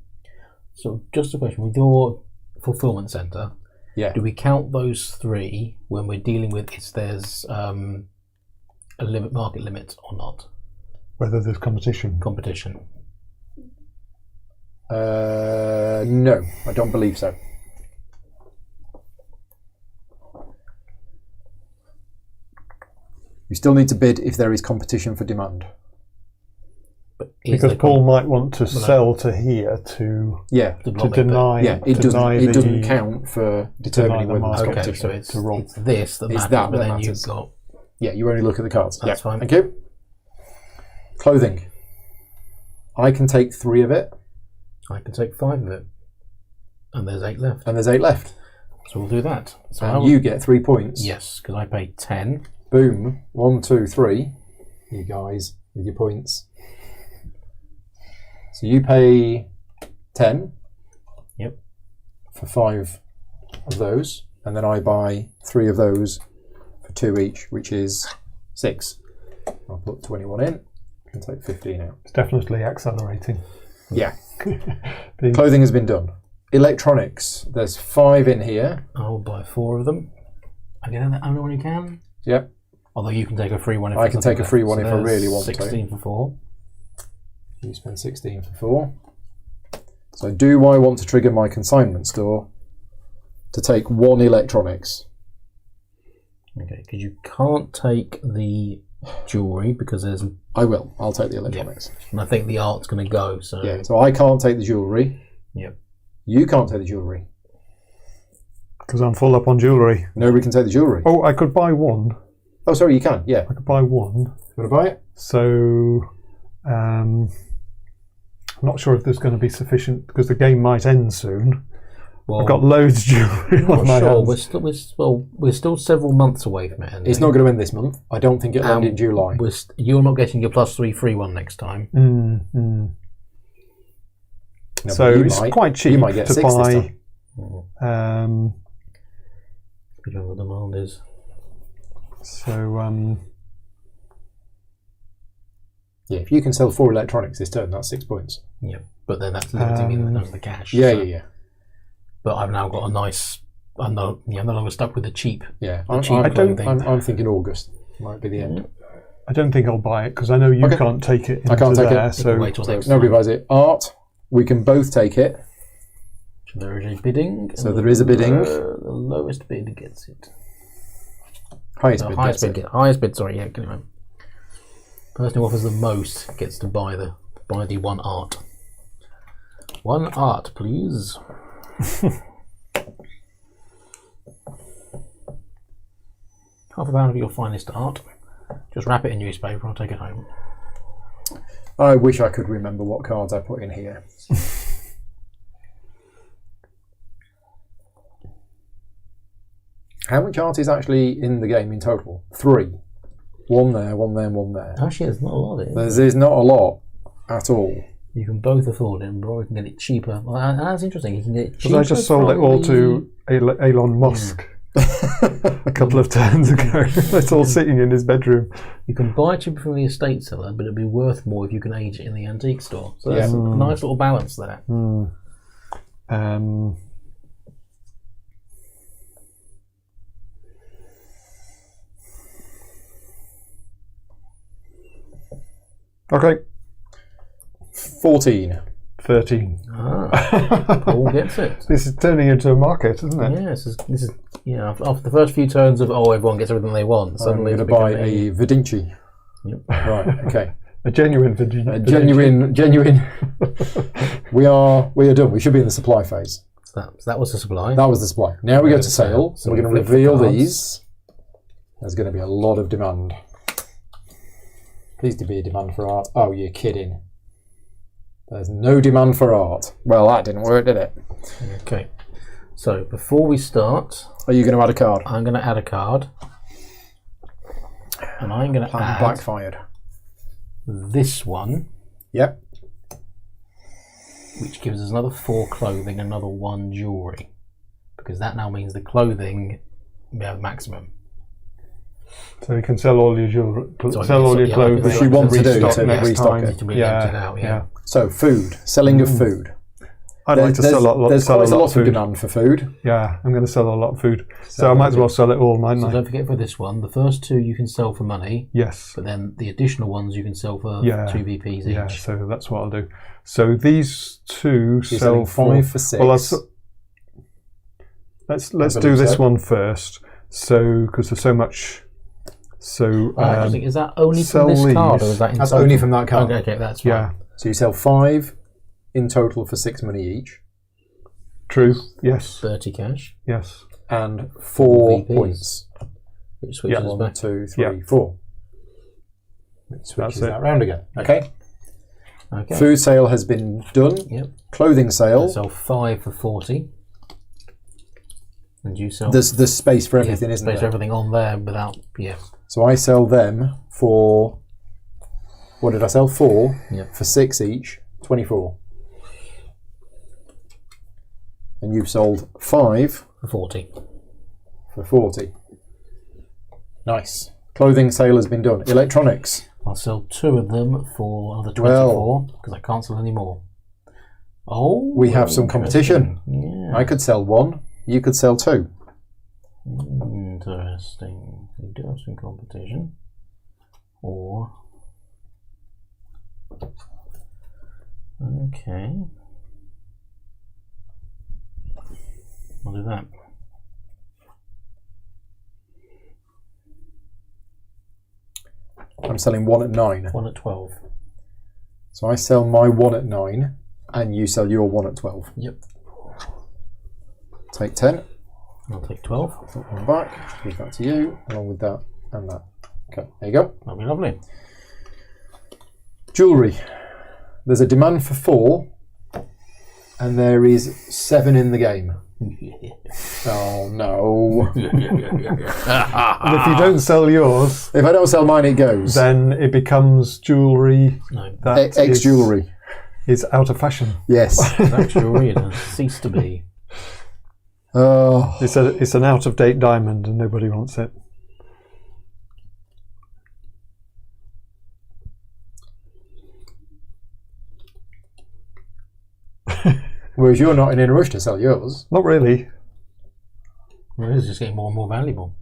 So just a question, with your fulfillment centre, Yeah. do we count those 3 when we're dealing with if there's a market limit or not? Whether there's competition. Competition. No, I don't believe so. You still need to bid if there is competition for demand. But is Because there Paul might want to sell to here to Yeah. to to block it, but- deny. Yeah, it doesn't. deny It doesn't the- count for determining the whether there's market. Okay, competition. so it's, to roll. it's this that It's matters, that but that then matters. you've got Yeah, you only look at the cards. That's Yeah. fine. Thank you. Clothing. I can take 3 of it, I can take 5 of it, and there's 8 left. and there's 8 left. So we'll do that. So I And will- you get 3 points. yes, because I paid 10. Boom. 1, 2, 3. You guys with your points. So you pay 10. Yep. For 5 of those, and then I buy 3 of those for 2 each, which is 6. I'll put 21 in and take 15 out. It's definitely accelerating. Yeah. Clothing has been done. Electronics. There's 5 in here. I'll buy 4 of them. I get that only when you can. Yep. Although you can take a free one if I can take a free one if I really want 16 for 4. You spend 16 for 4. So do I want to trigger my consignment store to take 1 electronics? Okay, because you can't take the jewellery because there's... I will. I'll take the electronics. Yeah. And I think the art's going to go, so... Yeah, so I can't take the jewellery. Yep. You can't take the jewellery. Because I'm full up on jewellery. Nobody can take the jewellery. Oh, I could buy 1. Oh, sorry, you can. Yeah. I could buy 1. You want to buy it? So, I'm not sure if there's going to be sufficient, because the game might end soon. Well, I've got loads of jewellery on my hands. We're still several months away from it. Andy. It's not going to end this month. I don't think it'll end in July. You're not getting your +3 free one next time. No, So it's quite cheap you might get to 6 this buy. time. Whatever the demand is. So, yeah, if you can sell 4 electronics this turn, that's 6 points. Yeah, but then that's limiting me in terms of the cash. Yeah. But I've now got a nice. I'm no longer stuck with the cheap. Yeah, I'm thinking August might be the end. I don't think I'll buy it because I know you can't take it. I can't take there, it. So wait till next nobody time. buys it. Art, we can both take it. So there is a bidding. So there is a bidding. The lowest bid gets it. Highest bid gets it. Highest bid. Sorry, yeah. Can you person who offers the most gets to buy the 1 art. 1 art, please. Half a pound of your finest art. Just wrap it in newspaper. I'll take it home. I wish I could remember what cards I put in here. How much art is actually in the game in total? 3. 1 there, 1 there, and 1 there. Actually, there's not a lot. There's not a lot at all. You can both afford it, or you can get it cheaper. Well, that's interesting. You can get it cheaper. I just sold it all to Elon Musk a couple of turns ago. It's all sitting in his bedroom. You can buy cheaper from the estate seller, but it'll be worth more if you can age it in the antique store. So that's a nice little balance there. Okay. 14. 13. Paul gets it. This is turning into a market, isn't it? Yeah, this is after the first few turns of everyone gets everything they want. Suddenly I'm going to buy a Vinci. Yep. Right. Okay. A genuine Vinci. Genuine. We are done. We should be in the supply phase. So that was the supply. That was the supply. Now we go to sale. So we're going to reveal these. There's going to be a lot of demand. Please be a demand for art. Oh, you're kidding. There's no demand for art. Well, that didn't work, did it? Okay. So before we start, are you going to add a card? I'm going to add a card, and I'm going to add backfired. This one. Yep. Which gives us another 4 clothing, another 1 jewellery, because that now means the clothing we have maximum. So you can sell all your jewelry, clothes. Which you want to do to restock it. Yeah. So food, selling of food. I'd like to sell a lot. There's quite a lot of demand for food. Yeah, I'm going to sell a lot of food. So I might as well sell it all, mightn't I? So don't forget for this one, the first 2 you can sell for money. Yes. But then the additional ones you can sell for 2 VPs each. Yeah, so that's what I'll do. So these 2 sell 5 for 6. Well, let's do this one first. So because there's so much. So is that only from this card, or is that in that's total? only from that card? Okay, that's fine. Yeah. So you sell 5 in total for 6 money each. True. Yes. 30 cash. Yes. And 4 VPs. points. Which switches us 1, back. 2, 3, 4. Which switches that round again. Okay. Food sale has been done. Yep. Clothing sale. I sell 5 for 40. And you sell. There's space for everything, isn't there? Space for everything on there without. Yeah. So I sell them for. What did I sell? 4 for 6 each. 24. And you've sold 5 for 40. For 40. Nice. Clothing sale has been done. Electronics. I'll sell 2 of them for another 24 because I can't sell any more. Oh, we have some competition. Yeah. I could sell 1. You could sell 2. Interesting. We do have some competition. Or okay, we'll do that. I'm selling 1 at 9. 1 at 12. So I sell my 1 at 9, and you sell your 1 at 12. Yep. Take 10. I'll take 12. Put 1 back. Give that to you, along with that and that. Okay, there you go. That'll be lovely. Jewellery. There's a demand for 4, and there is 7 in the game. Oh no. And if you don't sell yours, If I don't sell mine, it goes. then it becomes jewellery No, that X jewellery. is out of fashion. Yes. that's jewellery. It has ceased to be. Oh. It's an out of date diamond, and nobody wants it. Whereas you're not in a rush to sell yours. Not really. Well, it is just getting more and more valuable.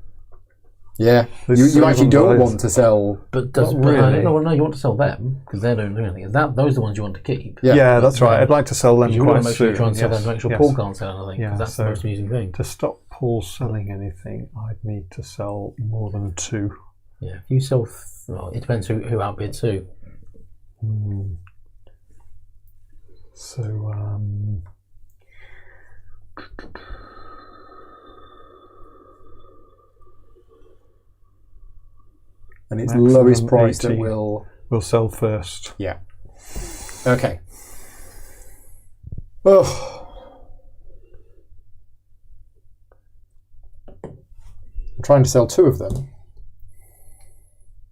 Yeah. There's You so actually many don't others. want to sell. But does Not really. no, you want to sell them because they don't do anything. Those are the ones you want to keep. Yeah, that's right. I'd like to sell them You want quite to make sure you soon. try and sell them yes, to make sure yes. Paul can't sell anything because Yeah, that's so- the most amusing thing. To stop Paul selling anything, I'd need to sell more than 2. Yeah, if you sell, well, it depends who outbids who. So, And it's Maximum lowest price that 80. will. we'll sell first. Yeah. Okay. Oh. I'm trying to sell 2 of them.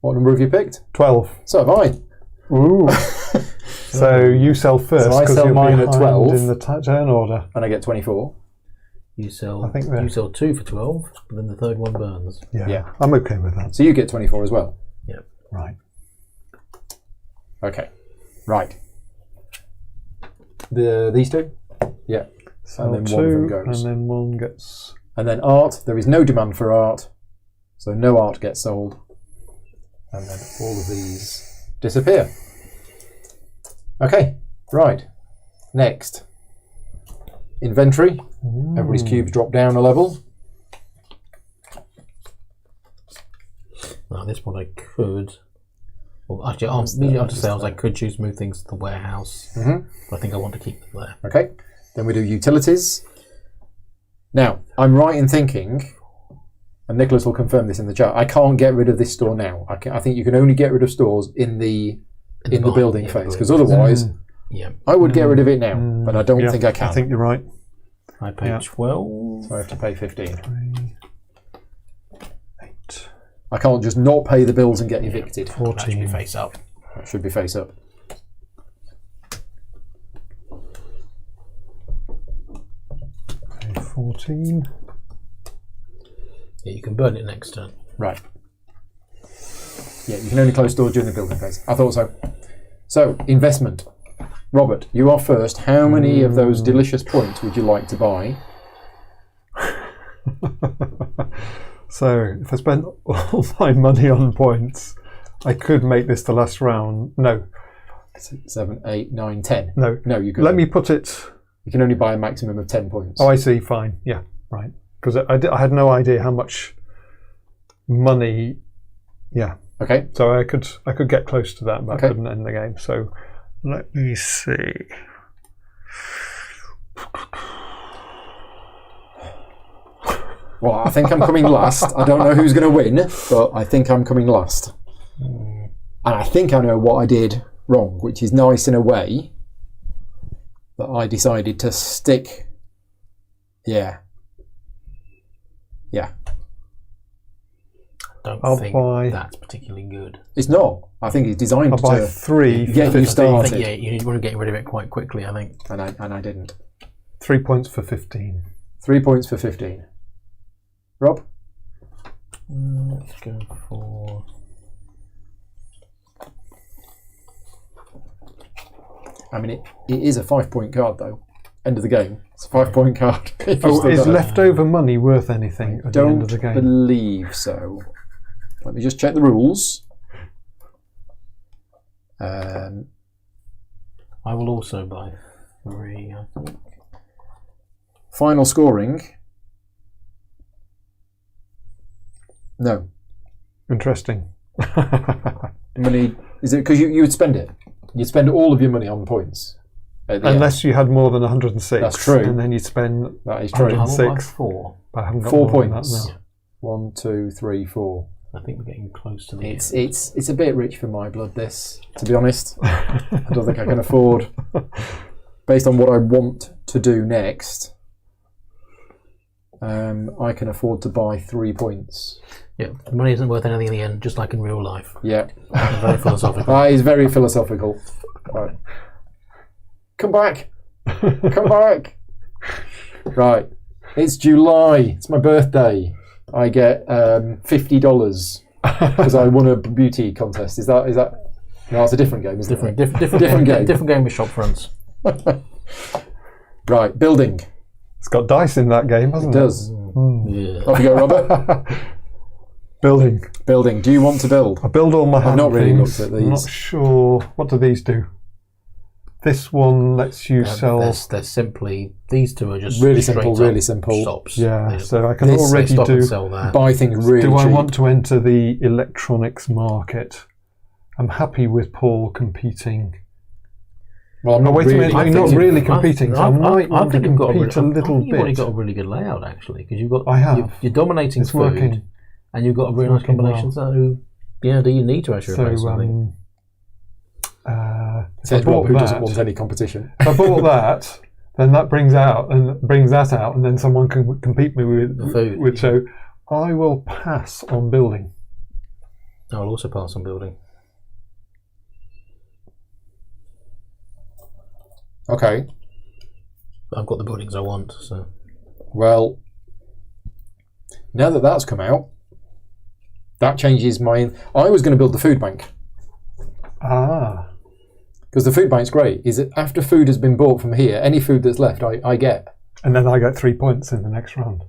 What number have you picked? 12. So have I. Ooh. So you sell first So I because sell you're mine at behind 12. in the turn order. And I get 24. You sell. I think we're- you sell 2 for 12, but then the third one burns. Yeah, Yeah. I'm okay with that. So you get 24 as well. Yeah. Right. Okay. Right. These 2? Yeah. Sell then 2, one of them goes. and then 1 gets. And then art. There is no demand for art. So no art gets sold. And then all of these disappear. Okay. Right. Next. Inventory. Everybody's cubes drop down a level. Well, at this point, I could. Well, actually, immediately after sales, I could choose to move things to the warehouse. Mhm. But I think I want to keep them there. Okay. Then we do utilities. Now, I'm right in thinking, and Nicholas will confirm this in the chat, I can't get rid of this store now. I think you can only get rid of stores in the building phase, because otherwise Yeah. I would get rid of it now, but I don't Yeah, think I can. I think you're right. I pay Yeah. 12. So I have to pay 15. 3, 8, I can't just not pay the bills and get evicted. That should be 14. face up. That should be face up. Okay, 14. Yeah, you can burn it next turn. Right. Yeah, you can only close stores during the building phase. I thought so. So, investment. Robert, you are first. How many of those delicious points would you like to buy? So, if I spent all my money on points, I could make this the last round. No, 7, 8, 9, 10. no. No, you can. Let me put it. You can only buy a maximum of 10 points. Oh, I see. Fine. Yeah, right. Because I had no idea how much money. Yeah. Okay. So I could get close to that, but Okay. I couldn't end the game. So let me see. Well, I think I'm coming last. I don't know who's going to win, but I think I'm coming last. And I think I know what I did wrong, which is nice in a way that I decided to stick. Yeah. Yeah. Don't think buy- that's particularly good. It's not. I think it's designed I'll buy to 3 for get you 15. I started. think, yeah, you want to get rid of it quite quickly, I think. And I didn't. 3 points for 15. 3 points for 15. Rob? Let's go for. I mean, it is a 5-point card though. End of the game. It's a 5-point card. Is leftover money worth anything at the end of the game? Don't believe so. Let me just check the rules. I will also buy 3, I think. Final scoring. No. Interesting. Money, is it because you would spend it? You'd spend all of your money on points. Unless you had more than 106. That's true. And then you'd spend That is true. 106. 4. But I haven't got 4 more than points. that now. 1, 2, 3, 4. I think we're getting close to the end. It's a bit rich for my blood, this, to be honest. I don't think I can afford, based on what I want to do next, I can afford to buy 3 points. Yeah, the money isn't worth anything in the end, just like in real life. Yeah. Very philosophical. He's very philosophical. Right. Come back. Come back. Right. It's July. It's my birthday. I get $50 because I won a beauty contest. Is that? No, it's a different game, isn't it? Different game. Different game with shop fronts. Right, building. It's got dice in that game, hasn't It it? does. Yeah. Off you go, Robert. Building. Building. Do you want to build? I build all my hand not really things. looked at these. I'm not sure. What do these do? This one lets you sell. They're simply, these two are just Really straight simple, up really simple. stops. Yeah, They- so I can This- they already stop and do. sell that. Buy things really Do I cheap. want to enter the electronics market? I'm happy with Paul competing. Well, I'm No, not wait a really. minute. I You're think not you- really competing, so I might want to think you've got compete a little I think you've already bit. got a really good layout actually, because you've got. I have. You're dominating It's food, working. and you've got a really nice working combination. So, yeah, do you need to actually replace something? If I Says Rob, bought who doesn't that, want any competition. if I bought that, then that brings that out, and then someone can compete me with The food. with. So I will pass on building. I'll also pass on building. Okay. I've got the buildings I want, so Well, now that that's come out, that changes my. I was going to build the food bank Ah, because the food bank's great. Is that after food has been bought from here, any food that's left, I get. and then I get 3 points in the next round.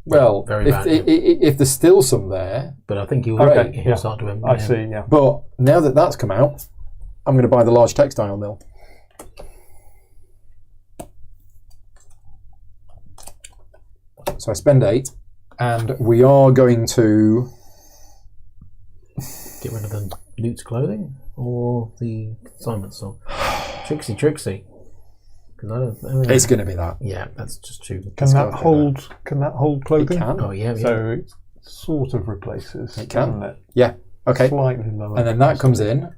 Well, Very if, valuable. if there's still some there, but I think he'll Okay, start to. I see. Yeah. but now that that's come out, I'm going to buy the large textile mill. So I spend 8, and we are going to. Get rid of the Newt's clothing or the consignment song. Trixie. Because I don't. It's going to be that. Yeah, that's just too. Can that hold? Can that hold It clothing? can. Oh yeah. So it sort of replaces. It can. doesn't it? Yeah. Okay. Slightly lower. And then that comes in,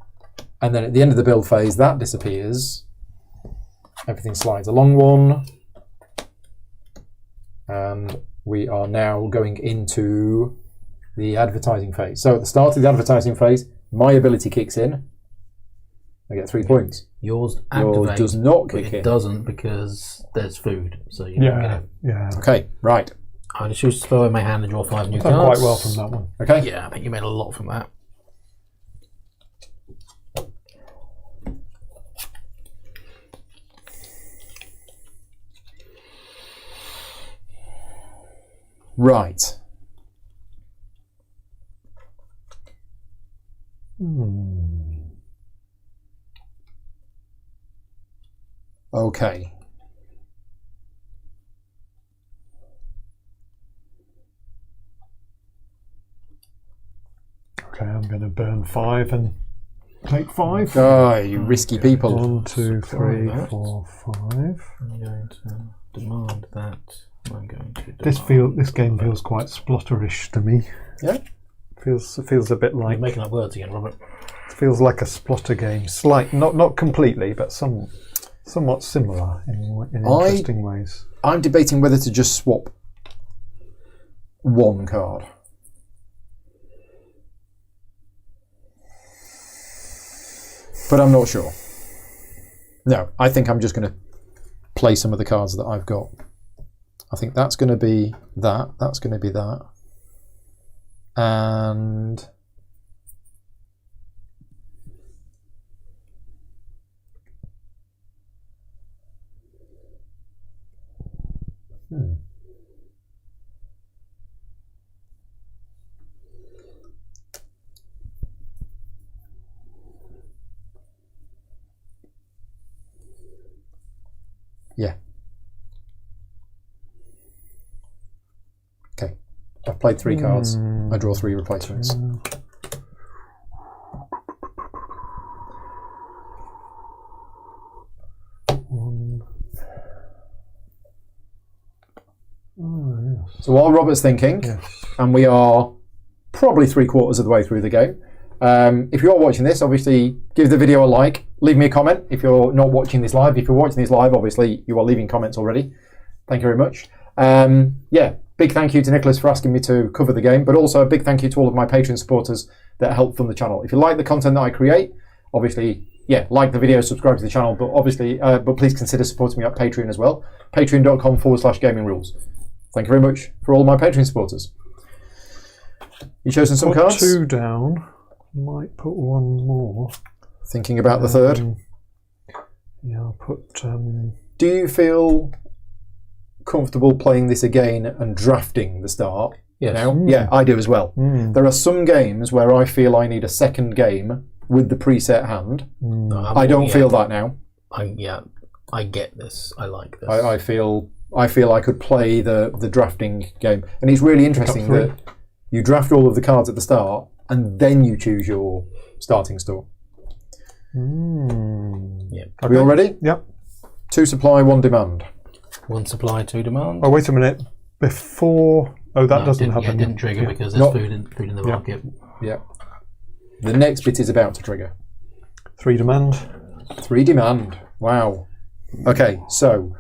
and then at the end of the build phase, that disappears. Everything slides along one, and we are now going into the advertising phase. So at the start of the advertising phase, my ability kicks in. I get 3 points. Yours Yours activates, does not but kick it in. doesn't because there's food. So you don't get Yeah, it. yeah. Okay, right. I just choose to throw in my hand and draw 5 new Done cards. quite well from that one. Okay. Yeah, I think you made a lot from that. Right. Okay. Okay, I'm going to burn 5 and take 5. Ah, you risky people. 1, 2, 3, that. 4, 5. I'm going to demand that. I'm going to demand This game feels quite splotterish to me. Yeah. Feels a bit You're like making up words again, Robert. feels like a splotter game. Slight, not completely, but somewhat similar in interesting ways. I'm debating whether to just swap one card. But I'm not sure. No, I think I'm just going to play some of the cards that I've got. I think that's going to be that. That's going to be that. And yeah. Okay. I've played 3 cards. I draw 3 replacements. So while Robert's thinking, and we are probably 3/4 of the way through the game, if you're watching this, obviously give the video a like, leave me a comment if you're not watching this live. If you're watching this live, obviously you are leaving comments already. Thank you very much. Yeah, big thank you to Nicholas for asking me to cover the game, but also a big thank you to all of my Patreon supporters that help fund the channel. If you like the content that I create, obviously, yeah, like the video, subscribe to the channel, but obviously, but please consider supporting me at Patreon as well. Patreon.com/gaming rules. Thank you very much for all my Patreon supporters. You chosen some cards? 2 down. Might put 1 more. Thinking about the third? Yeah, I'll put... Do you feel comfortable playing this again and drafting the start? Yes. Now? Yeah, I do as well. There are some games where I feel I need a second game with the preset hand. No, I don't feel that now. I get this. I like this. I feel I could play the drafting game, and it's really interesting that you draft all of the cards at the start and then you choose your starting store. Yeah. Are we all ready? Yep. 2 supply, 1 demand. 1 supply, 2 demand. Oh, wait a minute. Before... Oh, that doesn't happen. Yeah, it didn't trigger because there's food in the market. Yeah. The next bit is about to trigger. 3 demand. 3 demand. Wow. Okay, so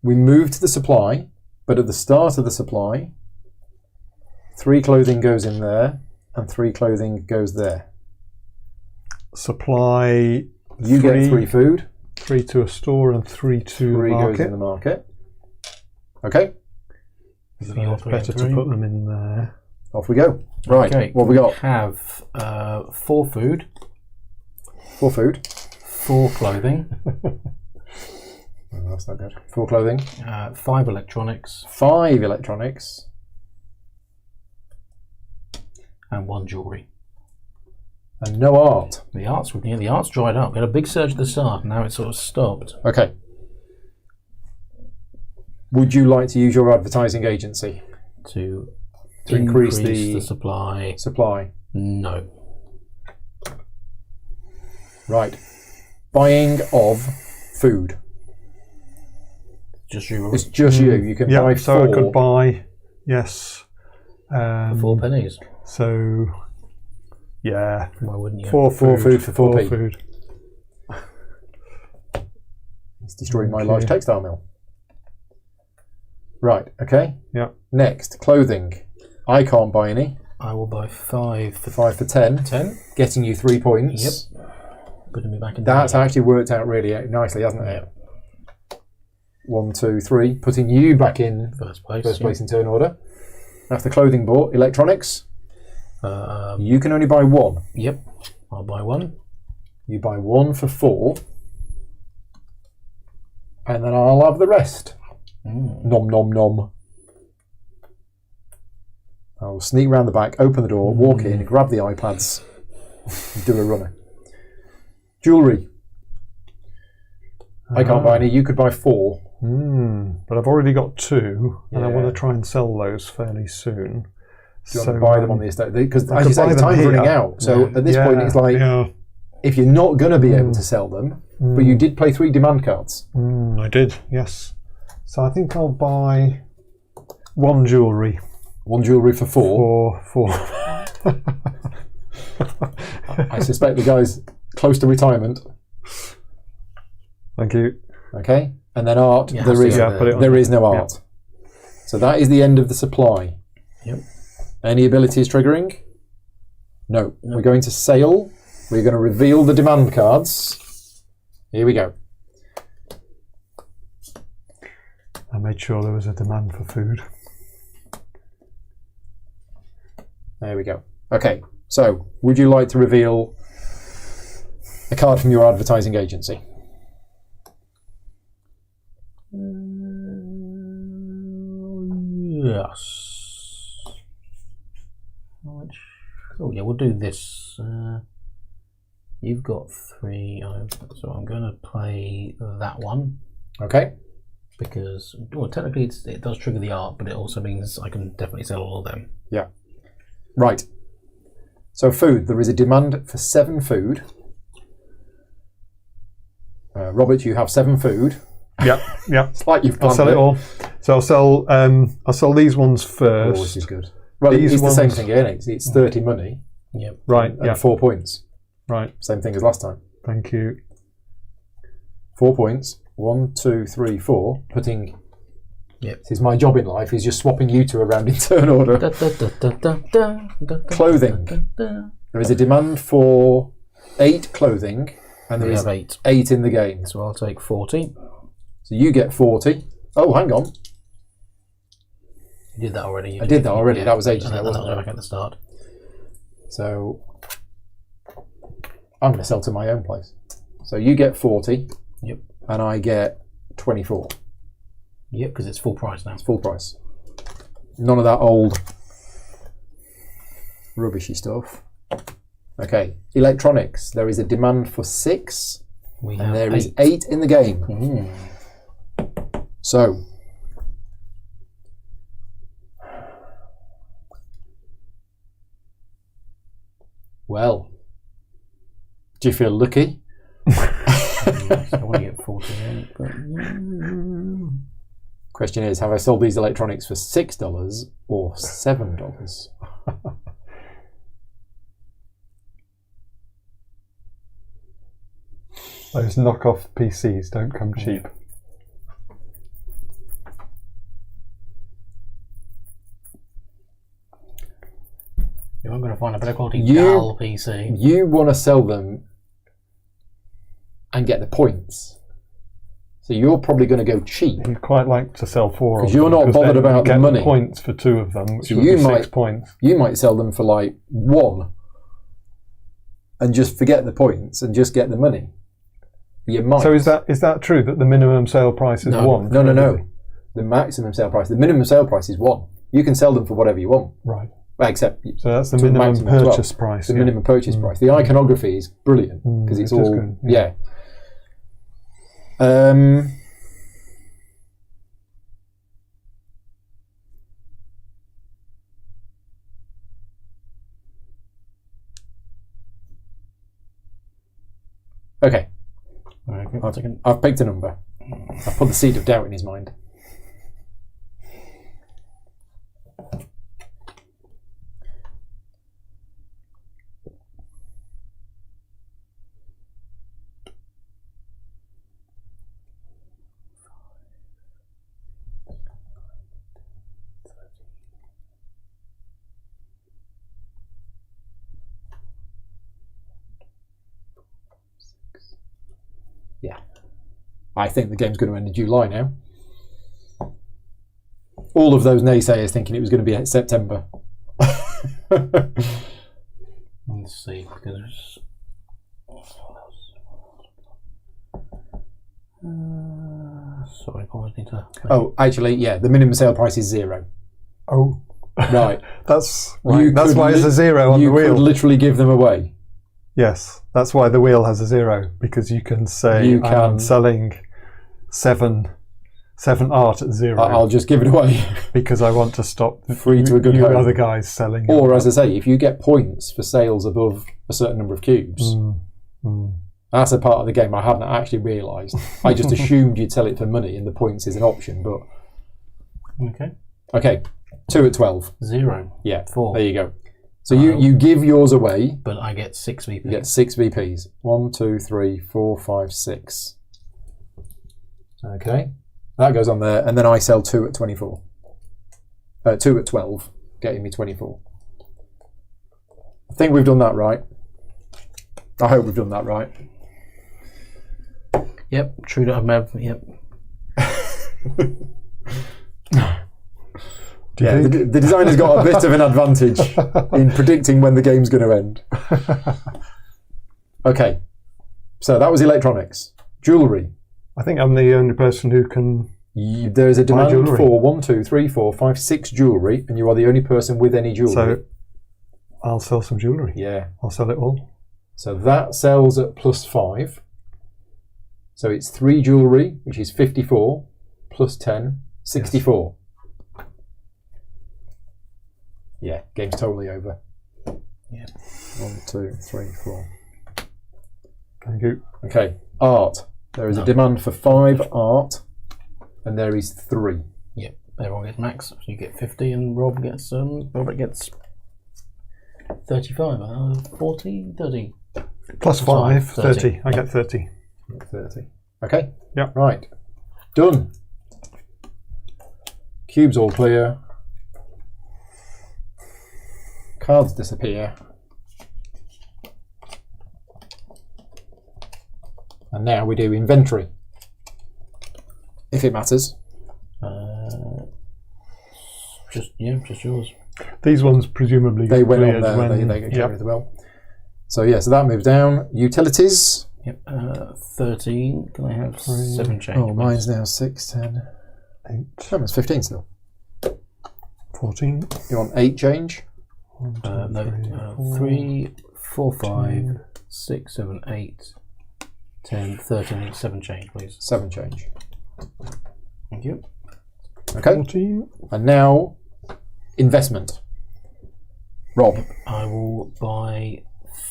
we move to the supply, but at the start of the supply, 3 clothing goes in there, and 3 clothing goes there. Supply. You get 3 food. 3 to a store and 3 to 3 market. goes in the market. Okay. So it's better to put them in there. Off we go. Right. Okay. What have we got? Have 4 food. 4 food. 4 clothing. Oh, that's not good. 4 clothing. 5 electronics. 5 electronics. And 1 jewellery. And no art. The art's dried up. We had a big surge at the start, now it's sort of stopped. Okay. Would you like to use your advertising agency To increase the supply? Supply. No. Right. Buying of food. Just you. It's just you. You can buy 4. So I could buy, yes. For 4 pennies. So, yeah. Why wouldn't you? 4 food for 4p. food. It's destroying my large textile mill. Right, okay. Yeah. Next, clothing. I can't buy any. I will buy 5 for 5 for 10. 10. Getting you 3 points. Yep. Putting me back in. That's actually worked out really nicely, hasn't it? 1, 2, 3. Putting you back in First place. first place in turn order. That's the clothing bought. Electronics. You can only buy 1. Yep. I'll buy 1. You buy 1 for 4. And then I'll have the rest. Nom nom nom. I'll sneak round the back, open the door, walk in, grab the iPads, and do a runner. Jewellery. I can't buy any. You could buy 4. But I've already got 2, and I Yeah. want to try and sell those fairly soon. Do you want to buy them on the estate? Because I as you could say, buy the them time's here. running out. So at this point, it's like, if you're not going to be able to sell them, but you did play 3 demand cards. I did, yes. So I think I'll buy 1 jewellery. 1 jewellery for 4. For I suspect the guy's close to retirement. Thank you. Okay, and then art. Yeah, there is put it on there is no art. So that is the end of the supply. Yep. Any abilities triggering? No. We're going to sale. We're going to reveal the demand cards. Here we go. I made sure there was a demand for food. There we go. Okay, so would you like to reveal a card from your advertising agency? Yes. Oh yeah, we'll do this. You've got 3, so I'm going to play that one. Okay. Because, well, technically it does trigger the art, but it also means I can definitely sell all of them. Yeah. Right. So food. There is a demand for 7 food. Robert, you have 7 food. Yep. It's like you've I'll planned sell it all. So I'll sell these ones first. Oh, this is good. Well, it's the same thing again. It's 30 money. Yep. Right. And 4 points. Right. Same thing as last time. Thank you. 4 points. 1, 2, 3, 4. Putting. Yep. This is my job in life. Is just swapping you two around in turn order. Clothing. There is a demand for 8 clothing, and there is 8 in the game. So I'll take 40. So you get 40. Oh, hang on. You did that already. I did that already. Yeah. That was ages ago. That was back at the start. So I'm going to sell to my own place. So you get 40. Yep. And I get 24. Yep, because it's full price now. It's full price. None of that old rubbishy stuff. Okay. Electronics. There is a demand for 6. And there is 8 in the game. So well, do you feel lucky? I want to get 48, but question is, have I sold these electronics for $6 or $7? Those knockoff PCs don't come cheap. You're going to find a better quality Dell PC. You want to sell them and get the points. So you're probably going to go cheap. You'd quite like to sell 4 of them. Because you're not bothered about the money. Points for 2 of them, which so would be 6 points. You might sell them for like 1 and just forget the points and just get the money. You might. So is that true that the minimum sale price is 1? No. The maximum sale price. The minimum sale price is 1. You can sell them for whatever you want. Right. Except so that's the minimum purchase price. The minimum purchase price. The iconography is brilliant because it's all good. Yeah. Okay. I've picked a number. I've put the seed of doubt in his mind. Yeah. I think the game's going to end in July now. All of those naysayers thinking it was going to be in September. Let's see, because sorry, I always need to. Oh, actually, yeah, the minimum sale price is 0. Oh, right. That's right. That's why it's a 0 on the wheel. You could literally give them away. Yes, that's why the wheel has a 0, because you can say I'm selling 7 art at 0. I'll just give it away because I want to stop free to a good home. Other guys selling. Or as I say, if you get points for sales above a certain number of cubes, that's a part of the game I hadn't actually realised. I just assumed you'd sell it for money and the points is an option. But okay, 2 at 12. 0. Yeah, 4. There you go. So you give yours away, but I get 6 VPs. You get 6 VPs. 1, 2, 3, 4, 5, 6. Okay, that goes on there, and then I sell 2 at 24. 2 at 12, getting me 24. I think we've done that right. I hope we've done that right. Yep, true to Mev. Yep. Do you Yeah, think? the designer's got a bit of an advantage in predicting when the game's going to end. Okay, so that was electronics. Jewellery. I think I'm the only person who can. There is a demand jewellery. for 1, 2, 3, 4, 5, 6 jewellery, and you are the only person with any jewellery. So I'll sell some jewellery. Yeah. I'll sell it all. So that sells at +5. So it's 3 jewellery, which is 54, plus 10, 64. Yes. Yeah, game's totally over. Yeah. 1, 2, 3, 4. Thank you. Okay, art. There is a demand for 5 art, and there is 3. Yep, everyone gets max. So you get 50, and Robert gets 35, 40, 30. Plus 5, 30. 30. I get 30. 30. Okay. Yeah. Right. Done. Cubes all clear. Cards disappear. And now we do inventory. If it matters. Just yours. These ones presumably They went on cleared there. when, They get carried well. So yeah, so that moves down. Utilities. Yep. 13. Can I have 7 change? Oh, mine's now 6, 10. 8, Oh, it's 15 still. 14. You want 8 change? 1, 2, No. 3, 4, 5, 6, 7, 8, 10, 13. 7 change, please. 7 change. Thank you. Okay. 14. And now, investment. Rob. I will buy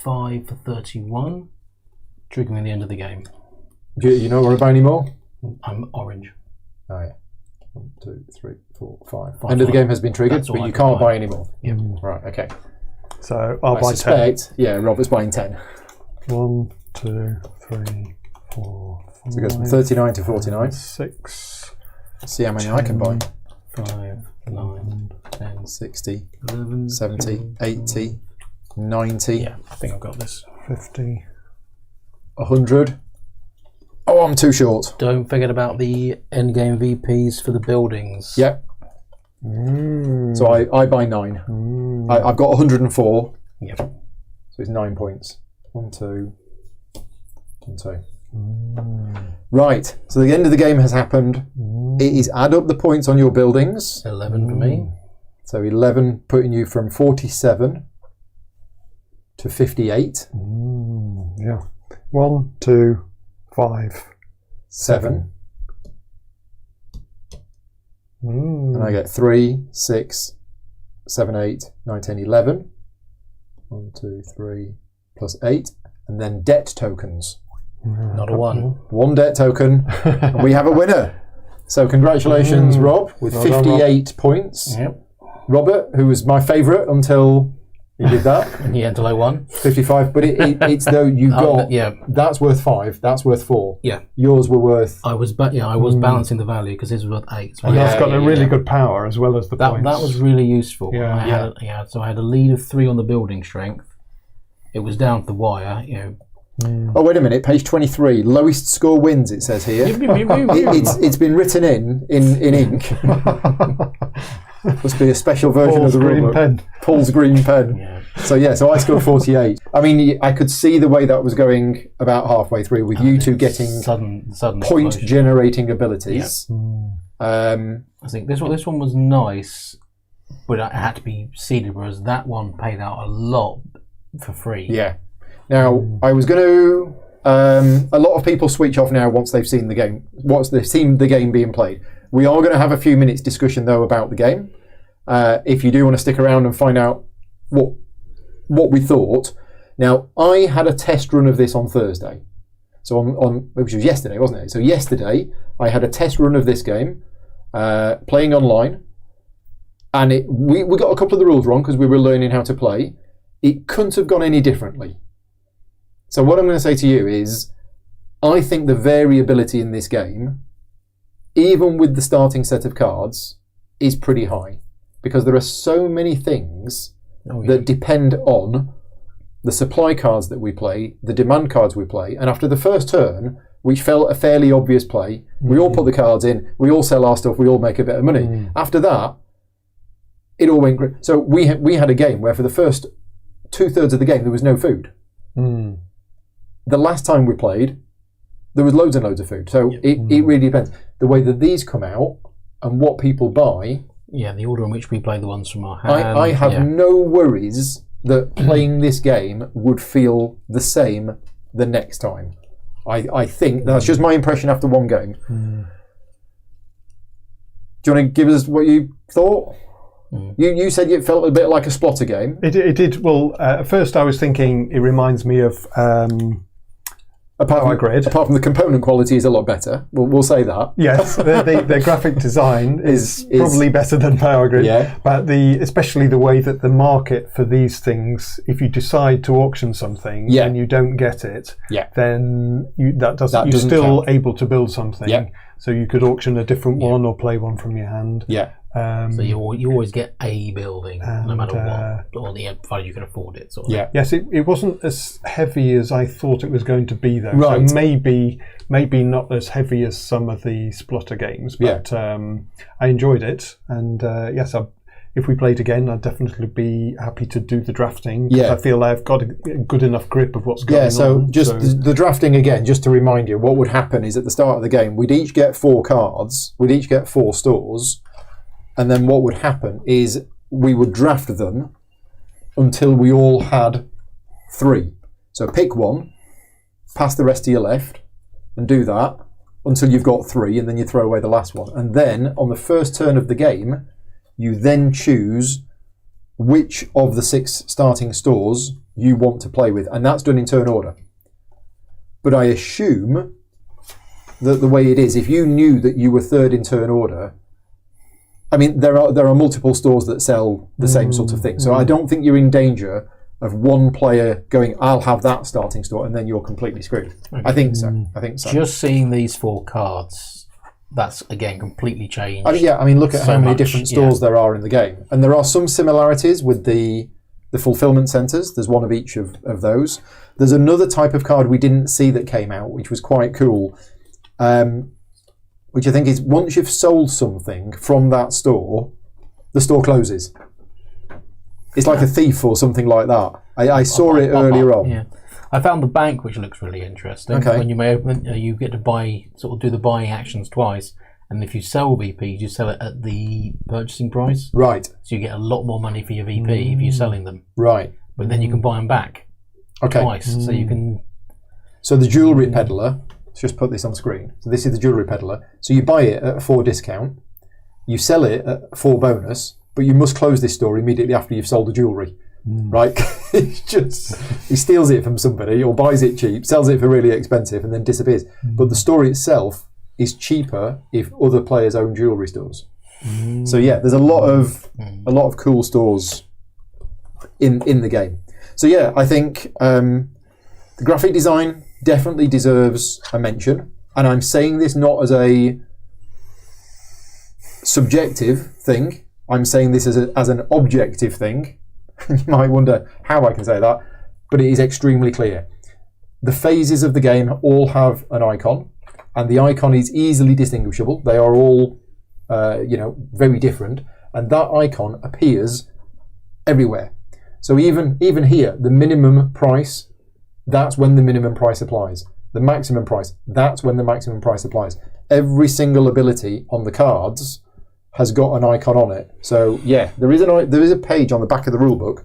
5 for 31, triggering the end of the game. Do you not want to buy any more? I'm orange. Oh yeah. 1, 2, 3, 4, 5. Five, End of the five. game has been triggered, That's all but I you can can't buy. buy any more. Yep. Right, okay. So I'll I buy 10. suspect, yeah, Robert's buying 10. 1, 2, 3, 4, 5. So it goes from 39 to 49. 6. See how many I can buy. 5, 9, 10, 60, 11, 70, 80, 90, Yeah, I think I've got this. 50. 100. Oh, I'm too short. Don't forget about the endgame VPs for the buildings. Yep. So I buy 9. I've got 104. Yep. So it's 9 points. 1, 2, 1, 2. Right. So the end of the game has happened. It is add up the points on your buildings. 11 for me. So 11 putting you from 47 to 58. Yeah. 1, 2, 5. 7. And I get 3, 6, 7, 8, 9, 10, 11. 1, 2, 3, plus 8. And then debt tokens. Not a 1. 1 debt token. And we have a winner. So congratulations, Rob, with Well done, 58 points. Yep. Robert, who was my favourite until you did that, And yeah, until I won. 55. But it's though you got, Yeah. that's worth 5, that's worth 4. Yeah. Yours were worth, I was balancing the value because his was worth 8. So And Yeah, that's got a yeah, really yeah. good power as well as the that points. was really useful. Yeah. So I had a lead of 3 on the building strength. It was down to the wire, oh wait a minute, page 23, lowest score wins, it says here. It's been written in ink. Must be a special version Paul's of the green rulebook. pen. Paul's green pen. Yeah. So I scored 48. I mean, I could see the way that was going about halfway through with you two getting sudden point explosion. generating abilities. I think this one was nice, but it had to be seeded, whereas that one paid out a lot for free. Yeah. Now, I was going to... a lot of people switch off now once they've seen the game. Once they've seen the game being played. We are going to have a few minutes discussion, though, about the game. If you do want to stick around and find out what we thought. Now, I had a test run of this on Thursday. So on which was yesterday, wasn't it? So yesterday, I had a test run of this game, playing online. And we got a couple of the rules wrong because we were learning how to play. It couldn't have gone any differently. So what I'm going to say to you is, I think the variability in this game, even with the starting set of cards, is pretty high. Because there are so many things that depend on the supply cards that we play, the demand cards we play, and after the first turn, which felt a fairly obvious play, we all put the cards in, we all sell our stuff, we all make a bit of money. After that, it all went great. So we had a game where for the first 2/3 of the game there was no food. Mm. The last time we played, there was loads and loads of food. So it really depends. The way that these come out and what people buy. Yeah, the order in which we play the ones from our hand. I have no worries that playing this game would feel the same the next time. I think that's just my impression after one game. Mm. Do you want to give us what you thought? You said it felt a bit like a Splotter game. It did. Well, at first I was thinking it reminds me of Power Grid. Apart from the component quality is a lot better. We'll say that. Yes, the graphic design is probably better than Power Grid. Yeah. But especially the way that the market for these things, if you decide to auction something and you don't get it, then you're still able to build something. Yeah. So you could auction a different one or play one from your hand. Yeah. So you always get a building, no matter what, or provided you can afford it. Sort of. Yeah. Yes, it wasn't as heavy as I thought it was going to be, though. Right. So maybe not as heavy as some of the Splotter games, but I enjoyed it. And yes, if we played again, I'd definitely be happy to do the drafting. Yeah. I feel I've got a good enough grip of what's going on. Yeah, so the drafting again, just to remind you, what would happen is at the start of the game, we'd each get 4 cards, we'd each get 4 stores. And then what would happen is we would draft them until we all had 3. So pick one, pass the rest to your left, and do that until you've got 3, and then you throw away the last one. And then on the first turn of the game, you then choose which of the 6 starting stores you want to play with, and that's done in turn order. But I assume that the way it is, if you knew that you were 3rd in turn order, I mean, there are multiple stores that sell the same sort of thing. So I don't think you're in danger of one player going, I'll have that starting store, and then you're completely screwed. Okay. I think so. Just seeing these 4 cards, that's, again, completely changed. I mean, look at how many different stores there are in the game. And there are some similarities with the fulfillment centres. There's one of each of those. There's another type of card we didn't see that came out, which was quite cool. Which I think is once you've sold something from that store, the store closes. It's like a thief or something like that. I saw it earlier on. Yeah. I found the bank, which looks really interesting. Okay. When you may open, you get to buy, sort of do the buying actions twice, and if you sell VPs, you sell it at the purchasing price. Right. So you get a lot more money for your VP if you're selling them. Right. But then you can buy them back twice, so you can. So the jewellery peddler. Let's just put this on screen. So this is the jewellery peddler. So you buy it at a 4 discount, you sell it at 4 bonus, but you must close this store immediately after you've sold the jewellery. Right? It's just, he steals it from somebody or buys it cheap, sells it for really expensive, and then disappears. But the store itself is cheaper if other players own jewellery stores. So yeah, there's a lot of cool stores in the game. So yeah, I think the graphic design definitely deserves a mention, and I'm saying this not as a subjective thing. I'm saying this as an objective thing. You might wonder how I can say that, but it is extremely clear. The phases of the game all have an icon, and the icon is easily distinguishable. They are all, very different, and that icon appears everywhere. So even here, the minimum price. That's when the minimum price applies. The maximum price, that's when the maximum price applies. Every single ability on the cards has got an icon on it. So yeah, there is a page on the back of the rulebook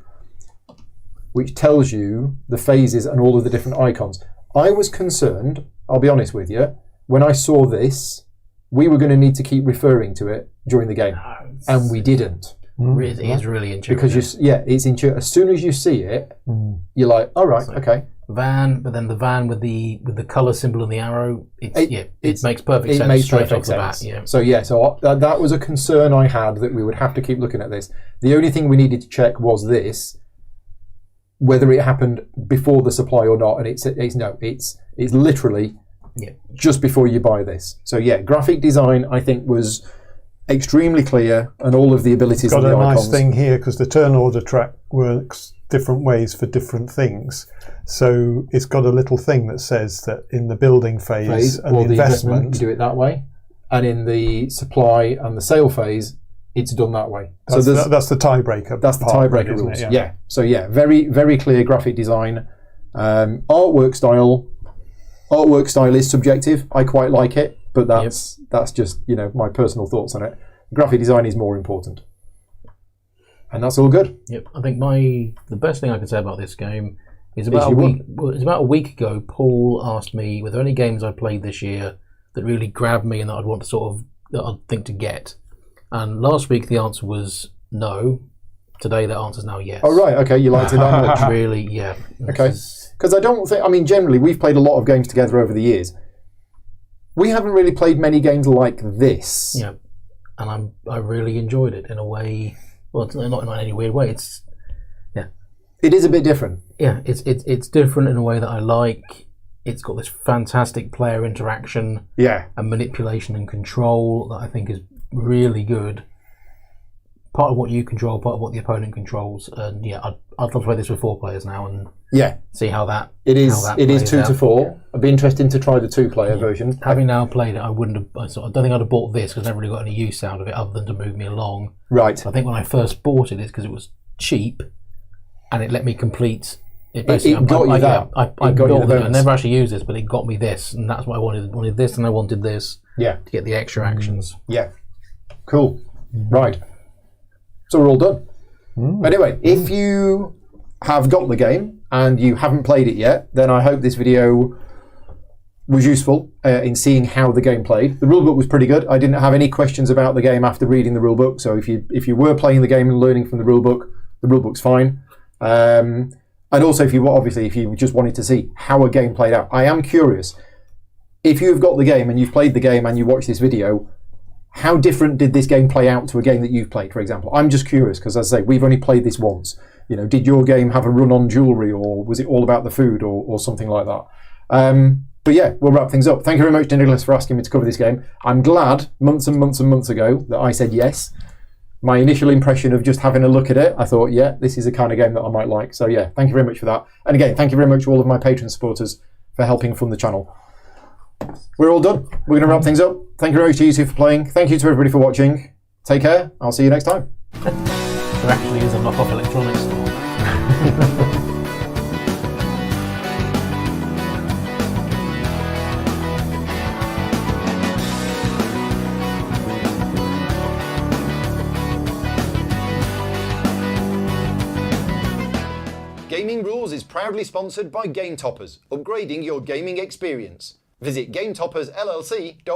which tells you the phases and all of the different icons. I was concerned, I'll be honest with you, when I saw this, we were going to need to keep referring to it during the game, and we didn't. It is really intuitive. Because it's intuitive. As soon as you see it, you're like, all right, okay. Van, but then the van with the colour symbol and the arrow, it makes perfect sense. It makes straight off the bat. Yeah. So that was a concern I had, that we would have to keep looking at this. The only thing we needed to check was this, whether it happened before the supply or not, and it's literally just before you buy this. So yeah, graphic design I think was extremely clear, and all of the abilities and the icons. Got a nice thing here because the turn order track works different ways for different things. So it's got a little thing that says that in the building phase and or the investment, you do it that way, and in the supply and the sale phase, it's done that way. That's the tiebreaker. That's the tiebreaker rules. Yeah. So yeah, very very clear graphic design. Artwork style is subjective. I quite like it, but that's just my personal thoughts on it. Graphic design is more important, and that's all good. Yep. I think the best thing I can say about this game is about a week ago. Paul asked me were there any games I played this year that really grabbed me and that I'd want to that I'd think to get. And last week the answer was no. Today the answer is now yes. Oh right, okay, you liked it that much. Really, yeah. Okay. Because I don't think, generally we've played a lot of games together over the years. We haven't really played many games like this. Yeah, and I really enjoyed it in a way. Well, not in any weird way. It is a bit different. Yeah, it's different in a way that I like. It's got this fantastic player interaction. Yeah. And manipulation and control that I think is really good. Part of what you control, part of what the opponent controls, and yeah, I'd love to play this with 4 players now and see how that. It is 2 to 4. It'd be interesting to try the 2-player version. Having now played it, I don't think I'd have bought this because I never really got any use out of it other than to move me along. Right. So I think when I first bought it's because it was cheap, and it let me complete. It got you that. I built it. I never actually used this, but it got me this, and that's what I wanted. I wanted this, and I wanted this. Yeah. To get the extra actions. Yeah. Cool. Right. So we're all done. Anyway, if you have got the game and you haven't played it yet, then I hope this video was useful in seeing how the game played. The rulebook was pretty good. I didn't have any questions about the game after reading the rulebook. So if you were playing the game and learning from the rulebook's fine. And also, if you just wanted to see how a game played out, I am curious. If you've got the game and you've played the game and you watch this video, how different did this game play out to a game that you've played, for example? I'm just curious because, as I say, we've only played this once. Did your game have a run on jewellery, or was it all about the food, or something like that? But yeah, we'll wrap things up. Thank you very much to Nicholas for asking me to cover this game. I'm glad months and months and months ago that I said yes. My initial impression of just having a look at it, I thought, yeah, this is the kind of game that I might like. So yeah, thank you very much for that. And again, thank you very much to all of my Patreon supporters for helping fund the channel. We're all done. We're going to wrap things up. Thank you very much to you two for playing. Thank you to everybody for watching. Take care. I'll see you next time. There actually is a knockoff electronics store. Gaming Rules is proudly sponsored by Game Toppers, upgrading your gaming experience. Visit GameToppersLLC.com.